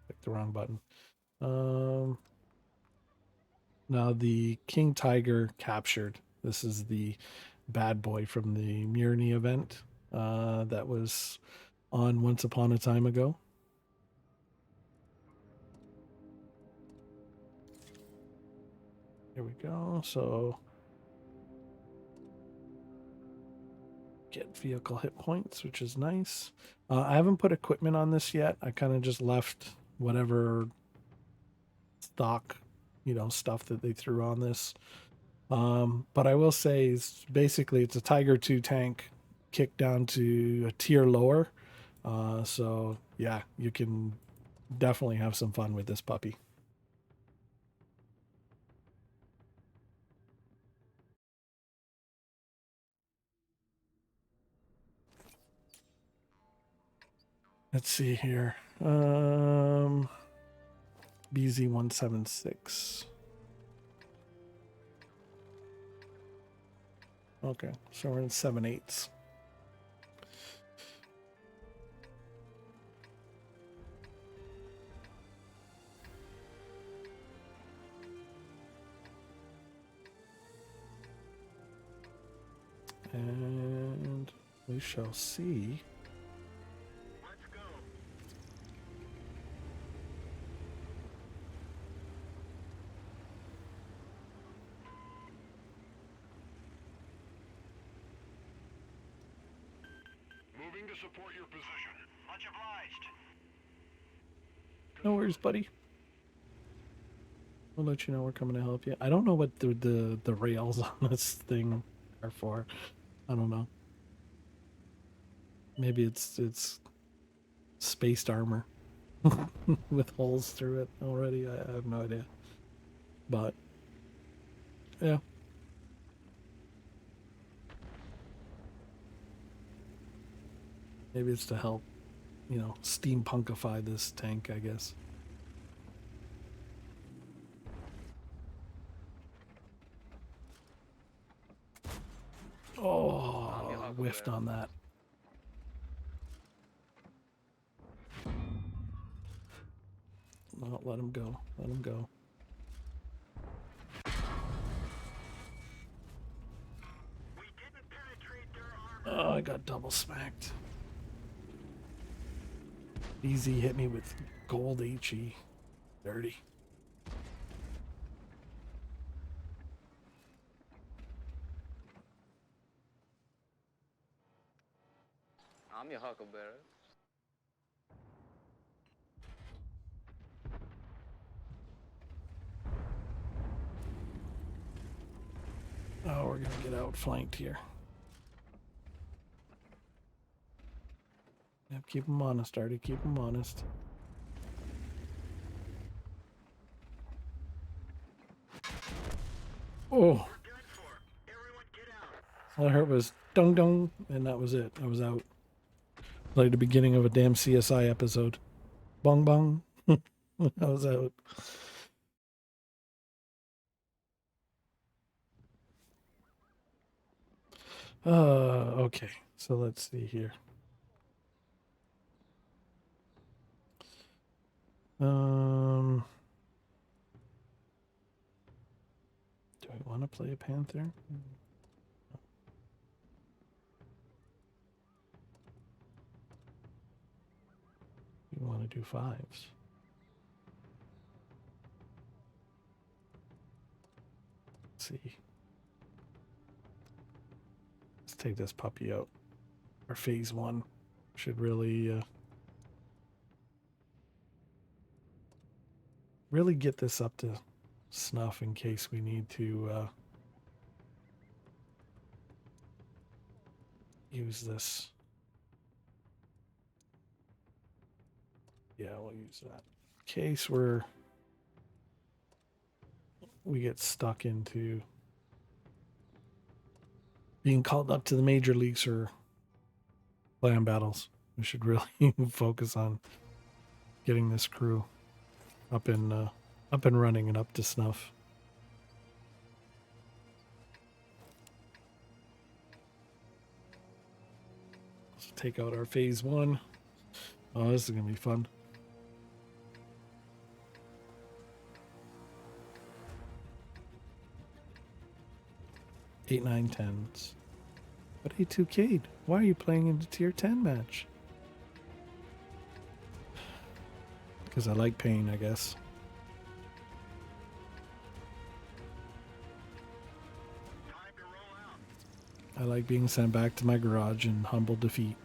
S1: clicked the wrong button. Now the King Tiger captured. This is the bad boy from the Murney event that was on Once Upon a Time Ago. Here we go. So get vehicle hit points, which is nice. I haven't put equipment on this yet. I kind of just left whatever stock, stuff that they threw on this. But I will say, basically it's a Tiger 2 tank kicked down to a tier lower. So yeah, you can definitely have some fun with this puppy. Let's see here. BZ176. Okay, so we're in 7/8. And we shall see.
S4: Let's go. Moving to support your position. Much obliged.
S1: No worries, buddy. We'll let you know we're coming to help you. I don't know what the rails on this thing are for. I don't know. Maybe it's spaced armor with holes through it already. I have no idea. But yeah. Maybe it's to help, steampunkify this tank, I guess. Oh, whiffed on that. No, let him go. Let him go.
S4: We didn't penetrate their armor.
S1: Oh, I got double smacked. Easy hit me with gold HE. Dirty.
S2: I'm your huckleberry.
S1: Oh, we're gonna get outflanked here. Yep, keep them honest, Artie. Keep them honest. Oh,
S4: We're done for. Everyone get out.
S1: all I heard was dung dung, and that was it. I was out. Like the beginning of a damn CSI episode. Bong bong. I was out. Okay. So let's see here. Do I want to play a Panther? You want to do 5s? Let's see. Let's take this puppy out. Our phase 1 should really get this up to snuff in case we need to use this. Yeah, we'll use that. In case we get stuck into being called up to the major leagues or land battles. We should really focus on getting this crew up and running and up to snuff. Let's take out our phase 1. Oh, this is gonna be fun. Eight, 9, 10s. But A2K'd. Why are you playing in the tier 10 match? Because I like pain, I guess.
S4: Time to roll out.
S1: I like being sent back to my garage in humble defeat.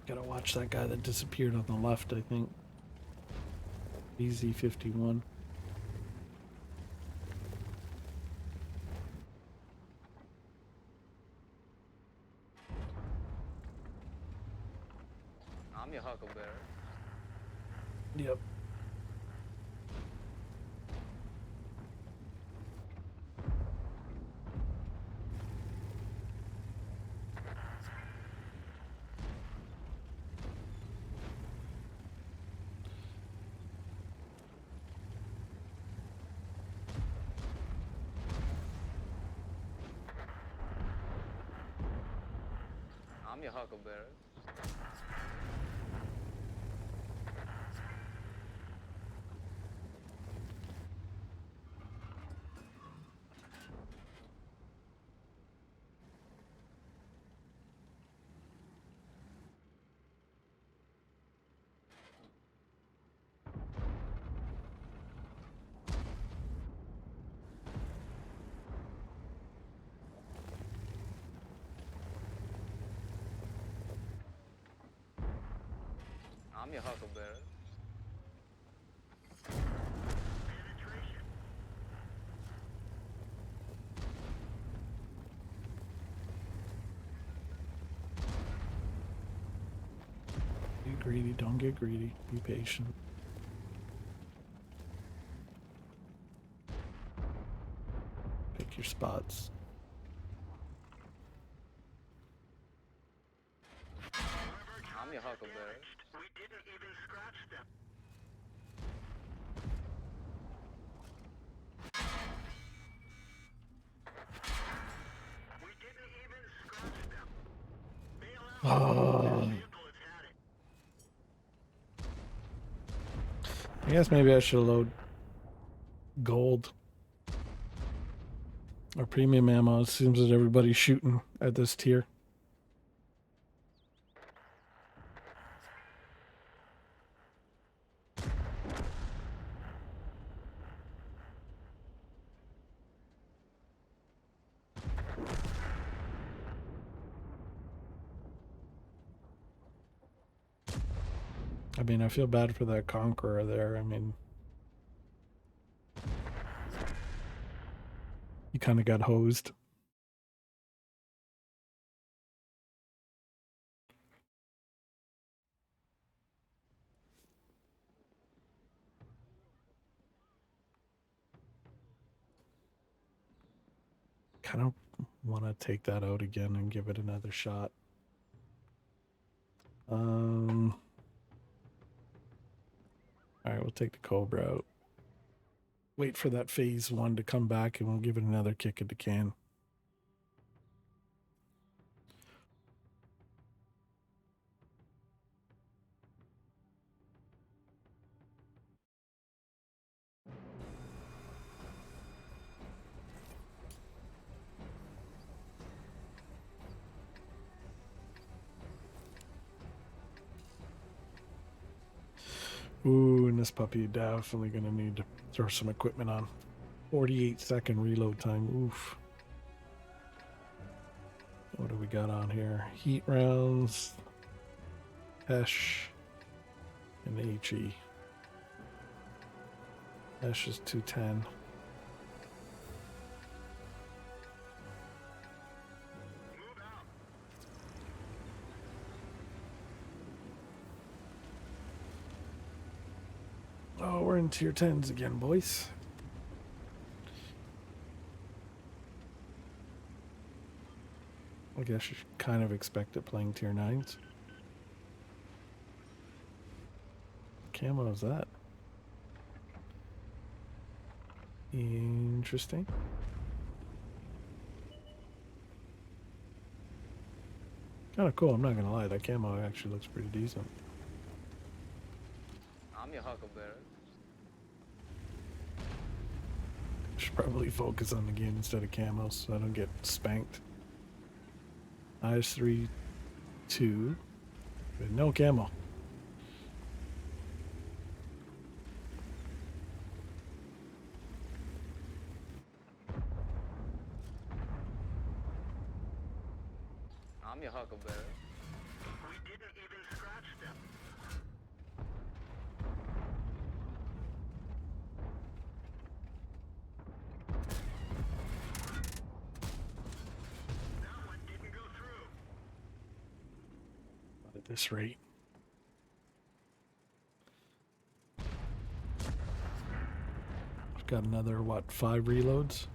S1: Gotta watch that guy that disappeared on the left, I think. BZ51.
S2: I'm your Huckleberry.
S1: Yep.
S2: I'm your Huckleberry. I'm your Huckleberry.
S4: Penetration.
S1: Be greedy, don't get greedy. Be patient. Pick your spots.
S2: I'm your Huckleberry.
S4: We didn't even scratch them. We didn't even scratch them. Bail out.
S1: Oh,
S4: Vehicle has had it.
S1: I guess maybe I should load gold or premium ammo. It seems that everybody's shooting at this tier. I mean, I feel bad for that Conqueror there. I mean, he kind of got hosed. Kind of want to take that out again and give it another shot. All right, we'll take the Cobra out. Wait for that phase 1 to come back and we'll give it another kick at the can. Ooh, and this puppy definitely gonna need to throw some equipment on. 48-second reload time. Oof. What do we got on here? Heat rounds, Hesh, and HE. Hesh is 210. Oh, we're in tier 10s again, boys. I guess you should kind of expect it playing tier 9s. Camo is that? Interesting. Kind of cool, I'm not gonna lie. That camo actually looks pretty decent.
S2: I'm your Huckleberry.
S1: Should probably focus on the game instead of camos so I don't get spanked. IS-3 2 with no camo.
S2: I'm your Huckleberry.
S4: We didn't even scratch them. That one didn't go through.
S1: Not at this rate. I've got another, what, 5 reloads?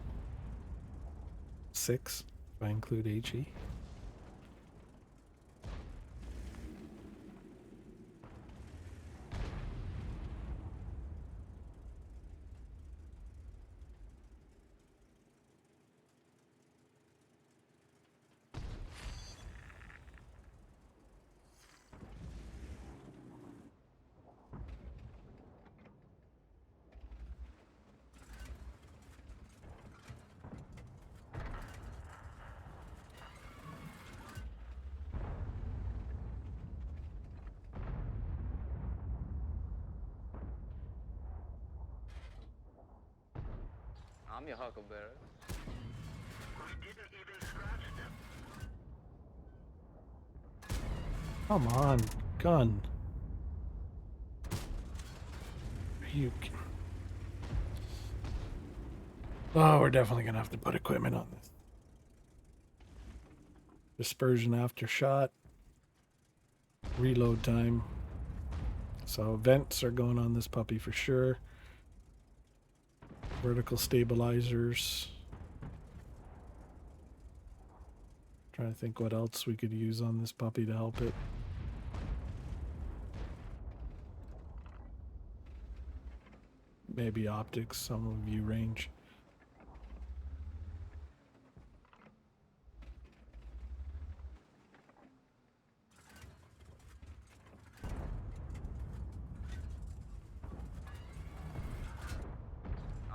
S1: 6, if I include HE.
S2: I'm your Huckleberry.
S4: We didn't even scratch them.
S1: Come on, gun. You. Oh, we're definitely gonna have to put equipment on this. Dispersion after shot. Reload time. So vents are going on this puppy for sure. Vertical stabilizers. Trying to think what else we could use on this puppy to help it. Maybe optics, some of view range.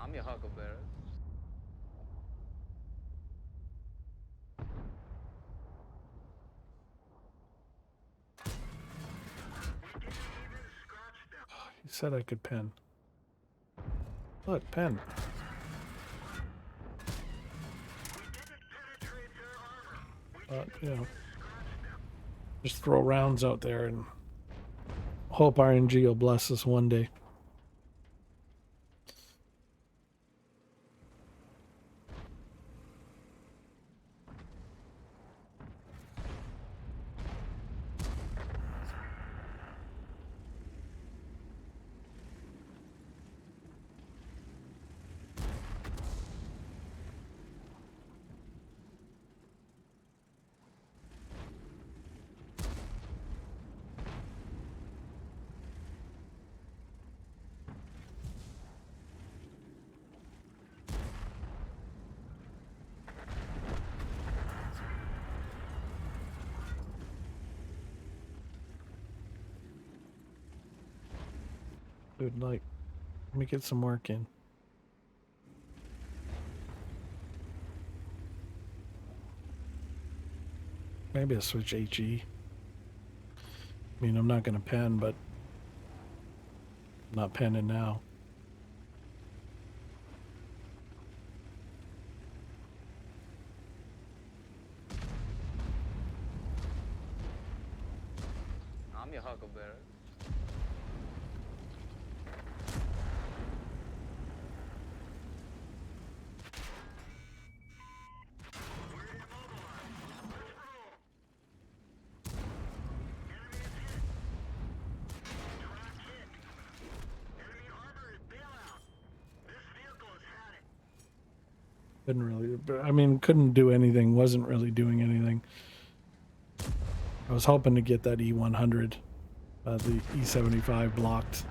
S2: I'm your Huckleberry.
S1: You said I could pen. What? Pen. You know, just throw rounds out there and hope RNG will bless us one day. Good night. Let me get some work in. Maybe I'll switch HE. I mean, I'm not going to pen, but I'm not penning now.
S2: I'm your huckleberry.
S4: We're immobilized. Let's roll. Enemy is hit. Track hit. Enemy armor is bailout. This vehicle has had it.
S1: Couldn't really, but I mean, couldn't do anything. Wasn't really doing anything. I was hoping to get that E100. The E75 blocked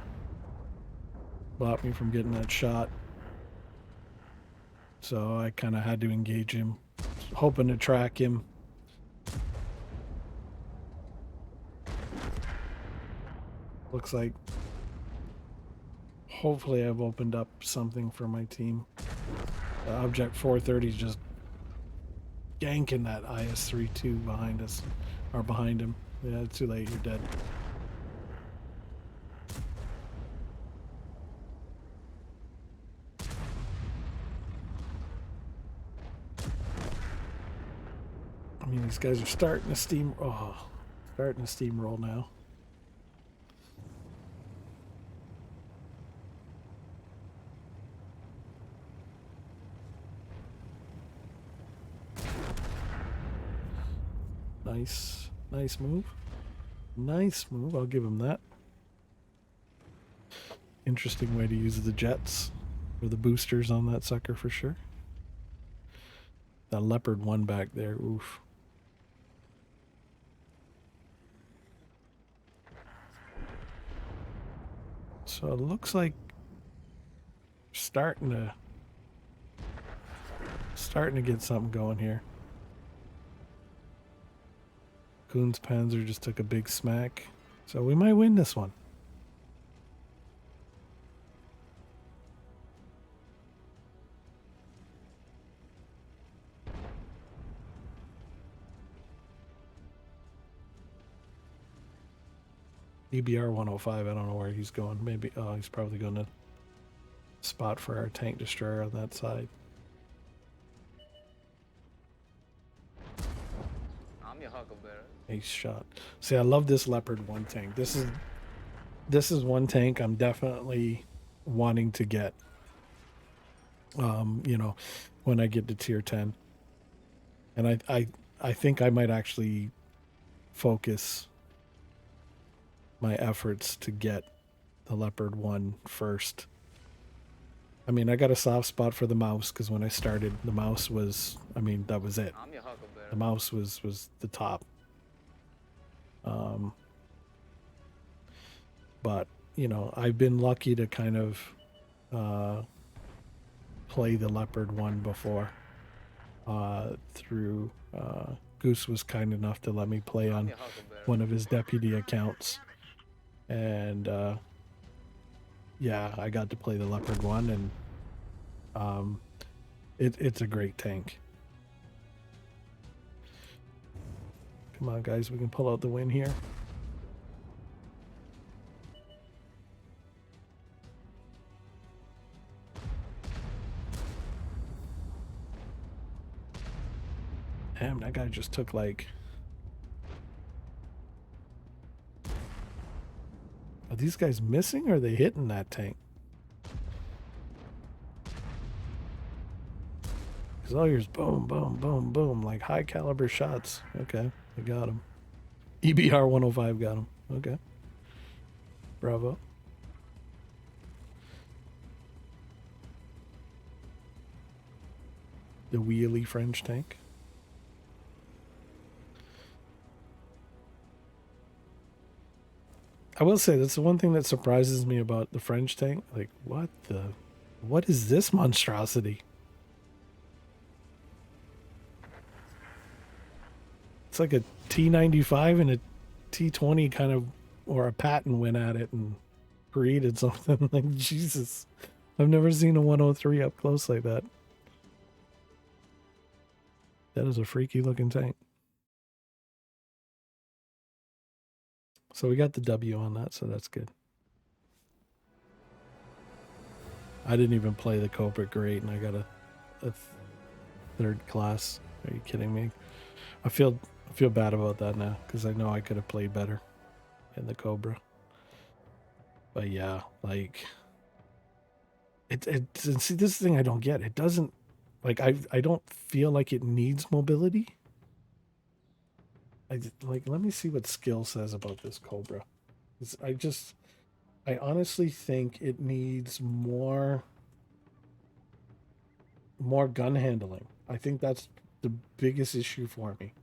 S1: me from getting that shot. So I kind of had to engage him, hoping to track him. Looks like hopefully I've opened up something for my team. Object 430 is just ganking that IS-32 behind us, or behind him. Yeah, it's too late, you're dead. I mean, these guys are starting to steamroll now. Nice move. Nice move, I'll give him that. Interesting way to use the jets, or the boosters on that sucker for sure. That Leopard 1 back there, oof. So it looks like starting to get something going here. Kuhn's Panzer just took a big smack. So we might win this one. EBR 105, I don't know where he's going. Maybe, oh, he's probably going to spot for our tank destroyer on that side.
S2: I'm your huckleberry.
S1: Ace shot. See, I love this Leopard 1 tank. This is one tank I'm definitely wanting to get. You know, when I get to tier 10. And I think I might actually focus my efforts to get the Leopard 1 first. I mean, I got a soft spot for the mouse because when I started, the mouse was, I mean, that was it.
S2: I'm your huckleberry.
S1: The mouse was the top. But, you know, I've been lucky to kind of play the Leopard 1 before. Through Goose was kind enough to let me play
S2: I'm
S1: on
S2: your huckleberry.
S1: one of his deputy accounts. And yeah, I got to play the Leopard 1, and it's a great tank. Come on, guys, we can pull out the win here. Damn, that guy just took like... Are these guys missing or are they hitting that tank? Because all yours boom, boom, boom, boom, like high caliber shots. Okay, I got him. EBR 105 got him. Okay. Bravo. The wheelie French tank. I will say that's the one thing that surprises me about the French tank. Like, what is this monstrosity? It's like a T95 and a T20 kind of, or a Patton went at it and created something. Like, Jesus. I've never seen a 103 up close like that. That is a freaky looking tank. So we got the W on that, so that's good. I didn't even play the Cobra great, and I got a third class. Are you kidding me? I feel bad about that now because I know I could have played better in the Cobra. But yeah, like and see, this is the thing I don't get. It doesn't like I don't feel like it needs mobility. Let me see what skill says about this Cobra. 'Cause I honestly think it needs more gun handling. I think that's the biggest issue for me.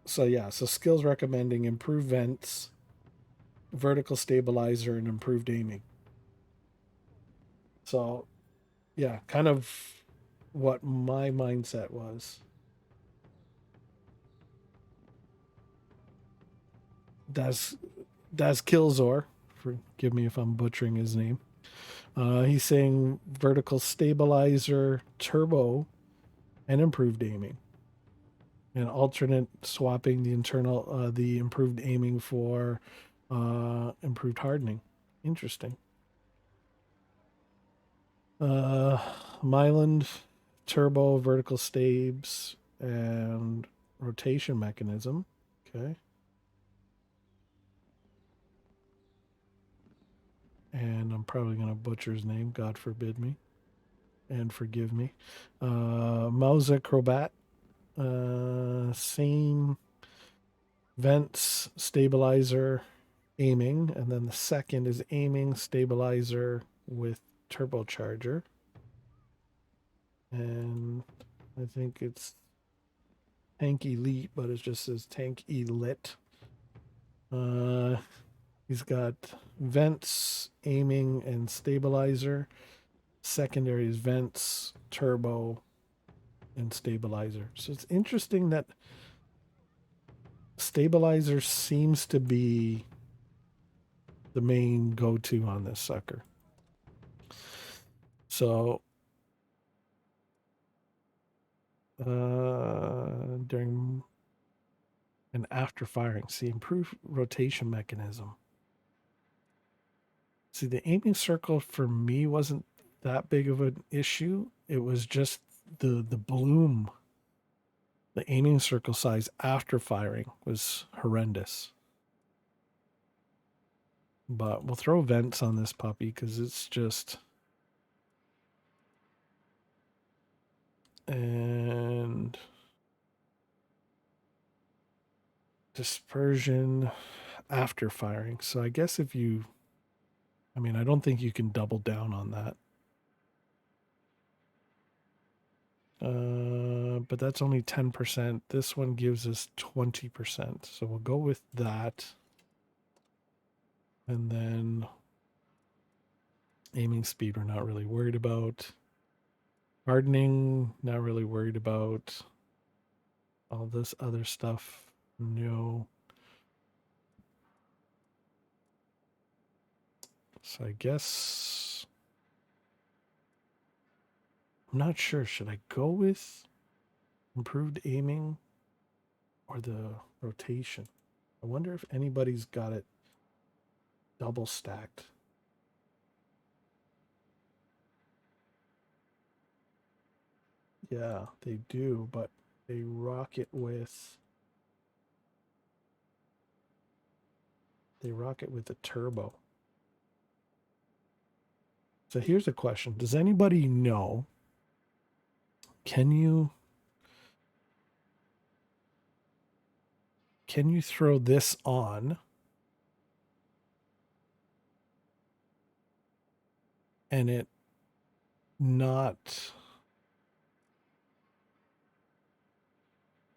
S1: So yeah, so skills recommending improved vents, vertical stabilizer, and improved aiming. So yeah, kind of what my mindset was. Das Kilzor, forgive me if I'm butchering his name. He's saying vertical stabilizer, turbo, and improved aiming, and alternate swapping the improved aiming for improved hardening. Interesting. Myland, turbo, vertical stabs, and rotation mechanism. Okay. And I'm probably going to butcher his name, God forbid me, and forgive me. Mauser Crobat, same vents, stabilizer, aiming, and then the second is aiming, stabilizer with turbocharger. And I think it's Tank Elite, but it just says Tank Elite. He's got vents, aiming, and stabilizer. Secondary is vents, turbo, and stabilizer. So it's interesting that stabilizer seems to be the main go-to on this sucker. So during and after firing, see, improved rotation mechanism. See, the aiming circle for me wasn't that big of an issue. It was just the bloom. The aiming circle size after firing was horrendous. But we'll throw vents on this puppy because it's just... And dispersion after firing. So I guess if you... I mean, I don't think you can double down on that. But that's only 10%. This one gives us 20%. So we'll go with that. And then aiming speed, we're not really worried about. Hardening, not really worried about. All this other stuff, no. So I guess I'm not sure. Should I go with improved aiming or the rotation? I wonder if anybody's got it double stacked. Yeah, they do, but they rock it with a turbo. So here's a question. Does anybody know, can you throw this on and it not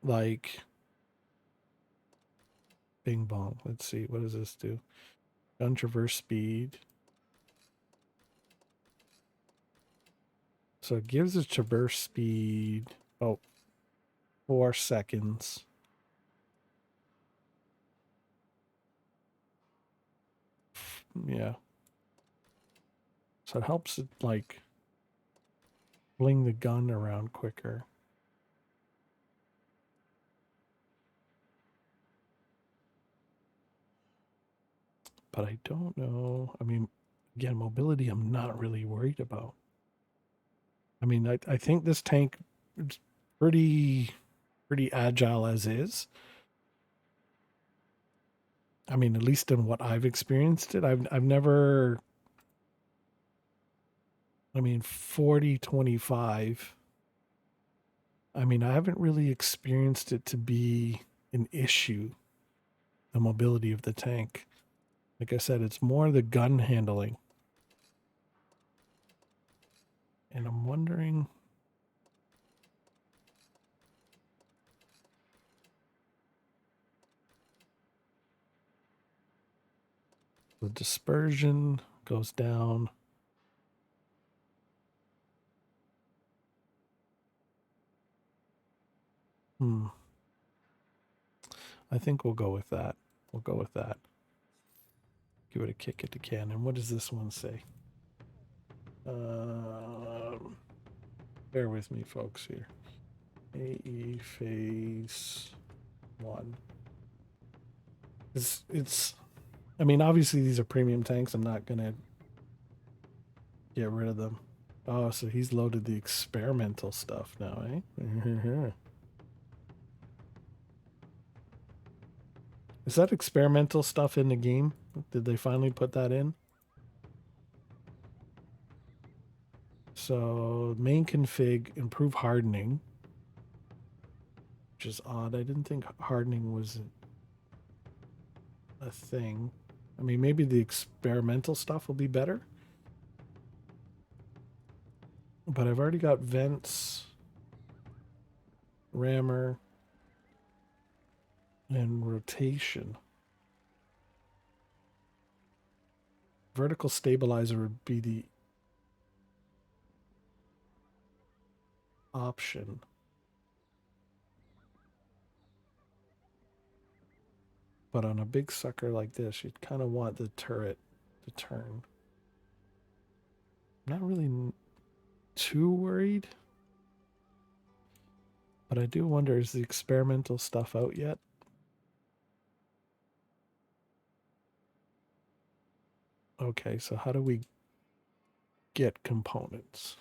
S1: like bing bong? Let's see, what does this do? Gun traverse speed. So it gives us traverse speed, 4 seconds. Yeah. So it helps it like fling the gun around quicker. but I don't know. I mean, again, mobility I'm not really worried about. I mean, I think this tank is pretty agile as is. I mean, at least in what I've experienced it. I've never, I mean, 40-25. I mean, I haven't really experienced it to be an issue, the mobility of the tank. Like I said, it's more the gun handling. And I'm wondering, the dispersion goes down. I think we'll go with that. We'll go with that. Give it a kick at the cannon. What does this one say? Bear with me, folks, here. AE phase 1. It's I mean, obviously these are premium tanks. I'm not gonna get rid of them. Oh, so he's loaded the experimental stuff now, eh? Is that experimental stuff in the game? Did they finally put that in? So main config, improve hardening, which is odd. I didn't think hardening was a thing. I mean, maybe the experimental stuff will be better. But I've already got vents, rammer, and rotation. Vertical stabilizer would be the option. But on a big sucker like this, you'd kind of want the turret to turn. I'm not really too worried. But I do wonder, is the experimental stuff out yet? Okay, so how do we get components?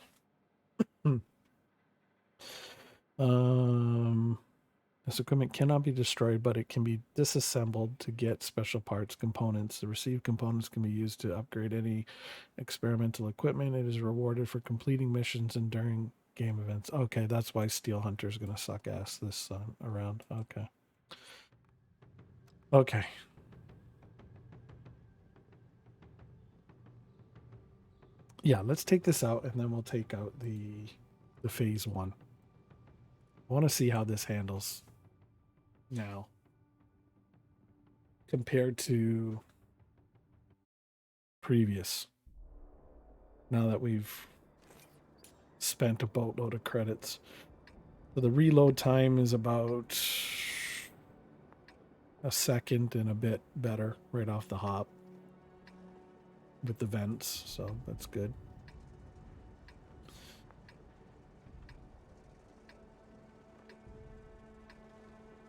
S1: This equipment cannot be destroyed, but it can be disassembled to get special parts components. The received components can be used to upgrade any experimental equipment. It is rewarded for completing missions and during game events. Okay, that's why Steel Hunter is going to suck ass this around. Okay. Okay. Yeah, let's take this out and then we'll take out the phase 1. I want to see how this handles now compared to previous. Now that we've spent a boatload of credits. So the reload time is about a second and a bit better right off the hop with the vents, so that's good.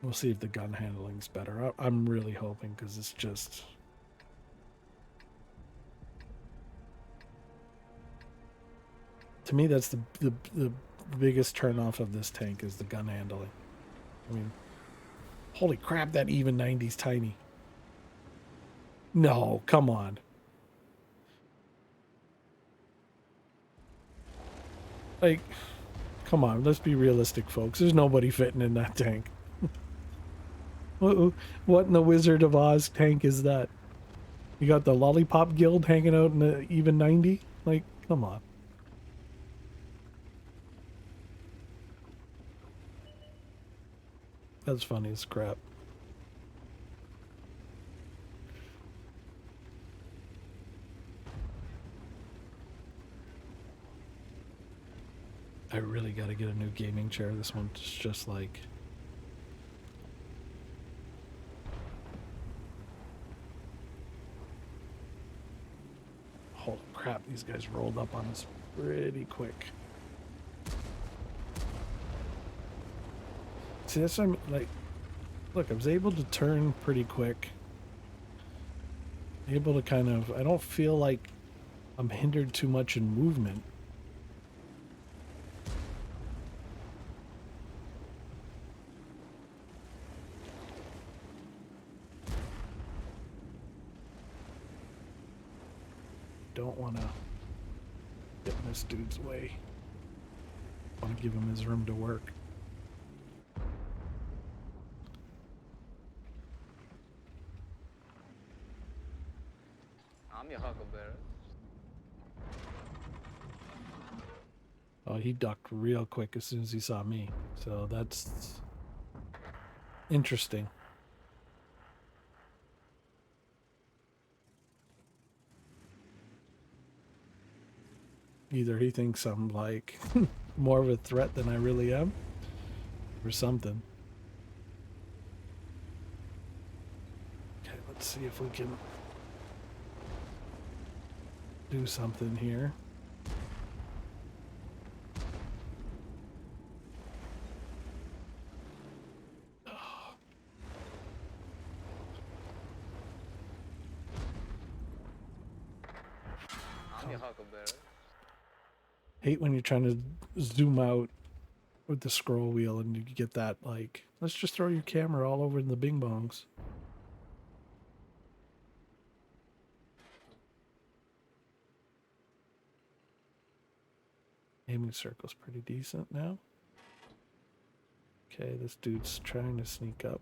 S1: We'll see if the gun handling's better. I'm really hoping, because it's just... To me, that's the biggest turnoff of this tank is the gun handling. I mean, holy crap, that even 90's tiny. No, come on. Like, come on, let's be realistic, folks. There's nobody fitting in that tank. What in the Wizard of Oz tank is that? You got the Lollipop Guild hanging out in the even 90? Like, come on. That's funny as crap. I really got to get a new gaming chair. This one's just like... Holy crap, these guys rolled up on us pretty quick. See, that's what I'm like. Look, I was able to turn pretty quick. able to kind of, I don't feel like I'm hindered too much in movement. Don't want to get in this dude's way. Want to give him his room to work.
S2: I'm your huckleberry.
S1: Oh, he ducked real quick as soon as he saw me. So that's interesting. Either he thinks I'm like more of a threat than I really am, or something. Okay, let's see if we can do something here.
S2: I'm your huckleberry.
S1: Hate when you're trying to zoom out with the scroll wheel and you get that, like, let's just throw your camera all over the bing bongs. Aiming circle's pretty decent now. Okay, this dude's trying to sneak up.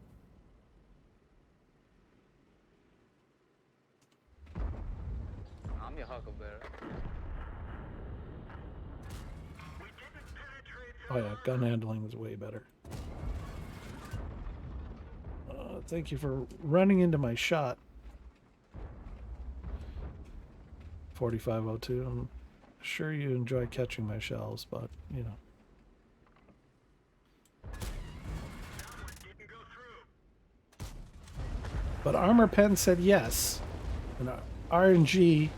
S2: I'm your huckleberry.
S4: We didn't penetrate
S1: Oh yeah, gun handling is way better. Thank you for running into my shot. 4502. I'm sure you enjoy catching my shells, but you know.
S4: didn't go through.
S1: But Armor Pen said yes. And RNG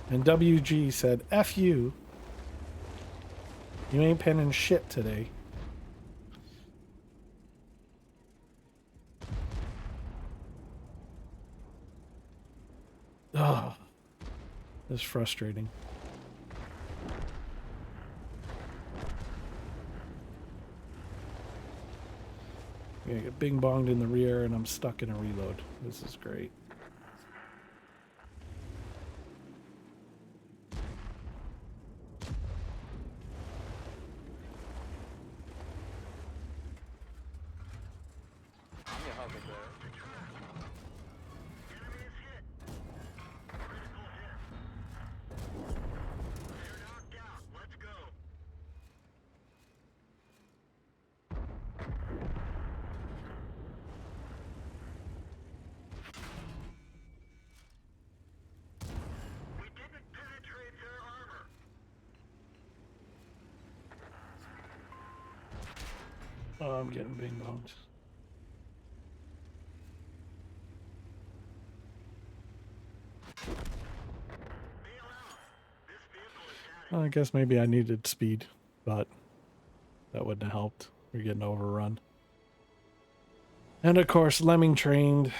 S1: and WG said F you. You ain't penning shit today. Oh, this is frustrating. I'm gonna get bing bonged in the rear and I'm stuck in a reload. This is great.
S2: I'm your huckleberry.
S4: Enemy is hit. Critical hit. They're knocked out. Let's go. We didn't penetrate their armor.
S1: Oh, I'm getting bing bonged.
S4: Bail out. This vehicle is static.
S1: Well, I guess maybe I needed speed, but that wouldn't have helped. We're getting overrun. And of course, Lemming trained.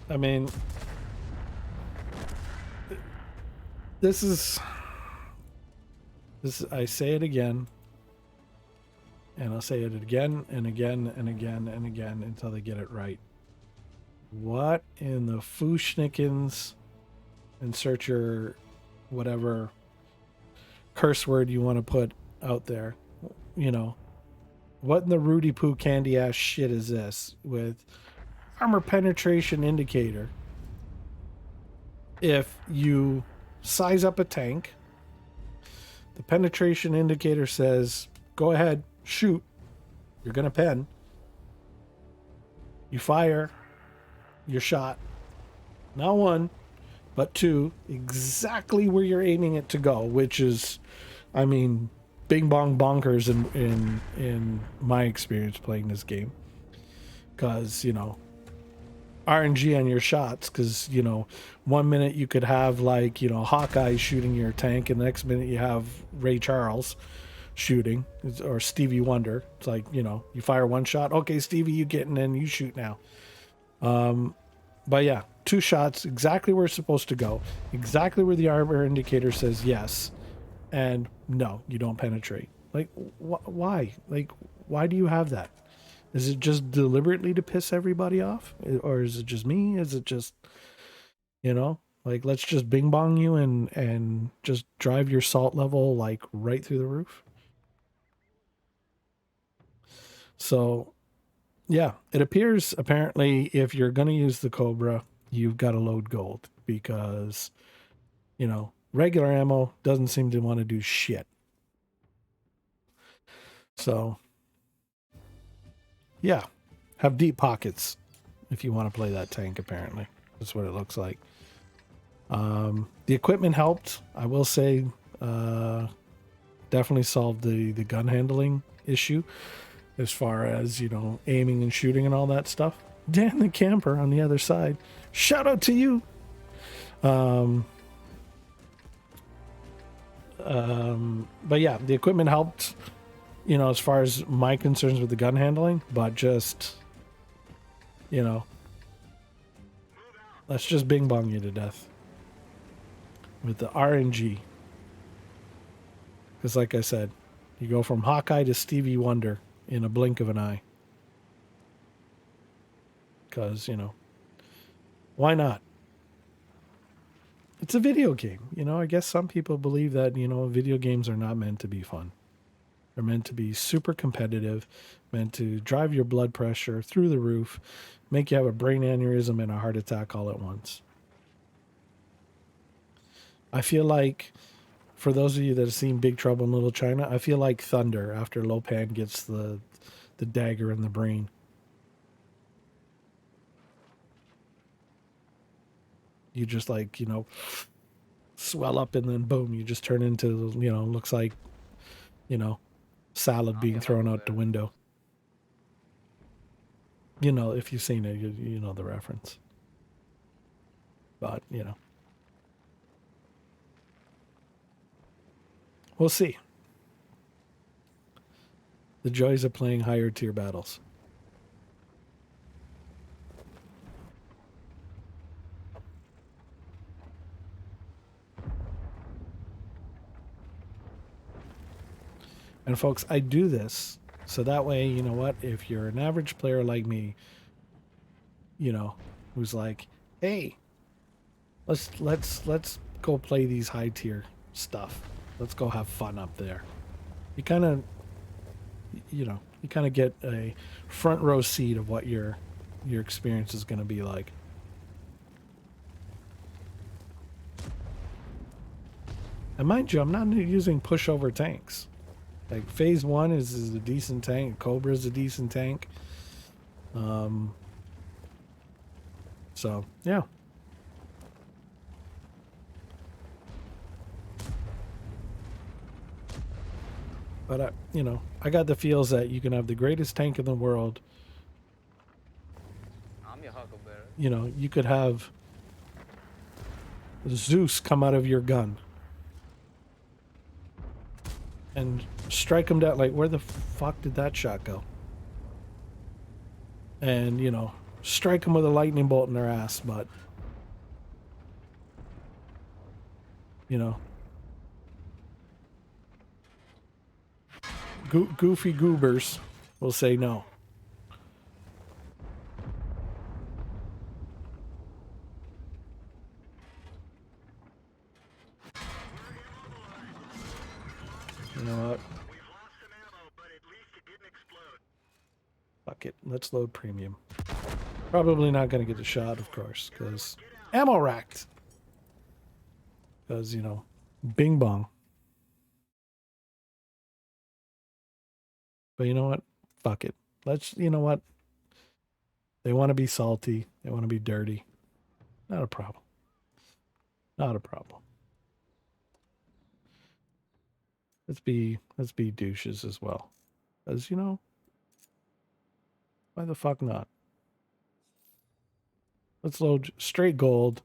S1: I mean, this is, I say it again, and I'll say it again and again and again and again until they get it right. What in the Fushnikins, insert your whatever curse word you want to put out there, you know, what in the Rudy Poo candy ass shit is this with armor penetration indicator? If you size up a tank, the penetration indicator says, go ahead, shoot. You're going to pen. You fire your shot. Not one, but two, exactly where you're aiming it to go, which is, I mean, bing bong bonkers in my experience playing this game. Because, you know, RNG on your shots, because you know, 1 minute you could have like, you know, Hawkeye shooting your tank, and the next minute you have Ray Charles shooting, or Stevie Wonder. It's like, you know, you fire one shot, okay, Stevie, you get, and then you shoot now. But yeah, 2 shots, exactly where it's supposed to go, exactly where the armor indicator says yes, and no, you don't penetrate. Like, why? Like, why do you have that? Is it just deliberately to piss everybody off? Or is it just me? Is it just, you know, like, let's just bing bong you and just drive your salt level like right through the roof? So, yeah, it appears apparently if you're going to use the Cobra, you've got to load gold, because, you know, regular ammo doesn't seem to want to do shit. So, yeah, have deep pockets if you want to play that tank, apparently. That's what it looks like. The equipment helped. I will say, definitely solved the gun handling issue as far as, you know, aiming and shooting and all that stuff. Dan the camper on the other side. Shout out to you. But yeah, the equipment helped, you know, as far as my concerns with the gun handling, but just, you know, let's just bing bong you to death with the RNG. Because, like I said, you go from Hawkeye to Stevie Wonder in a blink of an eye. Because, you know, why not? It's a video game. You know, I guess some people believe that, you know, video games are not meant to be fun. They're meant to be super competitive, meant to drive your blood pressure through the roof, make you have a brain aneurysm and a heart attack all at once. I feel like, for those of you that have seen Big Trouble in Little China, I feel like Thunder after Lopan gets the dagger in the brain. You just, like, you know, swell up, and then boom, you just turn into, you know, looks like, you know, salad being thrown out the window. You know, if you've seen it, you know the reference. But, you know, we'll see. The joys of playing higher tier battles. And folks, I do this so that way, you know what, if you're an average player like me, you know, who's like, hey, let's go play these high tier stuff. Let's go have fun up there. You kind of, you know, you kind of get a front row seat of what your experience is going to be like. And mind you, I'm not using pushover tanks. Like, phase 1 is a decent tank. Cobra is a decent tank. So yeah. But you know, I got the feels that you can have the greatest tank in the world.
S2: I'm your Huckleberry.
S1: You know, you could have Zeus come out of your gun and strike him down. Like, where the fuck did that shot go? And, you know, strike them with a lightning bolt in their ass, but, you know, goofy goobers will say no. You know what?
S4: We've lost some ammo, but at least it didn't explode.
S1: Fuck it. Let's load premium. Probably not going to get a shot, of course, because ammo racked. Because, you know, bing bong. But you know what? Fuck it. Let's, you know what? They want to be salty. They want to be dirty. Not a problem. Not a problem. Let's be douches as well. Because, you know, why the fuck not? Let's load straight gold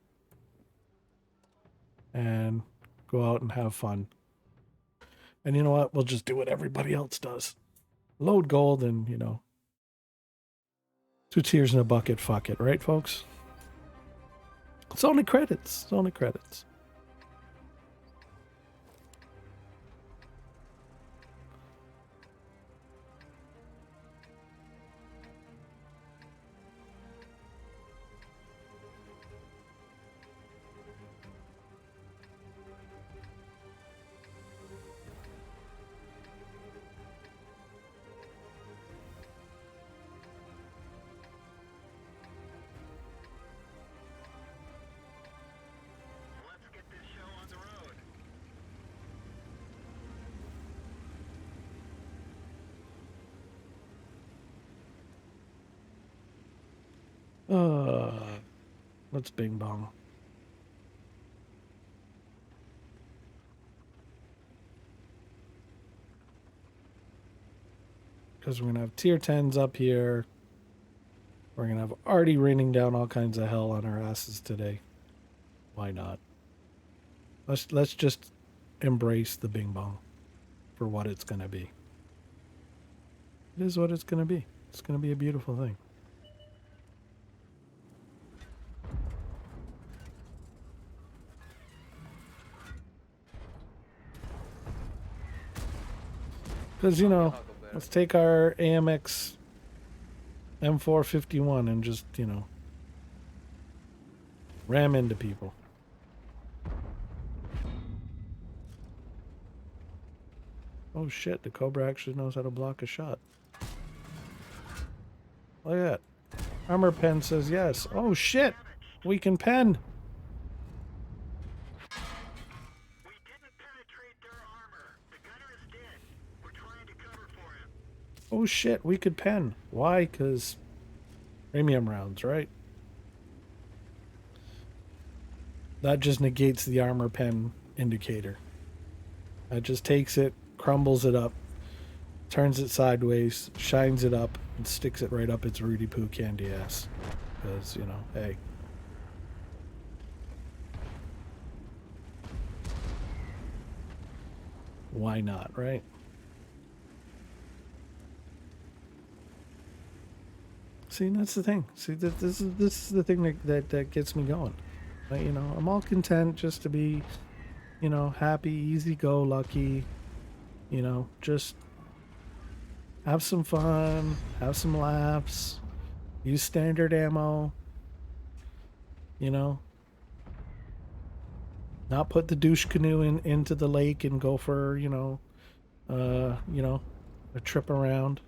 S1: and go out and have fun. And you know what? We'll just do what everybody else does. Load gold and, you know, 2 tears in a bucket, fuck it, right, folks? It's only credits. It's only credits.
S4: Let's get this show on the road.
S1: Let's bing bong. Because we're going to have tier 10s up here. We're going to have Artie raining down all kinds of hell on our asses today. Why not? Let's just embrace the bing bong for what it's going to be. It is what it's going to be. It's going to be a beautiful thing. Because, you know, let's take our AMX M451 and just, you know, ram into people. Oh shit, the Cobra actually knows how to block a shot. Look at that. Armor pen says yes. Oh shit, we can pen.
S4: We didn't penetrate their armor. The gunner is dead. We're trying to cover for him.
S1: Oh shit, we could pen. Why? Because premium rounds, right? That just negates the armor pen indicator. That just takes it, crumbles it up, turns it sideways, shines it up, and sticks it right up its Rudy Poo candy ass. Because, you know, hey. Why not, right? See, that's the thing. See, this is the thing that gets me going. You know, I'm all content just to be, you know, happy, easy go, lucky. You know, just have some fun, have some laughs, use standard ammo. You know, not put the douche canoe into the lake and go for, you know, a trip around.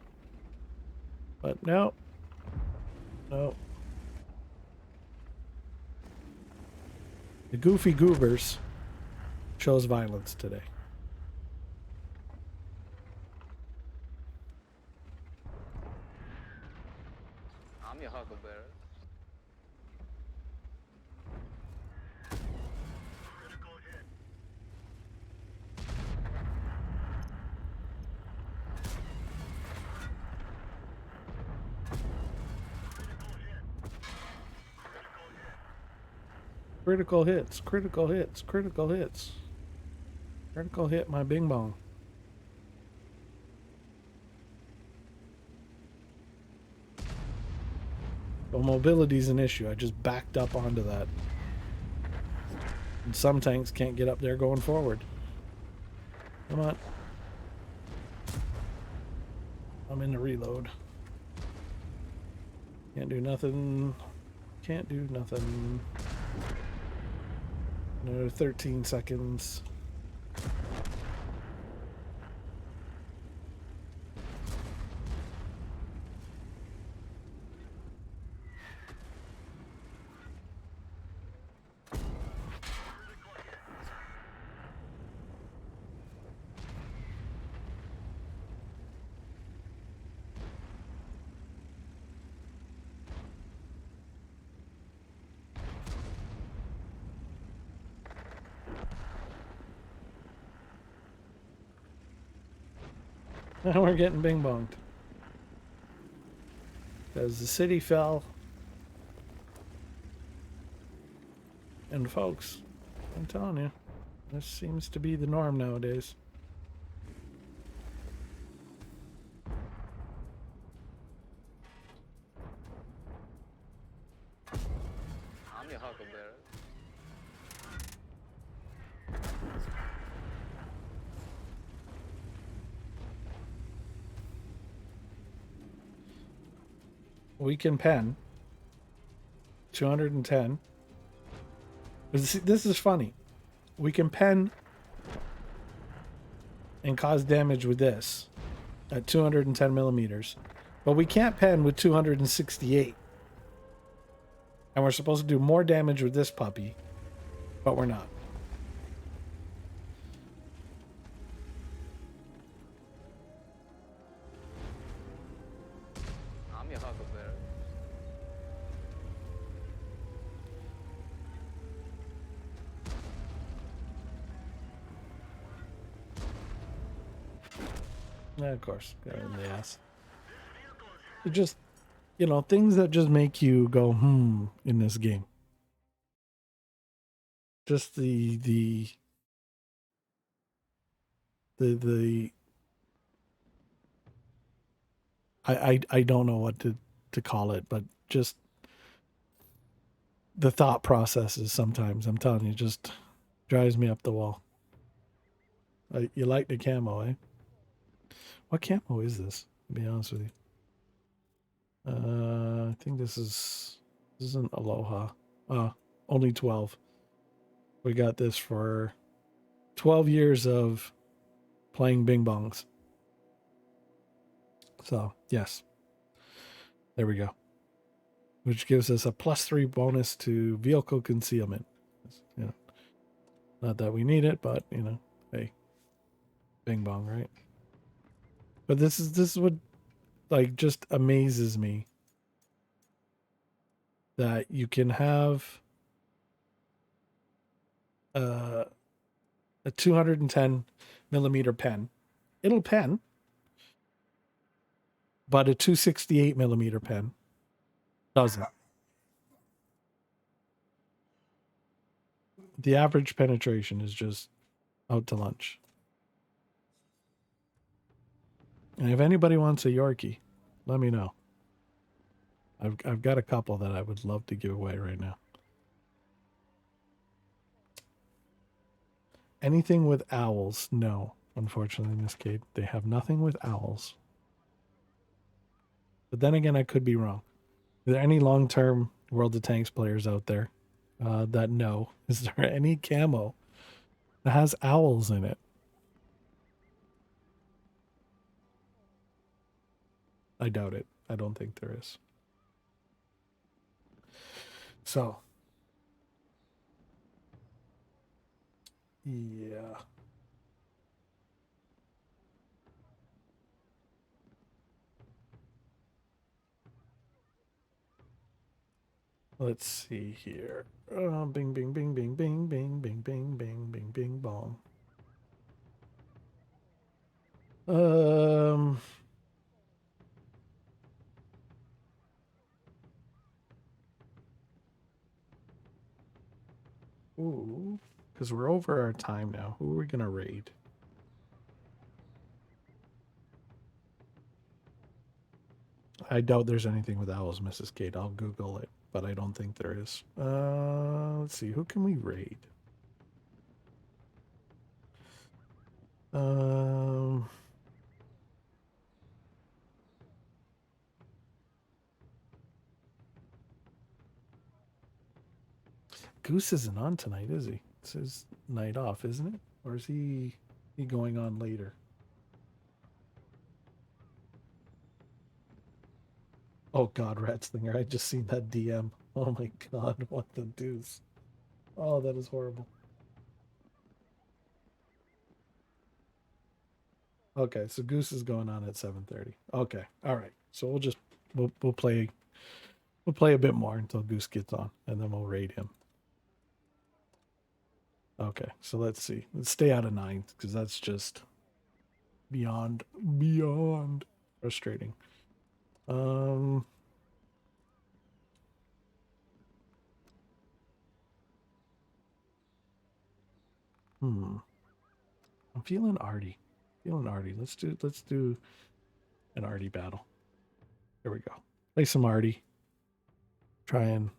S1: But no. The goofy goobers chose violence today.
S2: I'm your huckleberry.
S4: Critical hit.
S1: Critical hits, critical hits, critical hits. Critical hit my bing bong. Well, mobility's an issue. I just backed up onto that. And some tanks can't get up there going forward. Come on. I'm in the reload. Can't do nothing. Can't do nothing. Another 13 seconds. Now we're getting bing bonged. Because the city fell. And folks, I'm telling you, this seems to be the norm nowadays.
S2: I'm your huckleberry.
S1: We can pen 210. This is funny. We can pen and cause damage with this at 210 millimeters, but we can't pen with 268. And we're supposed to do more damage with this puppy, but we're not.
S2: I'm your huckleberry.
S1: Yeah, of course. Got it in the ass. It just, things that just make you go, in this game. Just the I don't know what to call it, but just the thought processes sometimes, I'm telling you, just drives me up the wall. You like the camo, eh? What camo is this? To be honest with you. I think this isn't Aloha. Only 12. We got this for 12 years of playing Bing Bongs. So, yes. There we go. Which gives us a +3 bonus to vehicle concealment. Not that we need it, but hey. Bing Bong, right? But this is what just amazes me. That you can have a 210 millimeter pen. It'll pen, but a 268 millimeter pen doesn't. The average penetration is just out to lunch. And if anybody wants a Yorkie, let me know. I've got a couple that I would love to give away right now. Anything with owls? No, unfortunately, Miss Kate. They have nothing with owls. But then again, I could be wrong. Are there any long-term World of Tanks players out there that know? Is there any camo that has owls in it? I doubt it. I don't think there is. So, yeah. Let's see here. Bing, bing, bing, bing, bing, bing, bing, bing, bing, bing, bing, bong. Ooh, because we're over our time now. Who are we gonna raid? I doubt there's anything with owls, Mrs. Kate. I'll Google it, but I don't think there is. Let's see. Who can we raid? Goose isn't on tonight, is he? It's his night off, isn't it? Or is he going on later? Oh God, Ratslinger, I just seen that DM. Oh my God, what the deuce. Oh, that is horrible. Okay, so Goose is going on at 7:30. Okay, all right. So we'll play a bit more until Goose gets on, and then we'll raid him. Okay, so let's see. Let's stay out of 9 because that's just beyond frustrating. I'm feeling arty. Feeling arty. Let's do an arty battle. Here we go. Play some arty. Try and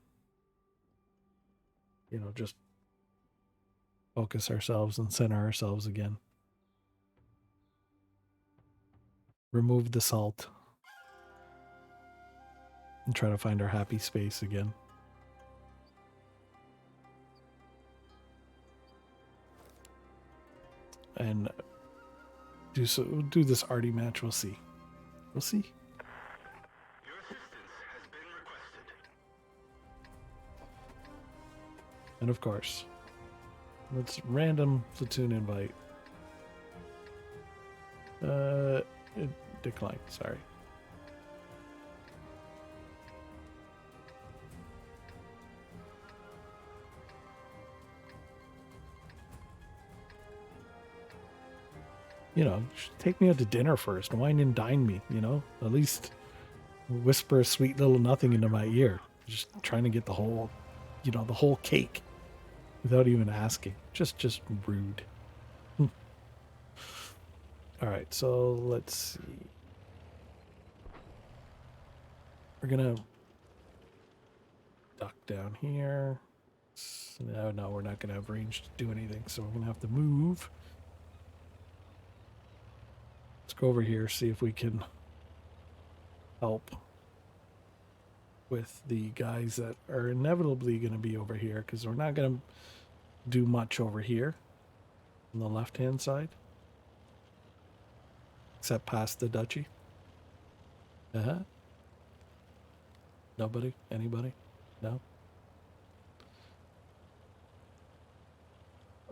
S1: just focus ourselves and center ourselves again. Remove the salt. And try to find our happy space again. And do this arty match. We'll see. We'll see.
S4: Your assistance has been requested.
S1: And of course, let's random platoon invite. It declined. Sorry. Take me out to dinner first. Wine and dine me, At least whisper a sweet little nothing into my ear. Just trying to get the whole, the whole cake without even asking. Just rude. All right, so let's see. We're going to duck down here. No, we're not going to have range to do anything, so we're going to have to move. Let's go over here, see if we can help with the guys that are inevitably going to be over here, because we're not going to do much over here on the left-hand side, except past the duchy. Nobody? Anybody? No?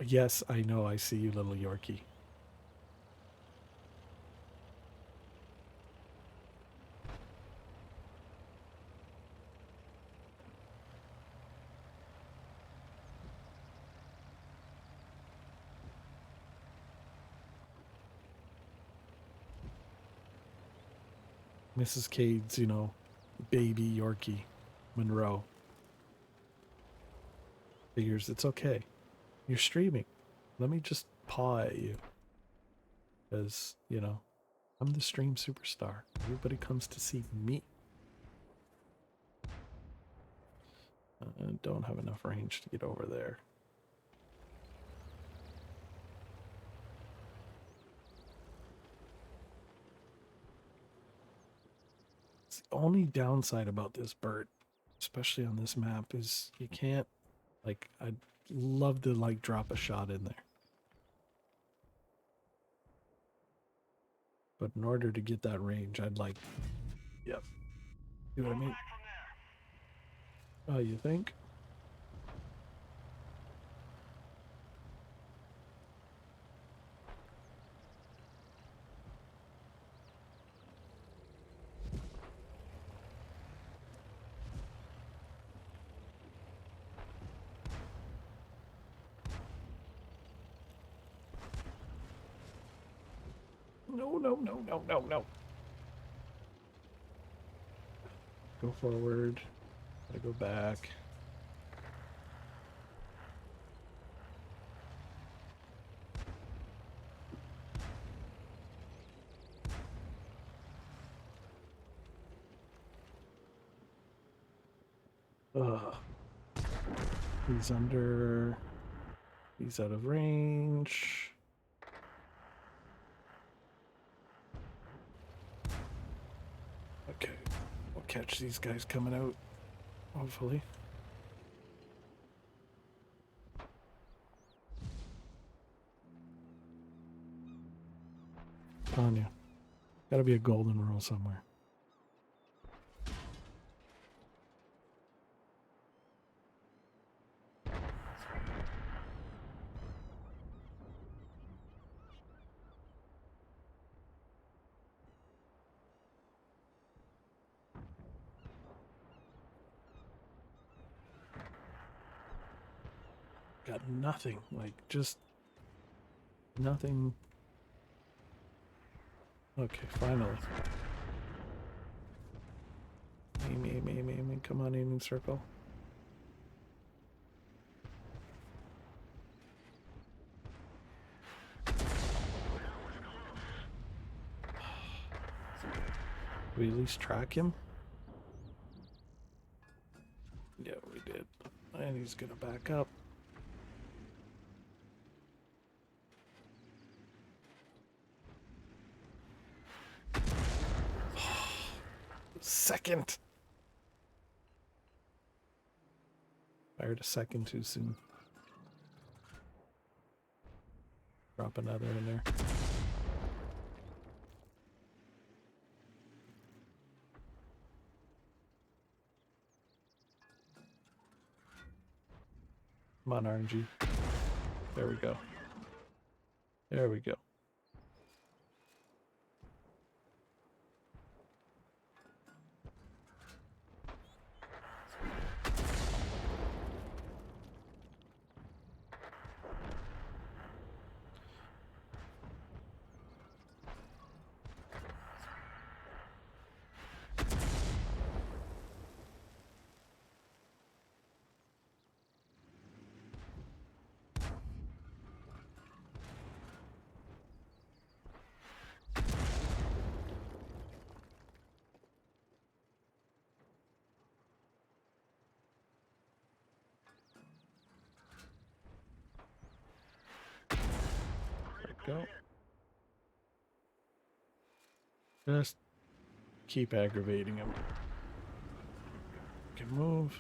S1: Yes, I know. I see you, little Yorkie. Mrs. Cade's, baby Yorkie, Monroe. Figures it's okay. You're streaming. Let me just paw at you. Because, I'm the stream superstar. Everybody comes to see me. I don't have enough range to get over there. The only downside about this bird, especially on this map, is you can't, I'd love to, drop a shot in there. But in order to get that range, I'd yep. See what I mean? Oh, you think? No. Go forward. Gotta go back. He's under. He's out of range. Okay, we'll catch these guys coming out, hopefully. Tanya, gotta be a golden rule somewhere. Got nothing, just nothing. Okay, finally. Aim, come on, aiming circle. we at least track him? Yeah, we did. And he's gonna back up. Second. Fired a second too soon. Drop another in there. Come on, RNG. There we go. There we go. Go. Just keep aggravating him. Can move.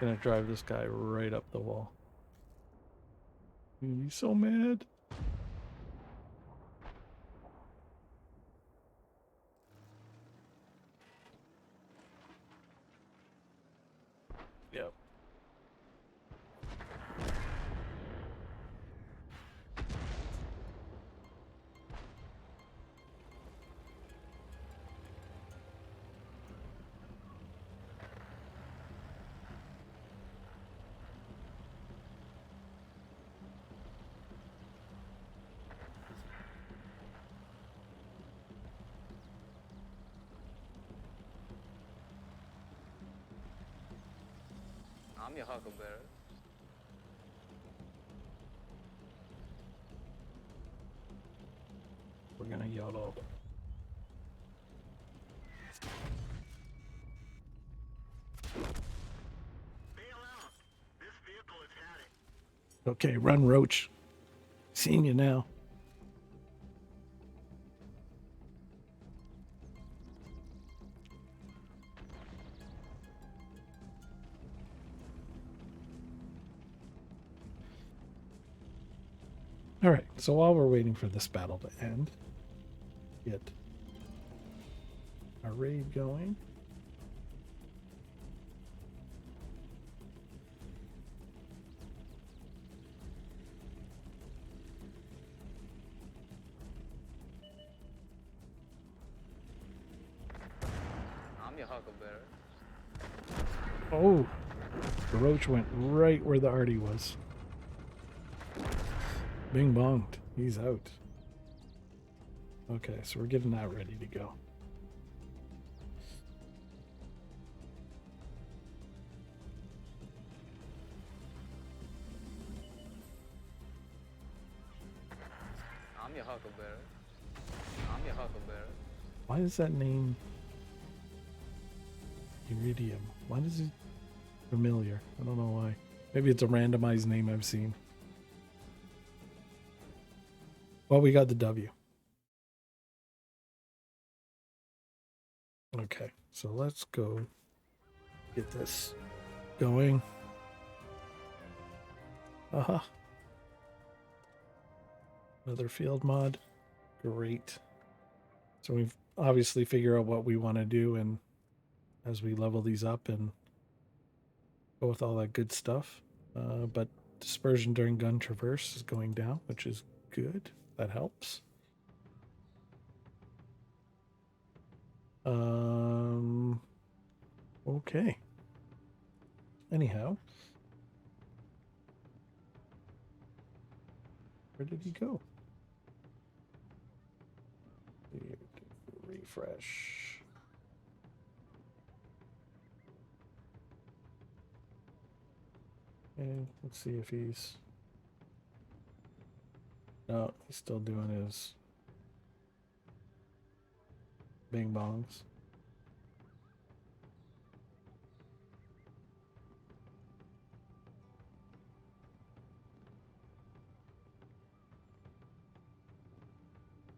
S1: Gonna drive this guy right up the wall. He's so mad. Yep.
S2: I'm your huckleberry.
S1: We're gonna YOLO.
S4: Bail out. This vehicle has had it.
S1: Okay, run, Roach. Seeing you now. All right, so while we're waiting for this battle to end, get our raid going.
S2: I'm your huckleberry.
S1: Oh, the Roach went right where the Artie was. Bing bonged. He's out. Okay, so we're getting that ready to go.
S2: I'm your huckleberry. I'm your huckleberry.
S1: Why is that name Iridium? Why is it familiar? I don't know why. Maybe it's a randomized name I've seen. Well, we got the W. Okay, so let's go get this going. Aha. Another field mod. Great. So we've obviously figured out what we want to do, and as we level these up and go with all that good stuff. But dispersion during gun traverse is going down, which is good. That helps. Okay. Anyhow, where did he go? Refresh. Okay, let's see if he's. No, he's still doing his bing bongs.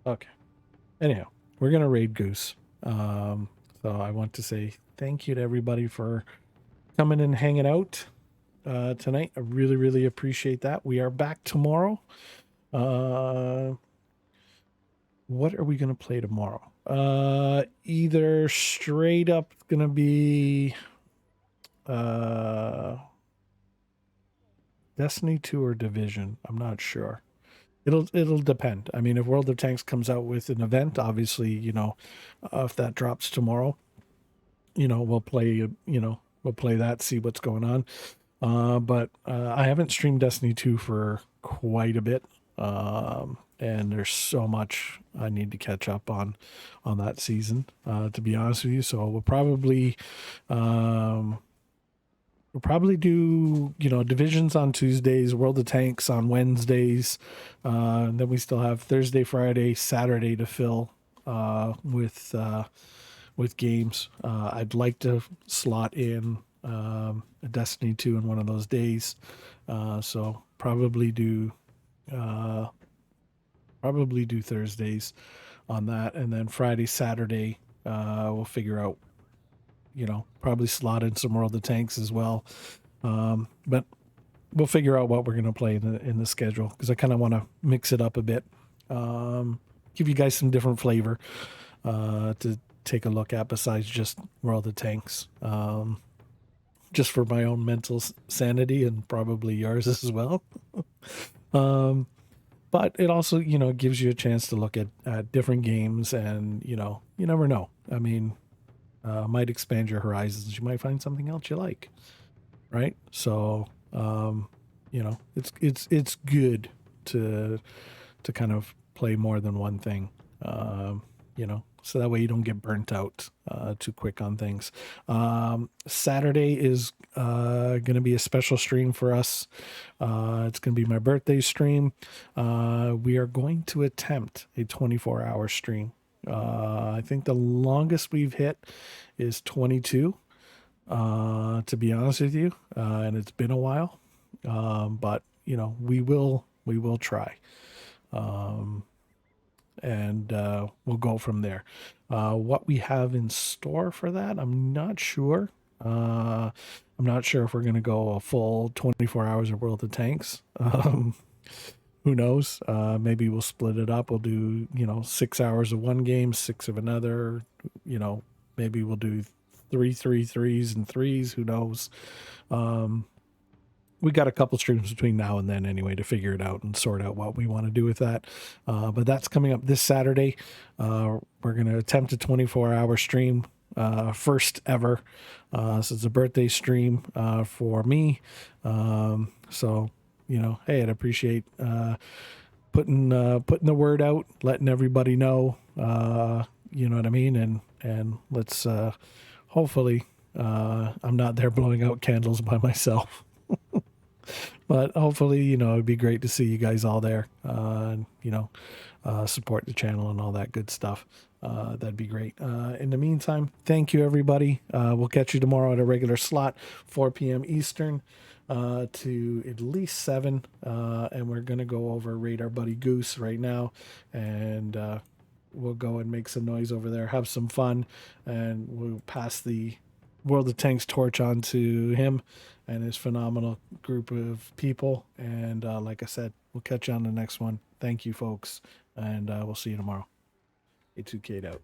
S1: Okay. Anyhow, we're gonna raid Goose. So I want to say thank you to everybody for coming and hanging out tonight. I really, really appreciate that. We are back tomorrow. What are we gonna play tomorrow? Either straight up gonna be Destiny 2 or Division. I'm not sure. It'll depend. I mean, if World of Tanks comes out with an event, obviously, if that drops tomorrow, we'll play. We'll play that, see what's going on. But I haven't streamed Destiny 2 for quite a bit, and there's so much I need to catch up on that season. To be honest with you, so we'll probably. We'll probably do, divisions on Tuesdays, World of Tanks on Wednesdays. Then we still have Thursday, Friday, Saturday to fill with games. I'd like to slot in a Destiny 2 in one of those days. So probably do Thursdays on that, and then Friday, Saturday, we'll figure out. Probably slot in some World of Tanks as well. But we'll figure out what we're going to play in the schedule, because I kind of want to mix it up a bit. Give you guys some different flavor to take a look at besides just World of Tanks. Just for my own mental sanity and probably yours as well. But it also, gives you a chance to look at different games, and, you never know. I mean, might expand your horizons. You might find something else you like, right? So, it's good to kind of play more than one thing, so that way you don't get burnt out too quick on things. Saturday is going to be a special stream for us. It's going to be my birthday stream. We are going to attempt a 24-hour stream. I think the longest we've hit is 22, to be honest with you. And it's been a while. But we will try. And we'll go from there. What we have in store for that, I'm not sure. I'm not sure if we're going to go a full 24 hours of World of Tanks. Who knows? Maybe we'll split it up. We'll do, 6 hours of one game, 6 of another. Maybe we'll do 3 and 3s. Who knows? We got a couple streams between now and then anyway to figure it out and sort out what we want to do with that. But that's coming up this Saturday. We're going to attempt a 24-hour stream, first ever. So it's a birthday stream for me. So, hey, I'd appreciate putting the word out, letting everybody know, you know what I mean? And let's hopefully I'm not there blowing out candles by myself. But hopefully, it'd be great to see you guys all there, and, support the channel and all that good stuff. That'd be great. In the meantime, thank you, everybody. We'll catch you tomorrow at a regular slot, 4 p.m. Eastern to at least 7. And we're going to go over raid our buddy Goose right now. And we'll go and make some noise over there, have some fun, and we'll pass the World of Tanks torch on to him and his phenomenal group of people. And like I said, we'll catch you on the next one. Thank you, folks, and we'll see you tomorrow. A2K'd out.